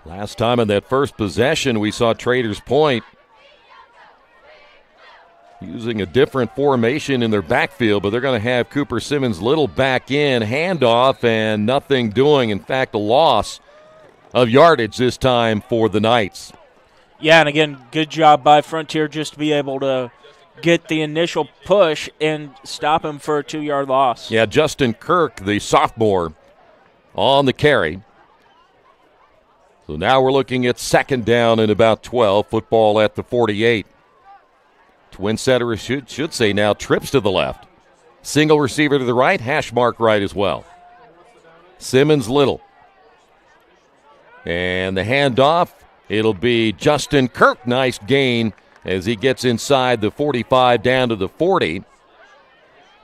Last time in that first possession, we saw Traders Point using a different formation in their backfield, but they're going to have Cooper Simmons Little back in, handoff, and nothing doing. In fact, a loss of yardage this time for the Knights. Yeah, and again, good job by Frontier just to be able to get the initial push and stop him for a 2-yard loss. Yeah, Justin Kirk, the sophomore, on the carry. So now we're looking at second down and about 12, football at the 48. Twin setter should say now trips to the left. Single receiver to the right, hash mark right as well. Simmons Little. And the handoff, it'll be Justin Kirk. Nice gain as he gets inside the 45 down to the 40.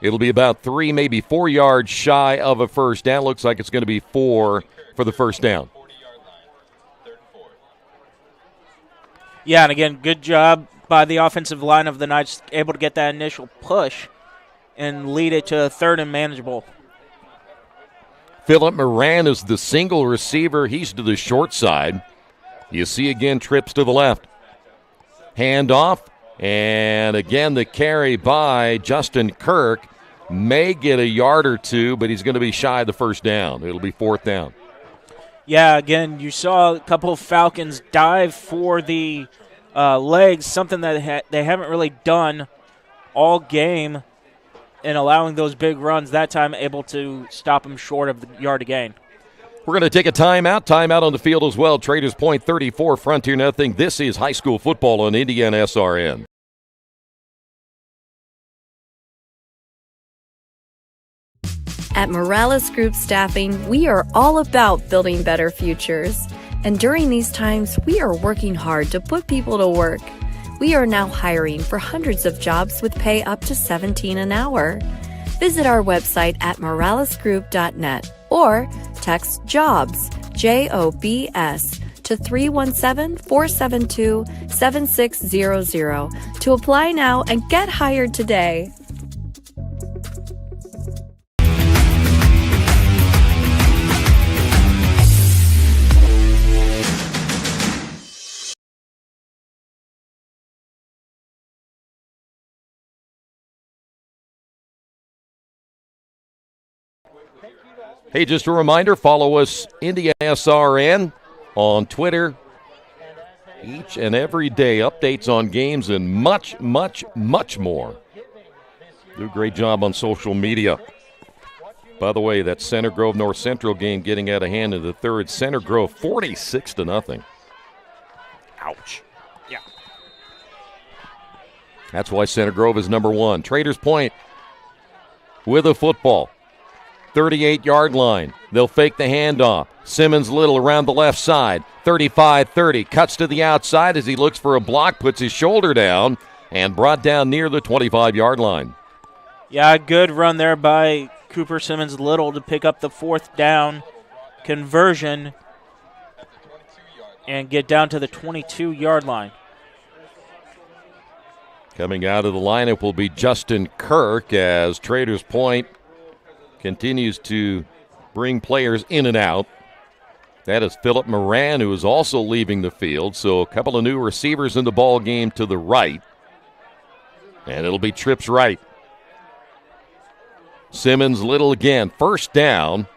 It'll be about 3, maybe 4 yards shy of a first down. Looks like it's going to be 4 for the first down. Yeah, and again, good job by the offensive line of the Knights, able to get that initial push and lead it to a third and manageable. Philip Moran is the single receiver. He's to the short side. You see again trips to the left. Handoff, and again the carry by Justin Kirk. May get a yard or 2, but he's going to be shy of the first down. It'll be fourth down. Yeah, again, you saw a couple of Falcons dive for the legs, something that they haven't really done all game, and allowing those big runs, that time able to stop them short of the yard to gain. We're going to take a timeout. Timeout on the field as well. Traders Point 34, Frontier nothing. This is high school football on IndianaSRN. At Morales Group Staffing, we are all about building better futures. And during these times, we are working hard to put people to work. We are now hiring for hundreds of jobs with pay up to $17 an hour. Visit our website at moralesgroup.net or text JOBS, JOBS, to 317-472-7600 to apply now and get hired today. Hey, just a reminder, follow us, IndianaSRN, on Twitter. Each and every day, updates on games and much, much, much more. Do a great job on social media. By the way, that Center Grove North Central game getting out of hand in the third. Center Grove 46-0. Ouch. Yeah. That's why Center Grove is number 1. Traders Point with a football. 38-yard line. They'll fake the handoff. Simmons Little around the left side. 35-30. Cuts to the outside as he looks for a block, puts his shoulder down, and brought down near the 25-yard line. Yeah, good run there by Cooper Simmons Little to pick up the fourth down conversion and get down to the 22-yard line. Coming out of the lineup will be Justin Kirk as Traders Point continues to bring players in and out. That is Philip Moran, who is also leaving the field. So a couple of new receivers in the ball game to the right. And it'll be trips right. Simmons Little again, first down.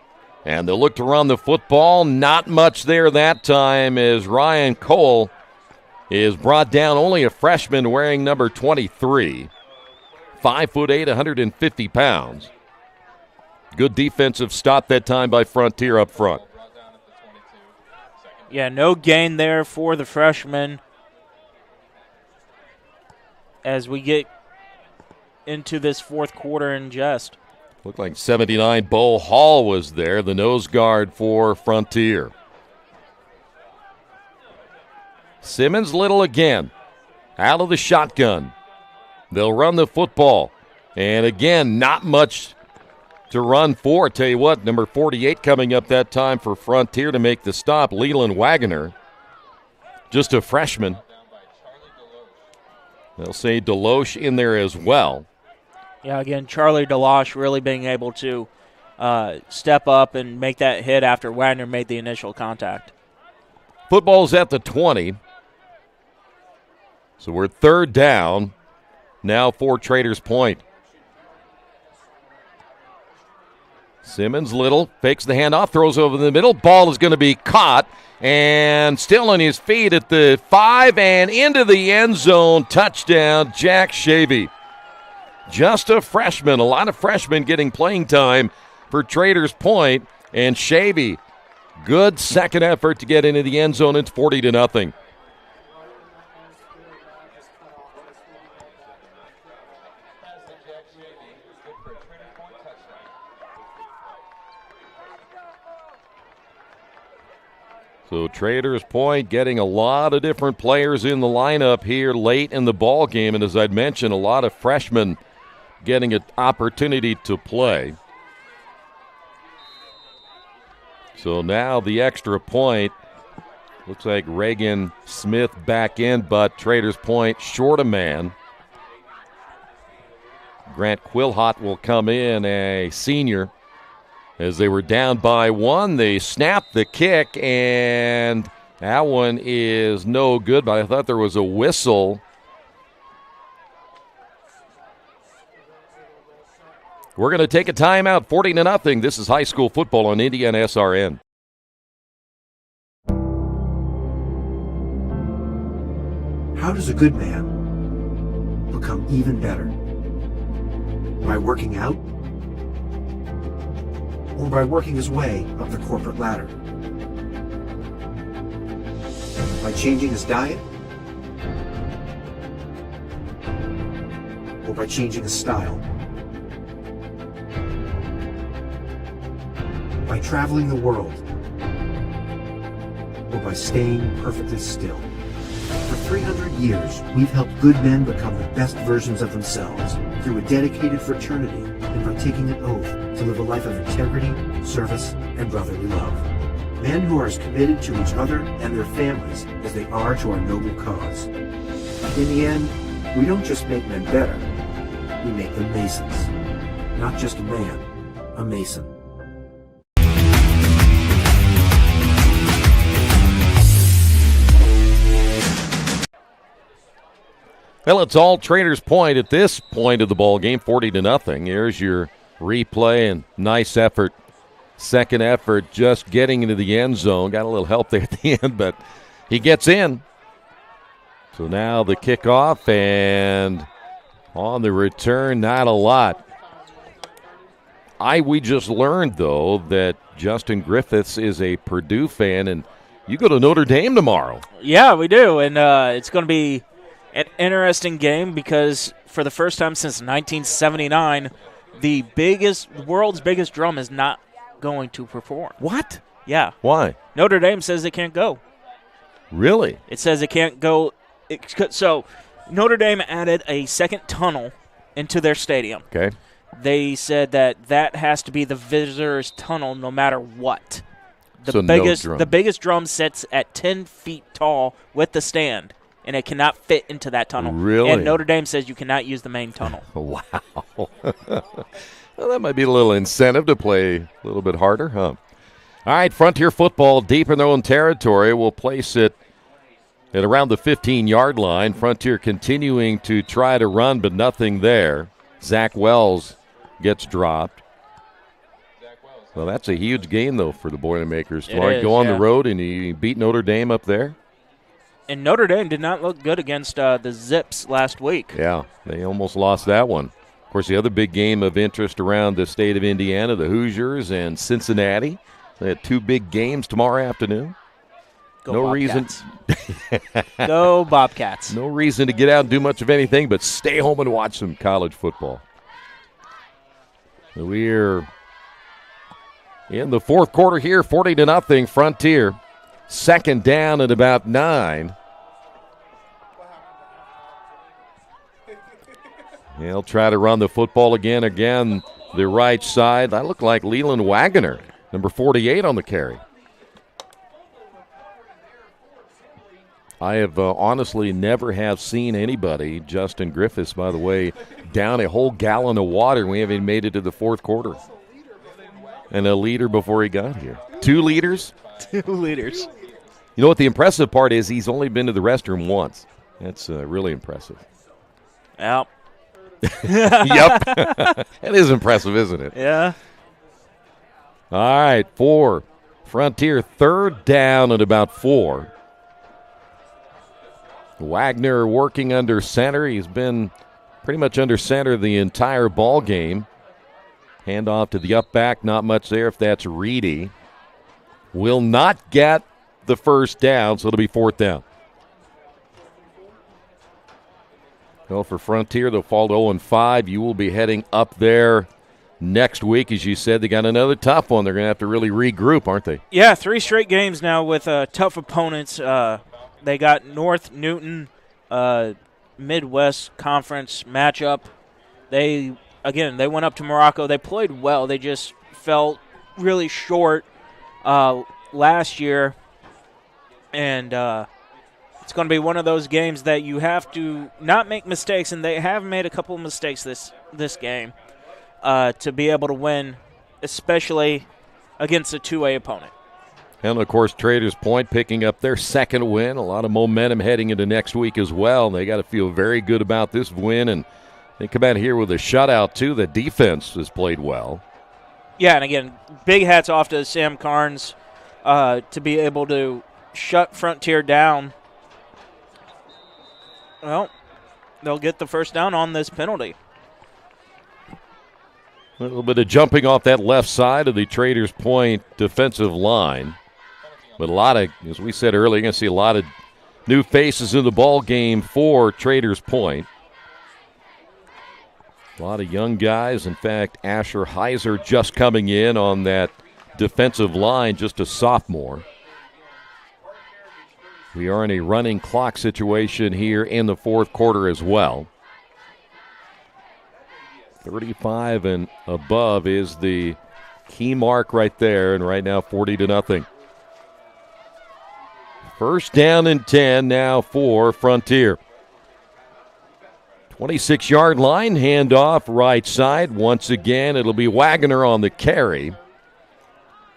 And they'll look to run the football. Not much there that time as Ryan Cole is brought down, only a freshman wearing number 23. 5'8", 150 pounds. Good defensive stop that time by Frontier up front. Yeah, no gain there for the freshman as we get into this fourth quarter in jest. Looked like 79 Bo Hall was there, the nose guard for Frontier. Simmons Little again, out of the shotgun. They'll run the football. And again, not much to run for. Tell you what, number 48 coming up that time for Frontier to make the stop, Leland Wagoner. Just a freshman. They'll say Deloche in there as well. Yeah, again, Charlie Deloche really being able to step up and make that hit after Wagner made the initial contact. Football's at the 20. So we're third down now for Traders Point. Simmons, Little, fakes the handoff, throws over the middle. Ball is going to be caught and still on his feet at the 5 and into the end zone. Touchdown, Jack Shavy. Just a freshman. A lot of freshmen getting playing time for Traders Point. And Shavy, good second effort to get into the end zone. It's 40-0. So Traders Point getting a lot of different players in the lineup here late in the ball game, and as I'd mentioned, a lot of freshmen getting an opportunity to play. So now the extra point. Looks like Reagan Smith back in, but Traders Point short a man. Grant Quillhot will come in, a senior. As they were down by 1, they snapped the kick, and that one is no good, but I thought there was a whistle. We're going to take a timeout, 40-0. This is high school football on IndianaSRN. How does a good man become even better? By working out? Or by working his way up the corporate ladder? By changing his diet? Or by changing his style? By traveling the world? Or by staying perfectly still? For 300 years, we've helped good men become the best versions of themselves through a dedicated fraternity and by taking an oath to live a life of integrity, service, and brotherly love. Men who are as committed to each other and their families as they are to our noble cause. In the end, we don't just make men better, we make them Masons. Not just a man, a Mason. Well, it's all Traders Point at this point of the ball game, 40-0. Here's your replay and nice effort. Second effort, just getting into the end zone. Got a little help there at the end, but he gets in. So now the kickoff, and on the return, not a lot. We just learned, though, that Justin Griffiths is a Purdue fan, and you go to Notre Dame tomorrow. Yeah, we do, and it's going to be an interesting game because for the first time since 1979, the world's biggest drum is not going to perform. What? Yeah. Why? Notre Dame says it can't go. Really? It says it can't go. So Notre Dame added a second tunnel into their stadium. Okay. They said that has to be the visitors' tunnel no matter what. So the biggest drum sits at 10 feet tall with the stand, and it cannot fit into that tunnel. Really? And Notre Dame says you cannot use the main tunnel. Wow. Well, that might be a little incentive to play a little bit harder, huh? All right, Frontier football deep in their own territory. We'll place it at around the 15-yard line. Frontier continuing to try to run, but nothing there. Zach Wells gets dropped. Well, that's a huge game, though, for the Boilermakers. Go on the road and you beat Notre Dame up there. And Notre Dame did not look good against the Zips last week. Yeah, they almost lost that one. Of course, the other big game of interest around the state of Indiana, the Hoosiers and Cincinnati. They had 2 big games tomorrow afternoon. Go Bobcats. No reason to get out and do much of anything but stay home and watch some college football. We're in the fourth quarter here, 40-0 Frontier. Second down at about 9. They'll try to run the football again. the right side. That looked like Leland Wagner, number 48 on the carry. I have honestly never have seen anybody, Justin Griffiths, by the way, down a whole gallon of water. We haven't made it to the fourth quarter. And a liter before he got here. 2 liters? 2 liters. You know what the impressive part is? He's only been to the restroom once. That's really impressive. Yep. Yep. That is impressive, isn't it? Yeah. All right, 4. Frontier, 3rd down at about 4. Wagner working under center. He's been pretty much under center the entire ball game. Handoff to the up back, not much there if that's Reedy. Will not get the first down, so it'll be 4th down. Well, for Frontier, they'll fall to 0-5. You will be heading up there next week. As you said, they got another tough one. They're going to have to really regroup, aren't they? Yeah, 3 straight games now with tough opponents. They got North Newton Midwest Conference matchup. They went up to Morocco. They played well. They just felt really short last year. And it's going to be one of those games that you have to not make mistakes, and they have made a couple of mistakes this game to be able to win, especially against a 2A opponent. And, of course, Traders Point picking up their 2nd win. A lot of momentum heading into next week as well. They got to feel very good about this win, and they come out here with a shutout, too. The defense has played well. Yeah, and, again, big hats off to Sam Carnes to be able to shut Frontier down. Well, they'll get the first down on this penalty. A little bit of jumping off that left side of the Traders Point defensive line. But a lot of, as we said earlier, you're going to see a lot of new faces in the ball game for Traders Point. A lot of young guys. In fact, Asher Heiser just coming in on that defensive line, just a sophomore. We are in a running clock situation here in the fourth quarter as well. 35 and above is the key mark right there, and right now 40-0. First down and 10 now for Frontier. 26-yard line, handoff right side. Once again, it'll be Wagner on the carry.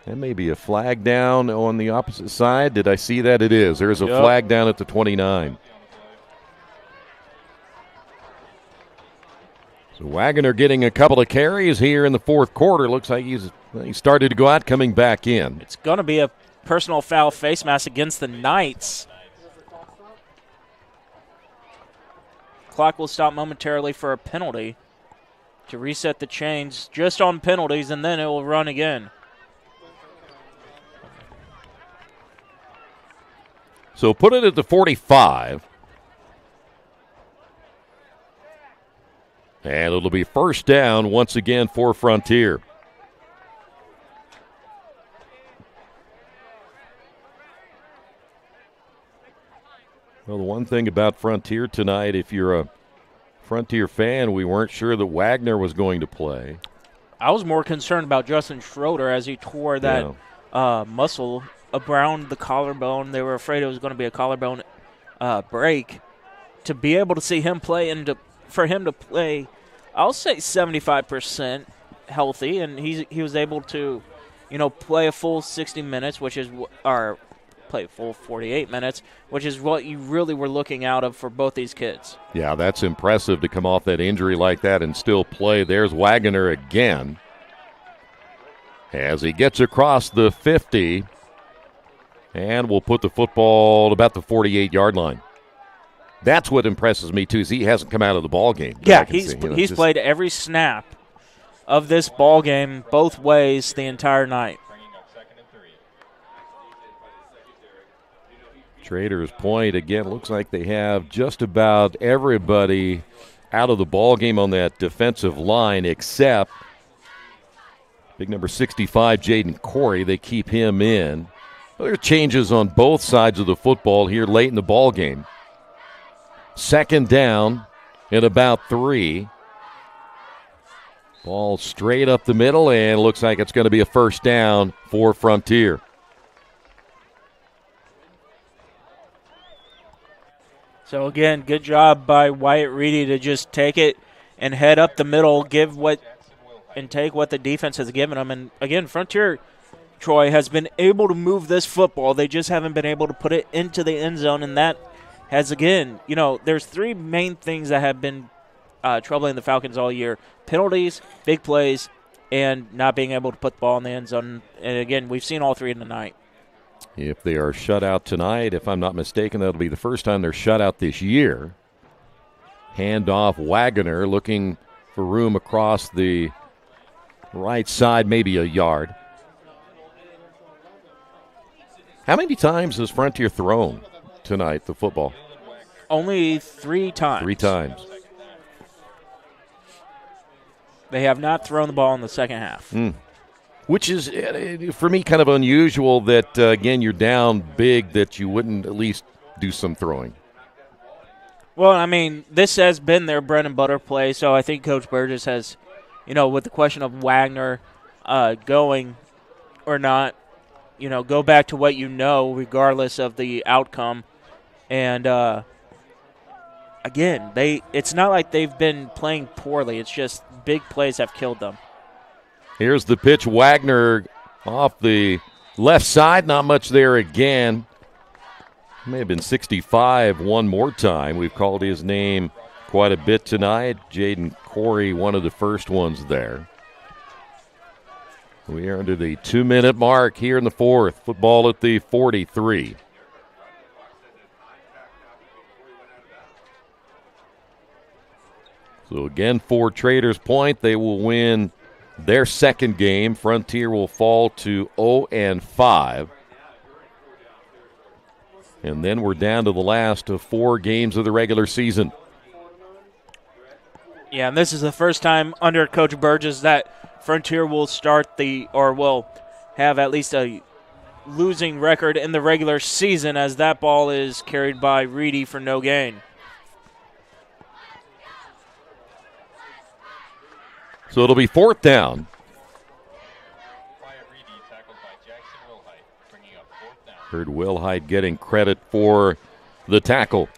That may be a flag down on the opposite side. Did I see that? It is. There's a flag down at the 29. So Wagner getting a couple of carries here in the fourth quarter. Looks like he started to go out, coming back in. It's going to be a personal foul face mask against the Knights. Clock will stop momentarily for a penalty to reset the chains just on penalties, and then it will run again. So put it at the 45. And it'll be first down once again for Frontier. Well, the one thing about Frontier tonight, if you're a Frontier fan, we weren't sure that Wagner was going to play. I was more concerned about Justin Schroeder as he tore that muscle around the collarbone. They were afraid it was going to be a collarbone break. To be able to see him play and for him to play, I'll say 75% healthy, and he was able to, play a full 60 minutes, play a full 48 minutes, which is what you really were looking out of for both these kids. Yeah, that's impressive to come off that injury like that and still play. There's Wagner again as he gets across the 50, and we'll put the football about the 48-yard line. That's what impresses me, too, is he hasn't come out of the ball game. Yeah, he's played every snap of this ball game both ways the entire night. Traders Point, again, looks like they have just about everybody out of the ball game on that defensive line except big number 65, Jaden Corey. They keep him in. Well, there are changes on both sides of the football here late in the ball game. Second down at about 3. Ball straight up the middle, and looks like it's going to be a first down for Frontier. So, again, good job by Wyatt Reedy to just take it and head up the middle, take what the defense has given them. And, again, Frontier, Troy, has been able to move this football. They just haven't been able to put it into the end zone, and that has, again, there's three main things that have been troubling the Falcons all year: penalties, big plays, and not being able to put the ball in the end zone. And, again, we've seen all three tonight. If they are shut out tonight, if I'm not mistaken, that'll be the first time they're shut out this year. Handoff, Wagner looking for room across the right side, maybe a yard. How many times has Frontier thrown tonight, the football? Only 3 times. 3 times. They have not thrown the ball in the second half. Which is, for me, kind of unusual that, again, you're down big, that you wouldn't at least do some throwing. Well, I mean, this has been their bread and butter play, so I think Coach Burgess has, with the question of Wagner going or not, go back to what regardless of the outcome. And, again, it's not like they've been playing poorly. It's just big plays have killed them. Here's the pitch. Wagner off the left side. Not much there again. May have been 65 one more time. We've called his name quite a bit tonight. Jaden Corey, one of the first ones there. We are under the 2-minute mark here in the fourth. Football at the 43. So again, for Traders Point, they will win their second game. Frontier will fall to 0-5. And then we're down to the last of 4 games of the regular season. Yeah, and this is the first time under Coach Burgess that Frontier will will have at least a losing record in the regular season, as that ball is carried by Reedy for no gain. So it'll be 4th down. Heard Wilhite getting credit for the tackle.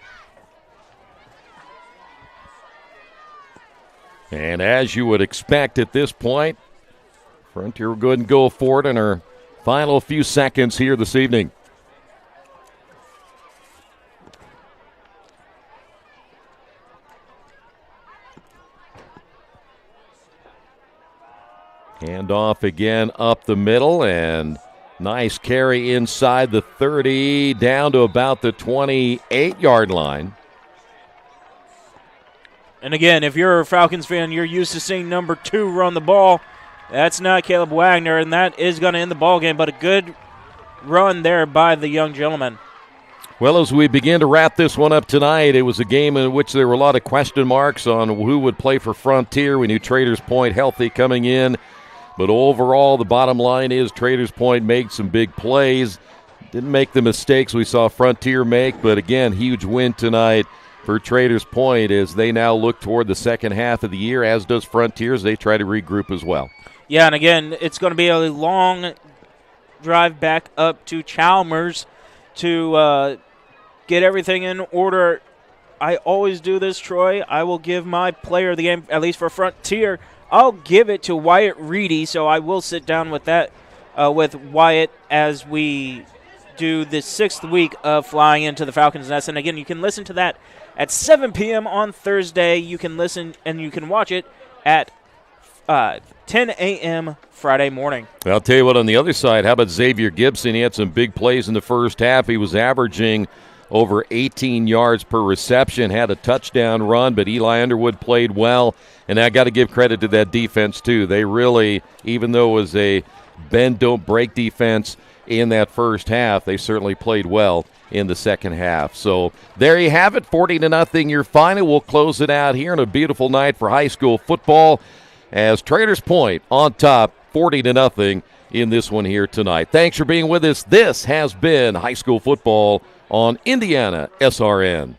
And as you would expect at this point, Frontier will go ahead and go for it in our final few seconds here this evening. Handoff again up the middle, and nice carry inside the 30, down to about the 28-yard line. And again, if you're a Falcons fan, you're used to seeing number 2 run the ball. That's not Caleb Wagner, and that is going to end the ball game, but a good run there by the young gentleman. Well, as we begin to wrap this one up tonight, it was a game in which there were a lot of question marks on who would play for Frontier. We knew Traders Point healthy coming in. But overall, the bottom line is Traders Point made some big plays. Didn't make the mistakes we saw Frontier make, but again, huge win tonight for Traders Point as they now look toward the second half of the year, as does Frontier, as they try to regroup as well. Yeah, and again, it's going to be a long drive back up to Chalmers to get everything in order. I always do this, Troy. I will give my player of the game, at least for Frontier, I'll give it to Wyatt Reedy, so I will sit down with that with Wyatt as we do the 6th week of Flying into the Falcons Nest. And again, you can listen to that at 7 p.m. on Thursday. You can listen and you can watch it at 10 a.m. Friday morning. I'll tell you what, on the other side, how about Xavier Gibson? He had some big plays in the first half. He was averaging over 18 yards per reception, had a touchdown run, but Eli Underwood played well. And I got to give credit to that defense, too. They really, even though it was a bend-don't-break defense in that first half, they certainly played well in the second half. So there you have it, 40-0 your final. We'll close it out here on a beautiful night for high school football as Traders Point on top, 40-0 in this one here tonight. Thanks for being with us. This has been high school football on Indiana SRN.